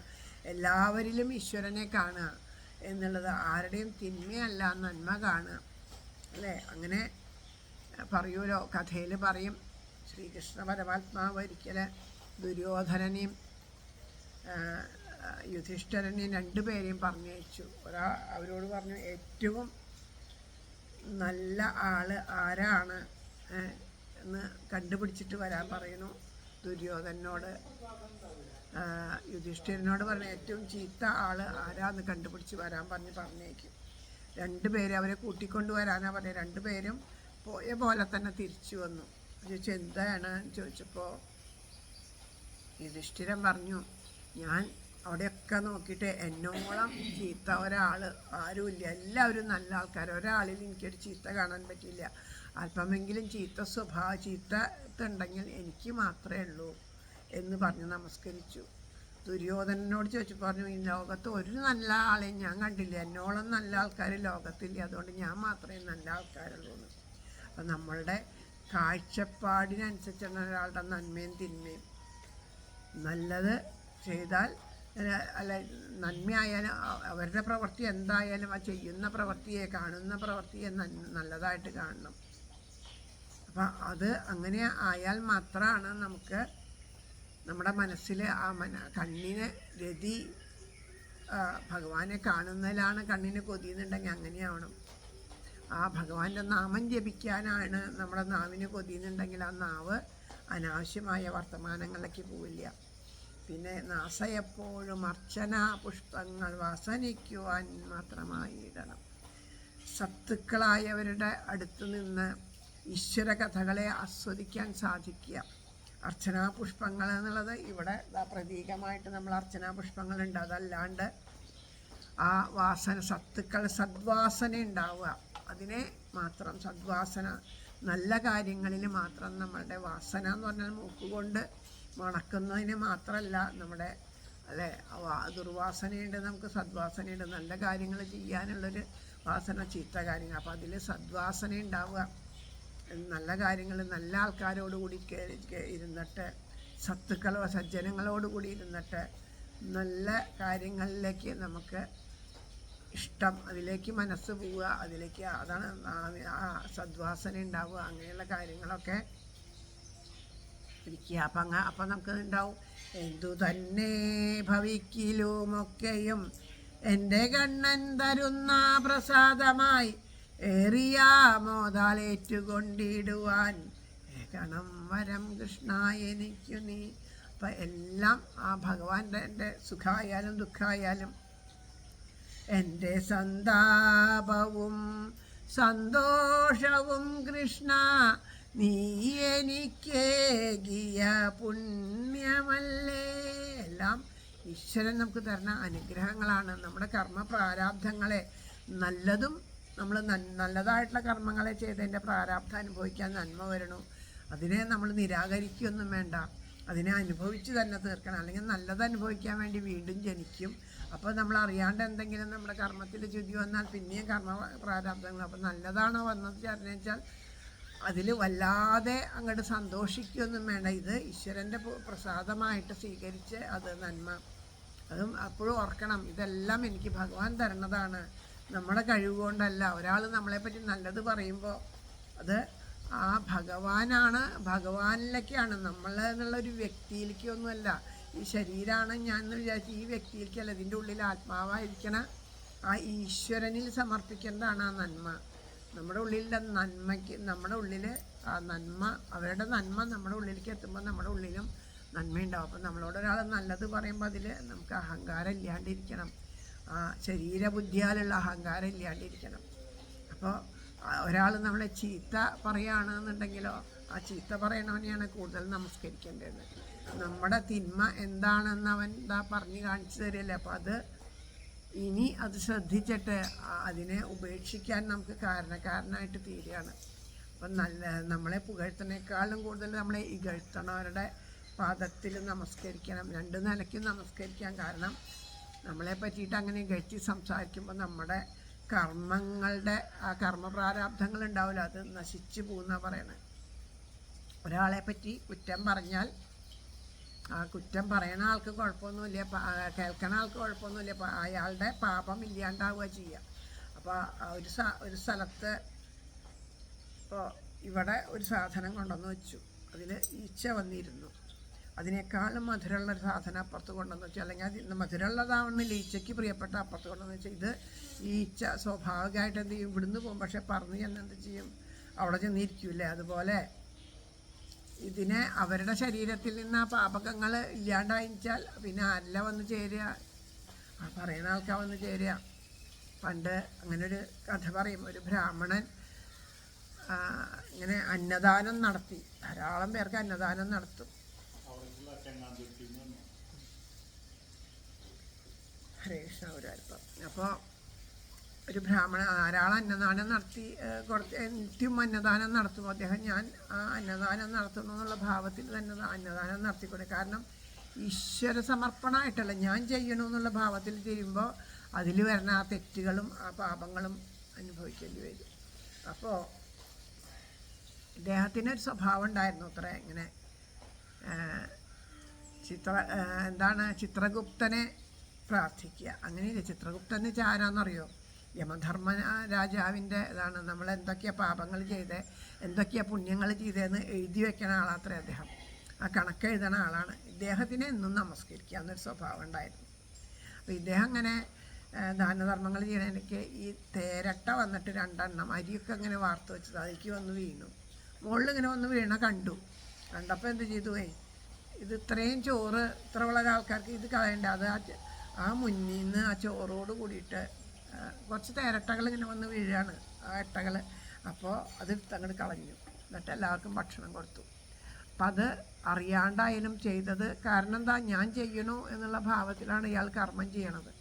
എല്ലാവരിലും ഈശ്വരനെ കാണുക എന്നുള്ളത്. ആരുടെയും തിന്മയല്ല, നന്മ കാണുക അല്ലേ? അങ്ങനെ പറയൂലോ, കഥയിൽ പറയും ശ്രീകൃഷ്ണ പരമാത്മാവ് ഒരിക്കൽ ദുര്യോധനനെയും യുധിഷ്ഠിരനെയും രണ്ടുപേരെയും പറഞ്ഞയച്ചു. അവരോട് പറഞ്ഞു, ഏറ്റവും നല്ല ആള് ആരാണ് എന്ന് കണ്ടുപിടിച്ചിട്ട് വരാൻ പറയുന്നു. ദുര്യോധനോട് യുധിഷ്ഠിരനോട് പറഞ്ഞു, ഏറ്റവും ചീത്ത ആള് ആരാന്ന് കണ്ടുപിടിച്ച് വരാൻ പറഞ്ഞേക്കും. രണ്ടുപേരെ അവരെ കൂട്ടിക്കൊണ്ട് വരാനാണ് പറഞ്ഞത്. രണ്ടുപേരും പോയ പോലെ തന്നെ തിരിച്ചു വന്നു. ചോദിച്ചു, എന്താണ് ചോദിച്ചപ്പോൾ യുധിഷ്ഠിരൻ പറഞ്ഞു, ഞാൻ അവിടെയൊക്കെ നോക്കിയിട്ട് എന്നോളം ചീത്ത ഒരാൾ ആരുമില്ല, എല്ലാവരും നല്ല ആൾക്കാർ, ഒരാളിൽ എനിക്കൊരു ചീത്ത കാണാൻ പറ്റില്ല. അല്പമെങ്കിലും ചീത്തത്തുണ്ടെങ്കിൽ എനിക്ക് മാത്രമേ ഉള്ളൂ എന്ന് പറഞ്ഞ് നമസ്കരിച്ചു. ദുര്യോധനനോട് ചോദിച്ചു പറഞ്ഞു, ഈ ലോകത്ത് ഒരു നല്ല ആളെയും ഞാൻ കണ്ടില്ല, എന്നോളം നല്ല ആൾക്കാർ ലോകത്തില്ല, അതുകൊണ്ട് ഞാൻ മാത്രമേ നല്ല ആൾക്കാരുള്ളൂ എന്ന്. അപ്പം നമ്മളുടെ കാഴ്ചപ്പാടിനനുസരിച്ചാണ് ഒരാളുടെ നന്മയും തിന്മയും. നല്ലത് ചെയ്താൽ അല്ല, നന്മയായാലും അവരുടെ പ്രവൃത്തി എന്തായാലും ആ ചെയ്യുന്ന പ്രവൃത്തിയെ, കാണുന്ന പ്രവൃത്തിയെ നല്ലതായിട്ട് കാണണം. അപ്പം അത് അങ്ങനെ ആയാൽ മാത്രമാണ് നമുക്ക് നമ്മുടെ മനസ്സിൽ ആ കണ്ണിന് രതി, ഭഗവാനെ കാണുന്നതിലാണ് കണ്ണിന് കൊതിയുന്നുണ്ടെങ്കിൽ അങ്ങനെയാവണം. ആ ഭഗവാന്റെ നാമം ജപിക്കാനാണ് നമ്മുടെ നാവിന് കൊതിയുന്നുണ്ടെങ്കിൽ ആ നാവ് അനാവശ്യമായ വർത്തമാനങ്ങളിലേക്ക് പോവില്ല. പിന്നെ നാസ എപ്പോഴും അർച്ചന പുഷ്പങ്ങൾ വാസനിക്കുവാൻ മാത്രമായിടണം. സത്തുക്കളായവരുടെ അടുത്ത് നിന്ന് ഈശ്വര കഥകളെ ആസ്വദിക്കാൻ സാധിക്കുക. അർച്ചനാ പുഷ്പങ്ങൾ എന്നുള്ളത് ഇവിടെ പ്രതീകമായിട്ട് നമ്മൾ അർച്ചനാ പുഷ്പങ്ങളുണ്ട്. അതല്ലാണ്ട് ആ സദ്വാസന ഉണ്ടാവുക, അതിനെ മാത്രം സദ്വാസന, നല്ല കാര്യങ്ങളിൽ മാത്രം നമ്മളുടെ വാസന എന്ന് പറഞ്ഞാൽ മൂക്കുകൊണ്ട് മണക്കുന്നതിന് മാത്രമല്ല നമ്മുടെ അല്ലേ, ദുർവാസനയുണ്ട്, നമുക്ക് സദ്വാസനയുണ്ട്. നല്ല കാര്യങ്ങൾ ചെയ്യാനുള്ളൊരു വാസന, ചീത്ത കാര്യങ്ങൾ. അപ്പോൾ അതിൽ സദ്വാസന ഉണ്ടാവുക, നല്ല കാര്യങ്ങൾ, നല്ല ആൾക്കാരോടുകൂടി ഇരുന്നിട്ട്, സജ്ജനങ്ങളോടുകൂടി ഇരുന്നിട്ട് നല്ല കാര്യങ്ങളിലേക്ക് നമുക്ക് ഇഷ്ടം, അതിലേക്ക് മനസ്സ് പോവുക, അതിലേക്ക് അതാണ് ആ സദ്വാസന ഉണ്ടാവുക, അങ്ങനെയുള്ള കാര്യങ്ങളൊക്കെ ഇരിക്കുക. അപ്പം നമുക്ക് ഉണ്ടാവും എന്തു തന്നെ ഭവിക്കിലുമൊക്കെയും എൻ്റെ കണ്ണൻ തരുന്ന പ്രസാദമായി ഏറിയ മോതാലേറ്റുകൊണ്ടിടുവാൻ ഏകണം വരം കൃഷ്ണ എനിക്കു നീ. അപ്പം എല്ലാം ആ ഭഗവാന്റെ എൻ്റെ സുഖമായാലും ദുഃഖമായാലും എൻ്റെ സന്താപവും സന്തോഷവും കൃഷ്ണ നീ എനിക്കേകിയ പുണ്യമല്ലേ. എല്ലാം ഈശ്വരൻ നമുക്ക് തരുന്ന അനുഗ്രഹങ്ങളാണ്. നമ്മുടെ കർമ്മ പ്രാരാബ്ധങ്ങളെ നല്ലതും നമ്മൾ നല്ലതായിട്ടുള്ള കർമ്മങ്ങളെ ചെയ്തതിൻ്റെ പ്രാരാബ്ധം അനുഭവിക്കാൻ നന്മ വരണു. അതിനെ നമ്മൾ നിരാകരിക്കുകയൊന്നും വേണ്ട, അതിനെ അനുഭവിച്ച് തന്നെ തീർക്കണം. അല്ലെങ്കിൽ നല്ലത് അനുഭവിക്കാൻ വേണ്ടി വീണ്ടും ജനിക്കും. അപ്പോൾ നമ്മൾ അറിയാണ്ട് എന്തെങ്കിലും നമ്മുടെ കർമ്മത്തിൽ ചുതി വന്നാൽ പിന്നെയും കർമ്മ പ്രാരാബ്ധങ്ങൾ. അപ്പോൾ നല്ലതാണോ വന്നത് വെച്ചാൽ അതിൽ വല്ലാതെ അങ്ങോട്ട് സന്തോഷിക്കുകയൊന്നും വേണ്ട. ഇത് ഈശ്വരൻ്റെ പ്രസാദമായിട്ട് സ്വീകരിച്ച് അത് നന്മ. അതും അപ്പോഴും ഓർക്കണം, ഇതെല്ലാം എനിക്ക് ഭഗവാൻ തരണതാണ്, നമ്മുടെ കഴിവുകൊണ്ടല്ല. ഒരാൾ നമ്മളെപ്പറ്റി നല്ലത് പറയുമ്പോൾ അത് ആ ഭഗവാനാണ്, ഭഗവാനിലേക്കാണ്, നമ്മൾ എന്നുള്ളൊരു വ്യക്തിയിലേക്കൊന്നുമല്ല. ഈ ശരീരമാണ് ഞാൻ എന്ന് വിചാരിച്ച് ഈ വ്യക്തിയിലേക്കല്ല, ഇതിൻ്റെ ഉള്ളിൽ ആത്മാവായിരിക്കണ ആ ഈശ്വരനിൽ സമർപ്പിക്കേണ്ടതാണ് ആ നന്മ. നമ്മുടെ ഉള്ളിലെ നന്മയ്ക്ക്, നമ്മുടെ ഉള്ളിൽ ആ നന്മ, അവരുടെ നന്മ നമ്മുടെ ഉള്ളിലേക്ക് എത്തുമ്പോൾ നമ്മുടെ ഉള്ളിലും നന്മയുണ്ടാവും. അപ്പം നമ്മളോട് ഒരാൾ നല്ലത് പറയുമ്പോൾ അതിൽ നമുക്ക് അഹങ്കാരം ഇല്ലാണ്ടിരിക്കണം, ആ ശരീരബുദ്ധിയാലുള്ള അഹങ്കാരം ഇല്ലാണ്ടിരിക്കണം. അപ്പോൾ ഒരാൾ നമ്മളെ ചീത്ത പറയുകയാണെന്നുണ്ടെങ്കിലോ ആ ചീത്ത പറയണവനെയാണ് കൂടുതൽ നമസ്കരിക്കേണ്ടത്. നമ്മുടെ തിന്മ എന്താണെന്ന് അവൻ പറഞ്ഞ് കാണിച്ചു തരില്ലേ. അപ്പോൾ ഇനി അത് ശ്രദ്ധിച്ചിട്ട് അതിനെ ഉപേക്ഷിക്കാൻ നമുക്ക് കാരണക്കാരനായിട്ട് തീരുകയാണ്. അപ്പം നമ്മളെ പുകഴ്ത്തണേക്കാളും കൂടുതൽ നമ്മളെ ഇകഴ്ത്തണവരുടെ പാദത്തിൽ നമസ്കരിക്കണം. രണ്ട് നിലയ്ക്കും നമസ്കരിക്കാം. കാരണം നമ്മളെ പറ്റിയിട്ട് അങ്ങനെ ഇകഴ്ത്തി സംസാരിക്കുമ്പോൾ നമ്മുടെ കർമ്മങ്ങളുടെ ആ കർമ്മപ്രാരാബ്ധങ്ങൾ ഉണ്ടാവില്ല, അത് നശിച്ചു പോകുന്ന പറയണത്. ഒരാളെ പറ്റി കുറ്റം പറഞ്ഞാൽ ആ കുറ്റം പറയണ ആൾക്ക് കുഴപ്പമൊന്നുമില്ല, കേൾക്കണ ആൾക്ക് കുഴപ്പമൊന്നുമില്ല, അയാളുടെ പാപം ഇല്ലാണ്ടാവുക ചെയ്യുക. അപ്പോൾ ഒരു സ്ഥലത്ത് ഇപ്പോൾ ഇവിടെ ഒരു സാധനം കൊണ്ടുവന്ന് വെച്ചു, അതിൽ ഈച്ച വന്നിരുന്നു. അതിനേക്കാളും മധുരമുള്ളൊരു സാധനം അപ്പുറത്ത് കൊണ്ടുവന്ന് വെച്ചു, അല്ലെങ്കിൽ അത് മധുരമുള്ളതാവണമെന്നില്ല, ഈച്ചയ്ക്ക് പ്രിയപ്പെട്ട അപ്പുറത്ത് കൊണ്ടുവന്ന് വെച്ചാൽ ഇത് ഈച്ച സ്വാഭാവികമായിട്ട് എന്ത് ചെയ്യും, ഇവിടുന്ന് പോകും. പക്ഷെ പറഞ്ഞു ചെന്ന് എന്ത് ചെയ്യും, അവിടെ ചെന്നിരിക്കൂലേ. അതുപോലെ ഇതിനെ അവരുടെ ശരീരത്തിൽ നിന്ന് ആ പാപകങ്ങൾ ഇല്ലാണ്ടായിച്ചാൽ പിന്നെ അല്ല വന്ന് ചേരുക, ആ പറയുന്ന ആൾക്കാർ വന്ന് ചേരുക. പണ്ട് അങ്ങനൊരു കഥ പറയും, ഒരു ബ്രാഹ്മണൻ ഇങ്ങനെ അന്നദാനം നടത്തി, ധാരാളം പേർക്ക് അന്നദാനം നടത്തും. ഹരേ കൃഷ്ണ ഗുരുവായൂരപ്പ. അപ്പോൾ ഒരു ബ്രാഹ്മണൻ ധാരാളം അന്നദാനം നടത്തി, കുറച്ച് നിത്യം അന്നദാനം നടത്തും അദ്ദേഹം. ഞാൻ ആ അന്നദാനം നടത്തുന്നു എന്നുള്ള ഭാവത്തിൽ തന്നെ അന്നദാനം നടത്തിക്കൊണ്ട്, കാരണം ഈശ്വര സമർപ്പണമായിട്ടല്ല, ഞാൻ ചെയ്യണമെന്നുള്ള ഭാവത്തിൽ ചെയ്യുമ്പോൾ അതിൽ വരുന്ന ആ തെറ്റുകളും ആ പാപങ്ങളും അനുഭവിക്കേണ്ടി വരും. അപ്പോൾ ഇദ്ദേഹത്തിനൊരു സ്വഭാവം ഉണ്ടായിരുന്നു അത്ര, ഇങ്ങനെ ചിത്രഗുപ്തനെ പ്രാർത്ഥിക്കുക. അങ്ങനെയില്ല, ചിത്രഗുപ്തൻ എന്ന് വെച്ചാൽ ആരാന്നറിയോ? യമധർമ്മ രാജാവിൻ്റെ ഇതാണ്. നമ്മൾ എന്തൊക്കെയാണ് പാപങ്ങൾ ചെയ്തത്, എന്തൊക്കെയാണ് പുണ്യങ്ങൾ ചെയ്തതെന്ന് എഴുതി വെക്കണ ആളാത്രേ അദ്ദേഹം. ആ കണക്ക് എഴുതണ ആളാണ്. ഇദ്ദേഹത്തിനെ എന്നും നമസ്കരിക്കുക എന്നൊരു സ്വഭാവം ഉണ്ടായിരുന്നു. അപ്പോൾ ഇദ്ദേഹം അങ്ങനെ ദാനധർമ്മങ്ങൾ ചെയ്യണമെനിക്ക് ഈ തേരട്ട വന്നിട്ട് 2 എണ്ണം അരിയൊക്കെ ഇങ്ങനെ വാർത്ത് വെച്ചത് അതിലേക്ക് വന്ന് വീണു. മുകളിൽ ഇങ്ങനെ വന്ന് വീണ കണ്ടപ്പോൾ എന്ത് ചെയ്തു, ഇത് ഇത്രയും ചോറ് ഇത്ര വളരെ ആൾക്കാർക്ക് ഇത് കളയണ്ട, അത് ആ മുന്നിൽ നിന്ന് ആ ചോറോട് കൂടിയിട്ട് കുറച്ച് തേരട്ടകൾ ഇങ്ങനെ വന്ന് വീഴാണ് ആ എട്ടകൾ. അപ്പോൾ അത് അങ്ങോട്ട് കളഞ്ഞു, എന്നിട്ട് എല്ലാവർക്കും ഭക്ഷണം കൊടുത്തു. അപ്പം അത് അറിയാണ്ടായാലും ചെയ്തത് കാരണം എന്താ, ഞാൻ ചെയ്യണു എന്നുള്ള ഭാവത്തിലാണ് ഇയാൾ കർമ്മം ചെയ്യണത്.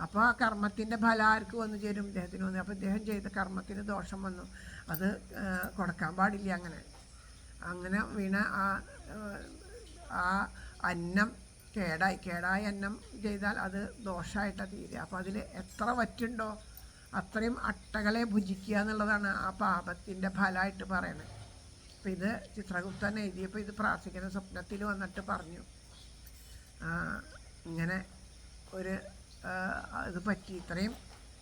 അപ്പോൾ ആ കർമ്മത്തിൻ്റെ ഫലം ആർക്ക് വന്നു ചേരും, ഇദ്ദേഹത്തിന് വന്നു. അപ്പോൾ ഇദ്ദേഹം ചെയ്ത കർമ്മത്തിന് ദോഷം വന്നു, അത് കൊടുക്കാൻ പാടില്ല. അങ്ങനെ വീണ ആ അന്നം കേടായ അന്നം ചെയ്താൽ അത് ദോഷമായിട്ടാണ് തീരുക. അപ്പോൾ അതിൽ എത്ര വറ്റുണ്ടോ അത്രയും അട്ടകളെ ഭുജിക്കുക എന്നുള്ളതാണ് ആ പാപത്തിൻ്റെ ഫലമായിട്ട് പറയണത്. അപ്പോൾ ഇത് ചിത്രഗുപ്തൻ എഴുതിയപ്പോൾ ഇത് പ്രാർത്ഥിക്കുന്ന സ്വപ്നത്തിൽ വന്നിട്ട് പറഞ്ഞു, ഇങ്ങനെ ഒരു ഇത് പറ്റി, ഇത്രയും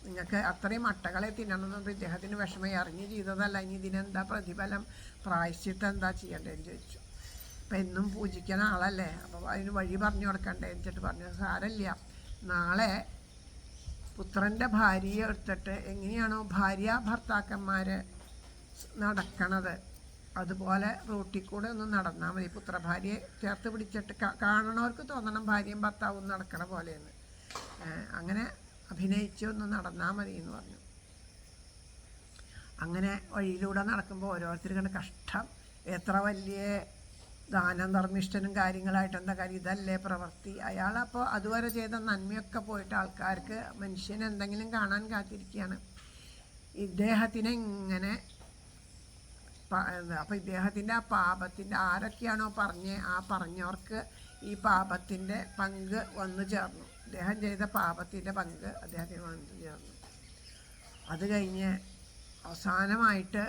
നിങ്ങൾക്ക് അത്രയും അട്ടകളെ തിന്നണമെന്നത് ഇദ്ദേഹത്തിന് വിഷമം അറിഞ്ഞ് ചെയ്തതല്ല, ഇനി ഇതിനെന്താ പ്രതിഫലം, പ്രായശ്ചിത്തം എന്താ ചെയ്യേണ്ടതെന്ന് ചോദിച്ചു. അപ്പം എന്നും പൂജിക്കുന്ന ആളല്ലേ, അപ്പോൾ അതിന് വഴി പറഞ്ഞു കൊടുക്കണ്ടേ എന്നിട്ട് പറഞ്ഞു, സാരമില്ല, നാളെ പുത്രൻ്റെ ഭാര്യയെ എടുത്തിട്ട് എങ്ങനെയാണോ ഭാര്യ ഭർത്താക്കന്മാർ നടക്കണത് അതുപോലെ റൂട്ടിൽ കൂടെ ഒന്ന് നടന്നാൽ മതി. പുത്രഭാര്യയെ ചേർത്ത് പിടിച്ചിട്ട് കാണണവർക്ക് തോന്നണം ഭാര്യയും ഭർത്താവും നടക്കണ പോലെയെന്ന്. അങ്ങനെ അഭിനയിച്ച് ഒന്ന് നടന്നാൽ മതി എന്ന് പറഞ്ഞു. അങ്ങനെ വഴിയിലൂടെ നടക്കുമ്പോൾ ഓരോരുത്തർ കണ്ട് കഷ്ടം, എത്ര വലിയ ദാനധർമ്മിഷ്ഠനും കാര്യങ്ങളായിട്ട് എന്താ കാര്യം, ഇതല്ലേ പ്രവൃത്തി. അയാളപ്പോൾ അതുവരെ ചെയ്ത നന്മയൊക്കെ പോയിട്ട് ആൾക്കാർക്ക് മനുഷ്യന് എന്തെങ്കിലും കാണാൻ കാത്തിരിക്കുകയാണ്. ഇദ്ദേഹത്തിനെ ഇങ്ങനെ അപ്പോൾ ഇദ്ദേഹത്തിൻ്റെ ആ പാപത്തിൻ്റെ ആരൊക്കെയാണോ ആ പറഞ്ഞവർക്ക് ഈ പാപത്തിൻ്റെ പങ്ക് വന്നു ചേർന്നു. അദ്ദേഹം ചെയ്ത പാപത്തിൻ്റെ പങ്ക് അദ്ദേഹത്തിന് വന്നു ചേർന്നു. അത് കഴിഞ്ഞ് അവസാനമായിട്ട്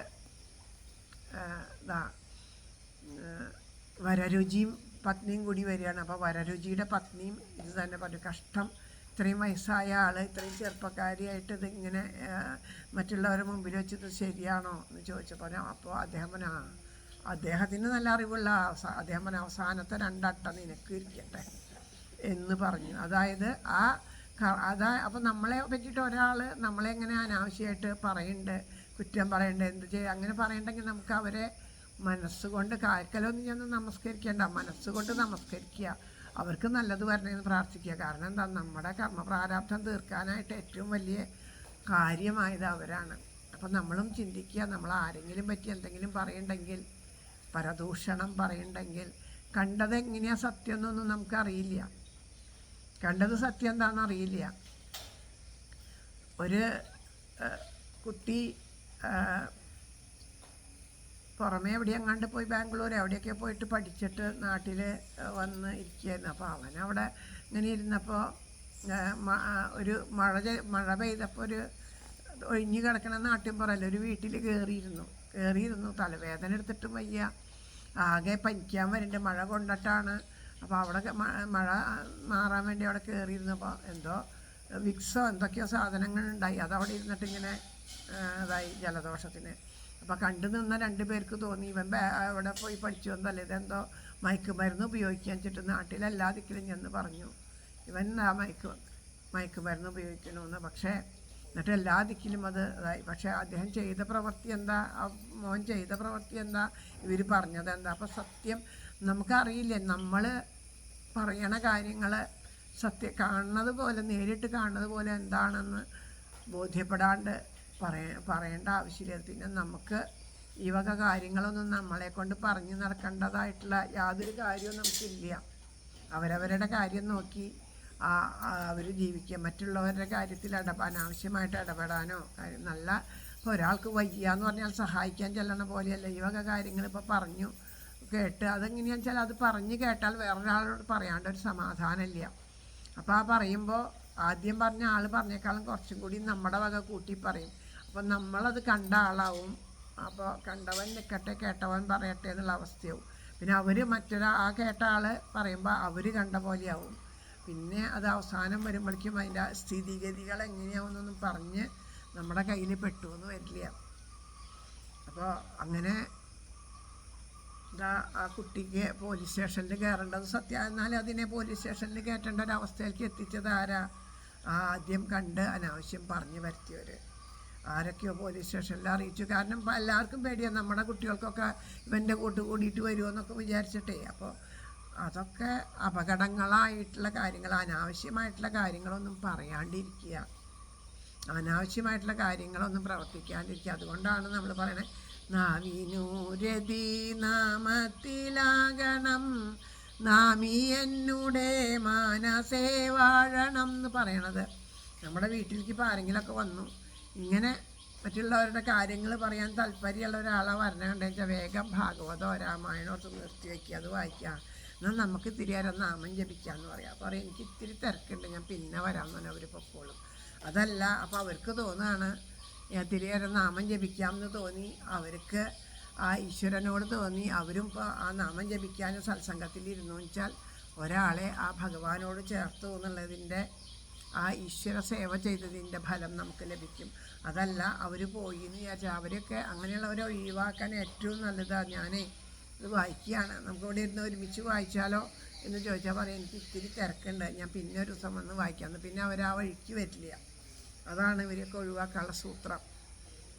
വരരുചിയും പത്നിയും കൂടി വരികയാണ്. അപ്പോൾ വരരുചിയുടെ പത്നിയും ഇത് തന്നെ പറഞ്ഞു, കഷ്ടം, ഇത്രയും വയസ്സായ ആൾ ഇത്രയും ചെറുപ്പക്കാരിയായിട്ട് ഇതിങ്ങനെ മറ്റുള്ളവരുടെ മുമ്പിൽ വെച്ചത് ശരിയാണോ എന്ന് ചോദിച്ചപ്പോൾ അപ്പോൾ അദ്ദേഹത്തിന് നല്ല അറിവുള്ള അദ്ദേഹം പറഞ്ഞ അവസാനത്തെ 2 അട്ട നിനക്ക് ഇരിക്കട്ടെ എന്ന് പറഞ്ഞു. അതായത് അപ്പോൾ നമ്മളെ പറ്റിയിട്ട് ഒരാൾ നമ്മളെ എങ്ങനെ അനാവശ്യമായിട്ട് പറയുന്നുണ്ട്, കുറ്റം പറയണ്ട, എന്ത് ചെയ്യുക, അങ്ങനെ പറയണ്ടെങ്കിൽ നമുക്ക് അവരെ മനസ്സുകൊണ്ട് കാൽക്കലൊന്നും ചെന്ന് നമസ്കരിക്കേണ്ട, മനസ്സുകൊണ്ട് നമസ്കരിക്കുക, അവർക്ക് നല്ലത് വരണമെന്ന് പ്രാർത്ഥിക്കുക. കാരണം എന്താ, നമ്മുടെ കർമ്മപ്രാരാബ്ധം തീർക്കാനായിട്ട് ഏറ്റവും വലിയ കാര്യമായത് അവരാണ്. അപ്പം നമ്മളും ചിന്തിക്കുക, നമ്മൾ ആരെങ്കിലും പറ്റി എന്തെങ്കിലും പറയണ്ടെങ്കിൽ, പരദൂഷണം പറയണ്ടെങ്കിൽ, കണ്ടത് എങ്ങനെയാണ് സത്യം എന്നൊന്നും നമുക്കറിയില്ല, കണ്ടത് സത്യം എന്താണെന്ന് അറിയില്ല. ഒരു കുട്ടി പുറമേ എവിടെ എങ്ങാണ്ട് പോയി ബാംഗ്ലൂർ എവിടെയൊക്കെ പോയിട്ട് പഠിച്ചിട്ട് നാട്ടിൽ വന്ന് ഇരിക്കുകയായിരുന്നു. അപ്പോൾ അവനവിടെ ഇങ്ങനെ ഇരുന്നപ്പോൾ ഒരു മഴ പെയ്തപ്പോൾ ഒരു ഒഴിഞ്ഞു കിടക്കണ നാട്ടിൻപുറമല്ല, ഒരു വീട്ടിൽ കയറിയിരുന്നു തലവേദന എടുത്തിട്ടും വയ്യ, ആകെ പനിക്കാൻ വരുന്നുണ്ട്, മഴ കൊണ്ടിട്ടാണ്. അപ്പോൾ അവിടെ മഴ മാറാൻ വേണ്ടി അവിടെ കയറിയിരുന്നപ്പോൾ എന്തോ വിക്സോ എന്തൊക്കെയോ സാധനങ്ങളുണ്ടായി, അതവിടെ ഇരുന്നിട്ട് ഇങ്ങനെ ഇതായി ജലദോഷത്തിന്. അപ്പോൾ കണ്ടു നിന്ന 2 പേർക്ക് തോന്നി ഇവൻ അവിടെ പോയി പഠിച്ചു വന്നല്ലേ, ഇതെന്തോ മയക്കുമരുന്ന് ഉപയോഗിക്കാൻ വെച്ചിട്ട് നാട്ടിലെല്ലാ ദിക്കിലും ചെന്ന് പറഞ്ഞു ഇവൻ മയക്കുമരുന്ന് ഉപയോഗിക്കണമെന്ന്. പക്ഷേ എന്നിട്ട് എല്ലാ ദിക്കിലും അത് ഇതായി. പക്ഷേ അദ്ദേഹം ചെയ്ത പ്രവൃത്തി എന്താ, മോൻ ചെയ്ത പ്രവൃത്തി എന്താ, ഇവർ പറഞ്ഞത് എന്താ. അപ്പോൾ സത്യം നമുക്കറിയില്ലേ, നമ്മൾ പറയണ കാര്യങ്ങൾ കാണുന്നത് പോലെ, നേരിട്ട് കാണുന്നത് പോലെ എന്താണെന്ന് ബോധ്യപ്പെടാണ്ട് പറയേണ്ട ആവശ്യമില്ല. പിന്നെ നമുക്ക് ഈ വക കാര്യങ്ങളൊന്നും നമ്മളെ കൊണ്ട് പറഞ്ഞു നടക്കേണ്ടതായിട്ടുള്ള യാതൊരു കാര്യവും നമുക്കില്ല. അവരവരുടെ കാര്യം നോക്കി അവർ ജീവിക്കുക, മറ്റുള്ളവരുടെ കാര്യത്തിൽ അനാവശ്യമായിട്ട് ഇടപെടാനോ നല്ല. ഇപ്പോൾ ഒരാൾക്ക് വയ്യ എന്ന് പറഞ്ഞാൽ സഹായിക്കാൻ ചെല്ലണ പോലെയല്ല ഈ വക കാര്യങ്ങൾ. ഇപ്പോൾ പറഞ്ഞു കേട്ട് അതെങ്ങനെയാണെന്ന് വെച്ചാൽ അത് പറഞ്ഞ് കേട്ടാൽ വേറൊരാളോട് പറയാണ്ട് ഒരു സമാധാനമില്ല. അപ്പോൾ പറയുമ്പോൾ ആദ്യം പറഞ്ഞ ആൾ പറഞ്ഞേക്കാളും കുറച്ചും കൂടി നമ്മുടെ വക കൂട്ടി പറയും. അപ്പം നമ്മളത് കണ്ട ആളാവും. അപ്പോൾ കണ്ടവൻ നിൽക്കട്ടെ കേട്ടവൻ പറയട്ടെ എന്നുള്ള അവസ്ഥയാവും. പിന്നെ അവർ ആ കേട്ട ആൾ പറയുമ്പോൾ അവർ കണ്ട പോലെയാവും. പിന്നെ അത് അവസാനം വരുമ്പോഴേക്കും അതിൻ്റെ സ്ഥിതിഗതികൾ എങ്ങനെയാവുന്നൊന്നും പറഞ്ഞ് നമ്മുടെ കയ്യിൽ പെട്ടുവെന്ന് വരില്ല. അപ്പോൾ അങ്ങനെ ആ കുട്ടിക്ക് പോലീസ് സ്റ്റേഷനിൽ കയറേണ്ടത് സത്യം. എന്നാൽ അതിനെ പോലീസ് സ്റ്റേഷനിൽ കയറ്റേണ്ട ഒരവസ്ഥയിലേക്ക് എത്തിച്ചത് ആരാ? ആദ്യം കണ്ട് അനാവശ്യം പറഞ്ഞു വരുത്തിയവർ ആരൊക്കെയോ പോലീസ് സ്റ്റേഷനിൽ അറിയിച്ചു. കാരണം എല്ലാവർക്കും പേടിയാണ്, നമ്മുടെ കുട്ടികൾക്കൊക്കെ ഇവൻ്റെ കൂട്ടുകൂടിയിട്ട് വരുമോ എന്നൊക്കെ വിചാരിച്ചിട്ടേ. അപ്പോൾ അതൊക്കെ അപകടങ്ങളായിട്ടുള്ള കാര്യങ്ങൾ, അനാവശ്യമായിട്ടുള്ള കാര്യങ്ങളൊന്നും പറയാണ്ടിരിക്കുക, അനാവശ്യമായിട്ടുള്ള കാര്യങ്ങളൊന്നും പ്രവർത്തിക്കാണ്ടിരിക്കുക. അതുകൊണ്ടാണ് നമ്മൾ പറയണത്, നാവിനൂരതി നാമത്തിലാകണം നാമി എന്നുടെ മാനസേ വാഴണം എന്ന് പറയണത്. നമ്മുടെ വീട്ടിലേക്ക് ഇപ്പോൾ ആരെങ്കിലുമൊക്കെ വന്നു ഇങ്ങനെ മറ്റുള്ളവരുടെ കാര്യങ്ങൾ പറയാൻ താല്പര്യമുള്ള ഒരാളെ വരണ കണ്ടെന്ന് വെച്ചാൽ വേഗം ഭാഗവതോ രാമായണോ ഒക്കെ നിർത്തി വയ്ക്കുക, അത് വായിക്കുക. എന്നാൽ നമുക്ക് ഇത്തിരി നേരം നാമം ജപിക്കാമെന്ന് പറയാം. അപ്പോൾ പറയും എനിക്ക് ഇത്തിരി തിരക്കുണ്ട്, ഞാൻ പിന്നെ വരാമെന്ന് തന്നെ അവർ പൊക്കോളും. അതല്ല, അപ്പോൾ അവർക്ക് തോന്നുകയാണ് ഇത്തിരി നേരം നാമം ജപിക്കാമെന്ന് തോന്നി, അവർക്ക് ആ ഈശ്വരനോട് തോന്നി, അവരും ഇപ്പോൾ ആ നാമം ജപിക്കാനും സത്സംഗത്തിലിരുന്നു വെച്ചാൽ ഒരാളെ ആ ഭഗവാനോട് ചേർത്തു എന്നുള്ളതിൻ്റെ ആ ഈശ്വര സേവ ചെയ്തതിൻ്റെ ഫലം നമുക്ക് ലഭിക്കും. അതല്ല അവർ പോയി എന്ന് വിചാരിച്ചാൽ അവരൊക്കെ അങ്ങനെയുള്ളവരെ ഒഴിവാക്കാൻ ഏറ്റവും നല്ലതാണ്. ഞാനേ ഇത് വായിക്കുകയാണ്, നമുക്കിവിടെ ഇരുന്ന് ഒരുമിച്ച് വായിച്ചാലോ എന്ന് ചോദിച്ചാൽ പറയും എനിക്ക് ഇത്തിരി തിരക്കുണ്ട്, ഞാൻ പിന്നെ ഒരു ദിവസം വന്ന് വായിക്കാമെന്ന്. പിന്നെ അവർ ആ വഴിക്ക് വരില്ല. അതാണ് ഇവരെയൊക്കെ ഒഴിവാക്കാനുള്ള സൂത്രം.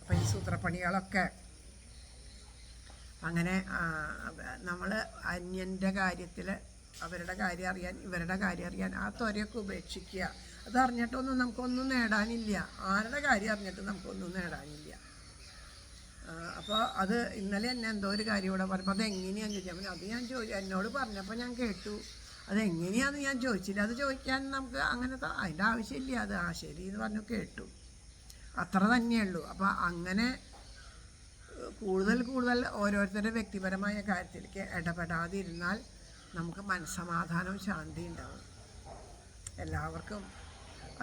അപ്പം ഈ സൂത്രപ്പണികളൊക്കെ അങ്ങനെ നമ്മൾ അന്യൻ്റെ കാര്യത്തിൽ അവരുടെ കാര്യം അറിയാൻ ഇവരുടെ കാര്യം അറിയാൻ ആ ത്വരയൊക്കെ ഉപേക്ഷിക്കുക. അതറിഞ്ഞിട്ടൊന്നും നമുക്കൊന്നും നേടാനില്ല. ആരുടെ കാര്യം അറിഞ്ഞിട്ട് നമുക്കൊന്നും നേടാനില്ല. അപ്പോൾ അത് ഇന്നലെ എന്നെ എന്തോ ഒരു കാര്യം ഇവിടെ പറഞ്ഞപ്പോൾ അതെങ്ങനെയാണെന്ന് ചോദിച്ചാൽ അത് ഞാൻ എന്നോട് പറഞ്ഞപ്പോൾ ഞാൻ കേട്ടു. അതെങ്ങനെയാണെന്ന് ഞാൻ ചോദിച്ചില്ല. അത് ചോദിക്കാൻ നമുക്ക് അങ്ങനത്തെ അതിൻ്റെ ആവശ്യമില്ല. അത് ശരി എന്ന് പറഞ്ഞു കേട്ടു, അത്ര തന്നെയുള്ളൂ. അപ്പോൾ അങ്ങനെ കൂടുതൽ ഓരോരുത്തരുടെ വ്യക്തിപരമായ കാര്യത്തിലേക്ക് ഇടപെടാതിരുന്നാൽ നമുക്ക് മനസ്സമാധാനവും ശാന്തി ഉണ്ടാവും. എല്ലാവർക്കും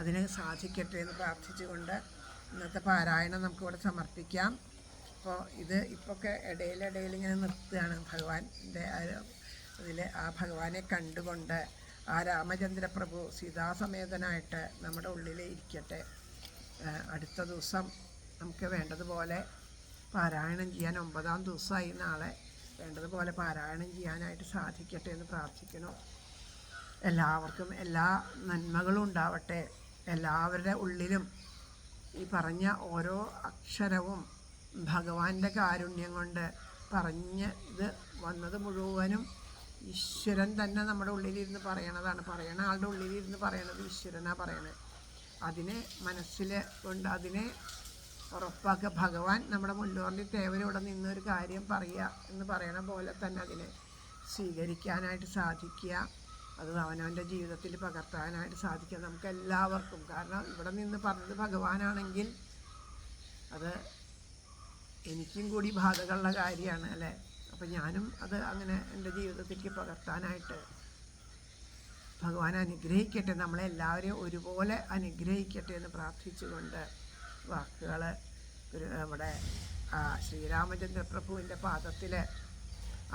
അതിന് സാധിക്കട്ടെ എന്ന് പ്രാർത്ഥിച്ചുകൊണ്ട് ഇന്നത്തെ പാരായണം നമുക്കിവിടെ സമർപ്പിക്കാം. അപ്പോൾ ഇപ്പൊക്കെ ഇടയിൽ ഇങ്ങനെ നിർത്തുകയാണ്. ഭഗവാന്റെ അതിൽ ആ ഭഗവാനെ കണ്ടുകൊണ്ട് ആ രാമചന്ദ്രപ്രഭു സീതാസമേതനായിട്ട് നമ്മുടെ ഉള്ളിൽ ഇരിക്കട്ടെ. അടുത്ത ദിവസം നമുക്ക് വേണ്ടതുപോലെ പാരായണം ചെയ്യാൻ 9-ാം ദിവസമായി നാളെ. വേണ്ടതുപോലെ പാരായണം ചെയ്യാനായിട്ട് സാധിക്കട്ടെ എന്ന് പ്രാർത്ഥിക്കണം. എല്ലാവർക്കും എല്ലാ നന്മകളും ഉണ്ടാവട്ടെ. എല്ലാവരുടെ ഉള്ളിലും ഈ പറഞ്ഞ ഓരോ അക്ഷരവും ഭഗവാന്റെ കാരുണ്യം കൊണ്ട് പറഞ്ഞ് ഇത് വന്നത് മുഴുവനും ഈശ്വരൻ തന്നെ നമ്മുടെ ഉള്ളിലിരുന്ന് പറയണതാണ്. പറയണ ആളുടെ ഉള്ളിലിരുന്ന് പറയണത് ഈശ്വരനാണ് പറയണത്. അതിനെ മനസ്സിൽ കൊണ്ട് അതിനെ ഉറപ്പാക്കുക. ഭഗവാൻ നമ്മുടെ മുന്നോറിൻ്റെ തേവരോടെ നിന്നൊരു കാര്യം പറയുക എന്ന് പറയണ പോലെ തന്നെ അതിനെ സ്വീകരിക്കാനായിട്ട് സാധിക്കുക. അത് അവനവൻ്റെ ജീവിതത്തിൽ പകർത്താനായിട്ട് സാധിക്കുക നമുക്കെല്ലാവർക്കും. കാരണം ഇവിടെ നിന്ന് പറഞ്ഞത് ഭഗവാനാണെങ്കിൽ അത് എനിക്കും കൂടി ബാധകമുള്ള കാര്യമാണ് അല്ലേ. അപ്പം ഞാനും അത് അങ്ങനെ എൻ്റെ ജീവിതത്തിലേക്ക് പകർത്താനായിട്ട് ഭഗവാൻ അനുഗ്രഹിക്കട്ടെ. നമ്മളെല്ലാവരെയും ഒരുപോലെ അനുഗ്രഹിക്കട്ടെ എന്ന് പ്രാർത്ഥിച്ചുകൊണ്ട് വാക്കുകൾ ഇവിടെ ശ്രീരാമചന്ദ്രപ്രഭുവിൻ്റെ പാദത്തിൽ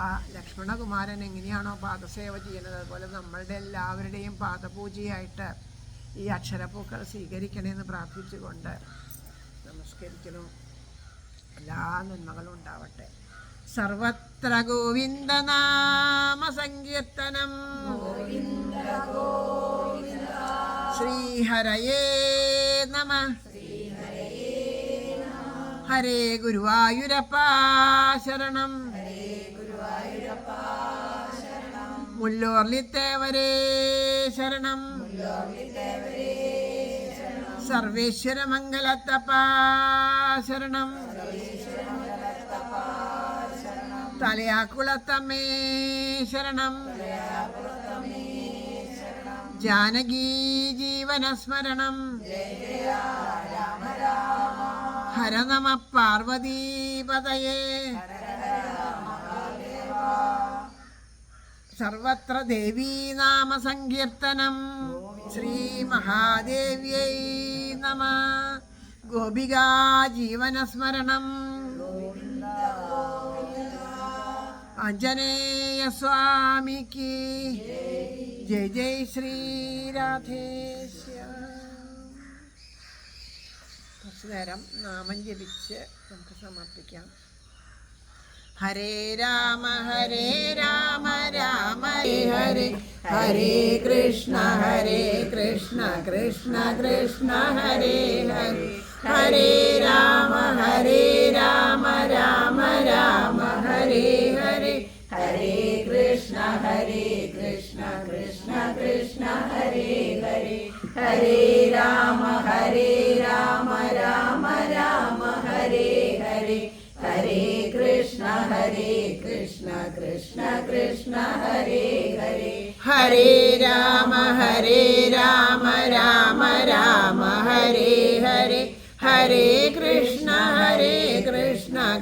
ആ ലക്ഷ്മണകുമാരൻ എങ്ങനെയാണോ പാദസേവ ചെയ്യുന്നത് അതുപോലെ നമ്മളുടെ എല്ലാവരുടെയും പാദപൂജയായിട്ട് ഈ അക്ഷരപ്പൂക്കൾ സ്വീകരിക്കണമെന്ന് പ്രാർത്ഥിച്ചുകൊണ്ട് നമസ്കരിക്കുന്നു. എല്ലാ നന്മകളും ഉണ്ടാവട്ടെ. സർവത്ര ഗോവിന്ദനാമ സങ്കീർത്തനം. ശ്രീഹരയേ നമഃ. ഹരേ ഗുരുവായൂരപ്പ ശരണം. മുല്ലോർലിത്തേവരേ ശരണം. സർവേശ്വര മംഗലത്തപ്പ ശരണം. തലയാക്കുളത്തമ്മേ ശരണം. ജാനകീ ജീവനസ്മരണം. ഹര നമ പാർവതീപതയേ. സർവത്ര ദേവീനാമ സങ്കീർത്തനം. ശ്രീ മഹാദേവ്യൈ നമഃ. ഗോപികാ ജീവനസ്മരണം. ആഞ്ജനേയ സ്വാമിക്ക് ജയ് ജയ് ശ്രീ രാധേശ്യാം. കുറച്ചു നേരം നാമം ജപിച്ച് നമുക്ക് സമർപ്പിക്കാം. ഹരേ രാമ രാമ ഹരേ ഹരേ. ഹരേ കൃഷ്ണ കൃഷ്ണ കൃഷ്ണ ഹരേ ഹരേ. ഹരേ രാമ രാമ രാമ ഹരേ ഹരേ. ഹരേ കൃഷ്ണ കൃഷ്ണ കൃഷ്ണ ഹരേ ഹരേ. ഹരേ രാമ രാമ രാമ ഹരേ ഹരേ. ഹരേ കൃഷ്ണ കൃഷ്ണ കൃഷ്ണ ഹരേ ഹരേ. ഹരേ രാമ രാമ രാമ ഹരേ ഹരേ. ഹരേ കൃഷ്ണ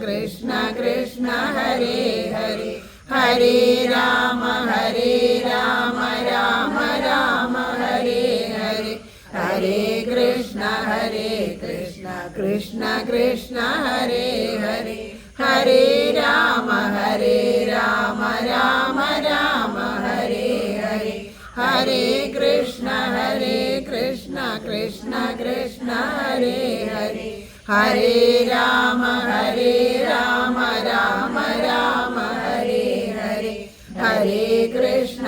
കൃഷ്ണ കൃഷ്ണ ഹരേ ഹരേ. ഹരേ രാമ രാമ രാമ ഹരേ ഹരേ. ഹരേ കൃഷ്ണ കൃഷ്ണ കൃഷ്ണ ഹരേ ഹരേ. ഹരേ രാമ രാമ രാമ ഹരേ ഹരേ. ഹരേ കൃഷ്ണ കൃഷ്ണ ഹരേ ഹരേ ഹരേ രാമ രാമ രാമ ഹരേ ഹരേ ഹരേ കൃഷ്ണ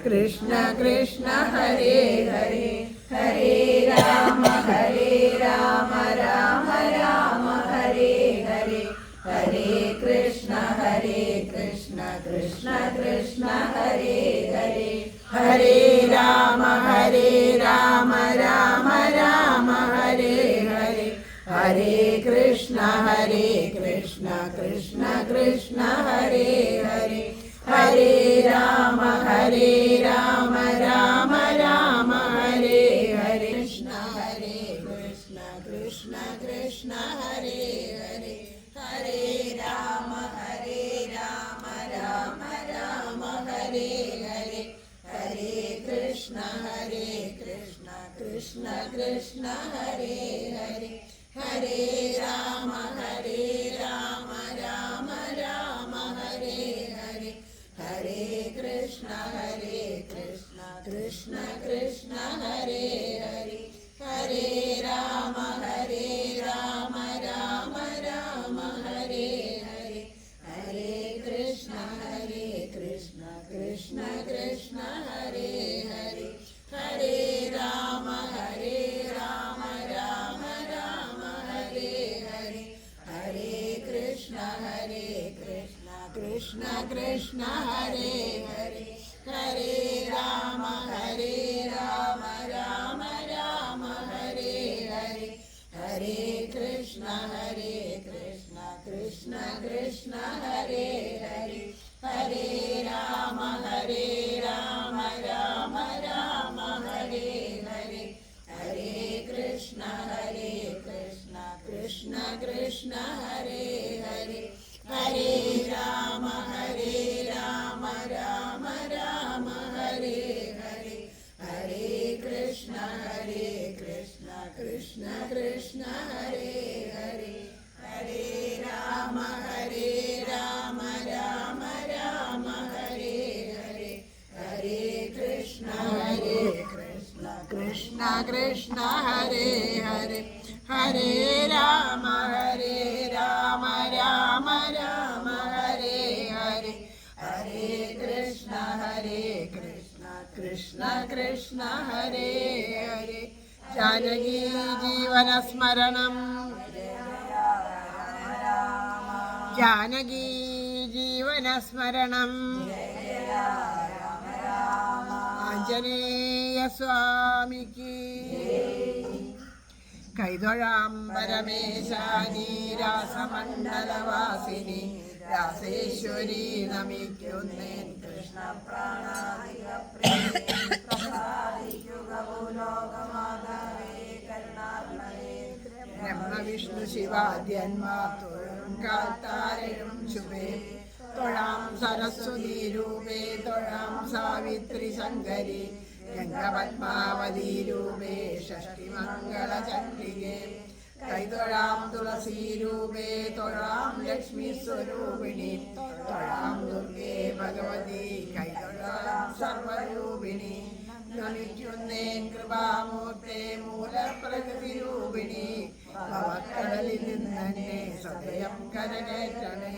കൃഷ്ണ കൃഷ്ണ ഹരേ ഹരേ ഹരേ രാമ രാമ രാമ ഹരേ ഹരേ ഹരേ കൃഷ്ണ കൃഷ്ണ കൃഷ്ണ ഹരേ ഹരേ ഹരേ രാമ രാമ രാമ ഹരേ ഹരേ ഹരേ കൃഷ്ണ കൃഷ്ണ കൃഷ്ണ ഹരേ ഹരേ ഹരേ രാമ രാമ രാമ ഹരേ ഹരേ കൃഷ്ണ കൃഷ്ണ കൃഷ്ണ ഹരേ ഹരേ ഹരേ രാമ രാമ രാമ ഹരേ ഹരേ ഹരേ കൃഷ്ണ കൃഷ്ണ കൃഷ്ണ ഹരേ ഹരേ ഹരേ രാമ രാമ രാമ ഹരേ ഹരേ ഹരേ കൃഷ്ണ കൃഷ്ണ കൃഷ്ണ ഹരേ ഹരേ ഹരേ രാമ രാമ രാമ ഹരേ ഹരേ ഹരേ കൃഷ്ണ കൃഷ്ണ കൃഷ്ണ ഹരേ ഹരേ ഹരേ രാമ രാമ രാമ ഹരേ ഹരേ ഹരേ കൃഷ്ണ കൃഷ്ണ കൃഷ്ണ ഹരേ ഹരേ ഹരേ രാമ രാമ രാമ ഹരേ ഹരേ ഹരേ കൃഷ്ണ കൃഷ്ണ കൃഷ്ണ ഹരേ ഹരേ ഹരേ രാമ രാമ രാമ ഹരേ ഹരേ ഹരേ കൃഷ്ണ കൃഷ്ണ കൃഷ്ണ ഹരേ ഹരേ ഹരേ രാമ രാമ രാമ ഹരേ ഹരേ ഹരേ കൃഷ്ണ കൃഷ്ണ കൃഷ്ണ ഹരേ ഹരേ ഹരേ രാമ രാമ രാമ ഹരേ ഹരേ ഹരേ കൃഷ്ണ കൃഷ്ണ കൃഷ്ണ ഹരേ ഹരേ ഹരേ രാമ രാമ രാമ ഹരേ ഹരേ ഹരേ കൃഷ്ണ കൃഷ്ണ കൃഷ്ണ ഹരേ ഹരേ ജാനകീ ജീവനസ്മരണം ജാനകീ ജീവനസ്മരണം ആഞ്ജനേയ സ്വാമിക്ക് കൈതൊഴാം പരമേശാനി രാസമണ്ഡലവാസിനി രാസേശ്വരി നമിക്കുന്നേൻ കൃഷ്ണ ബ്രഹ്മവിഷ്ണു ശിവാദ്യന്മാർ തൊഴും കാത്താരഴും ശുഭേ തൊഴാം സരസ്വതി രൂപേ തൊഴാം സാവിത്രി ശങ്കരി ഗംഗപത്മാവതി രൂപേ ഷഷ്ടിമംഗള ചണ്ഡികേ കൈതൊഴാം തുളസി രൂപേ തൊഴാം ലക്ഷ്മി സ്വരൂപിണി തൊഴാം ദുർഗേ ഭഗവതി കൈതൊഴാം സർവരൂപിണി നമിക്കുന്നേൻ കൃപാമൂർത്തേ മൂലപ്രകൃതി രൂപിണി ഭവക്കടലിൽ നിന്നെ സദയം കരകയറ്റണേ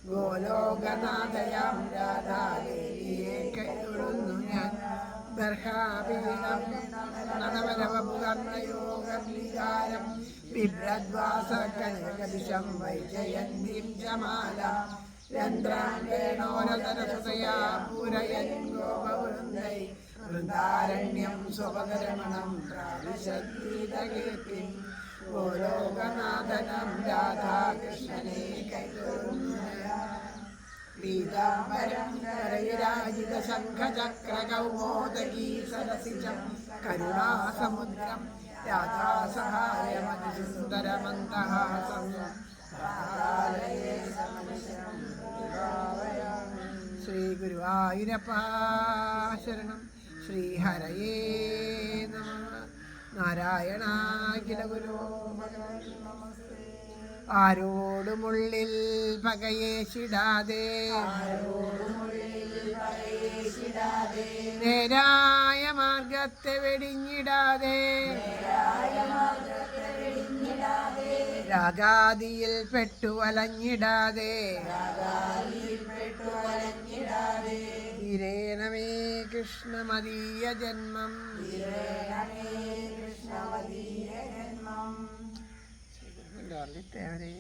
ഗോലോകനാഥയാം രാധാദേവിയെ കൈതൊഴുന്നു ഞാൻ ബർഹാപീഠം നടവരവപുകർണയോഗം ബിഭ്രദ്വാസ കനകദിശം വൈജയന്തിം ചമാല രന്ധ്രാംഗേണോരതരസുതയാ പൂരയൻ ഗോപവൃന്ദൈ വൃന്ദാരണ്യം സ്വപകരമണം പ്രാവിശദ്ഗീതകീർത്തിം ഗോലോകനാഥനം രാധാകൃഷ്ണനെ കൈതൊഴുന്നു പീതാംബരം കരവിരാജിത ശംഖചക്രകൗമോദകീ സരസിജം കരുണാസമുദ്രം രാധാസഹായമതിസുന്ദരമന്തഹാസം ശ്രീ ഗുരുവായൂരപ്പ ശരണം ശ്രീഹരയേ നമഃ നാരായണാഖില ഗുരോ ഭഗവൻ നമസ്തേ ആരോടുമുള്ളിൽ പകയേശിടാതെ നേരായ മാർഗത്തെ വെടിഞ്ഞിടാതെ രാഗാദിയിൽ പെട്ടു വലഞ്ഞിടാതെ ധീരേണമേ കൃഷ്ണമദീയ ജന്മം ശ്രീ ഗുരുദേവരേ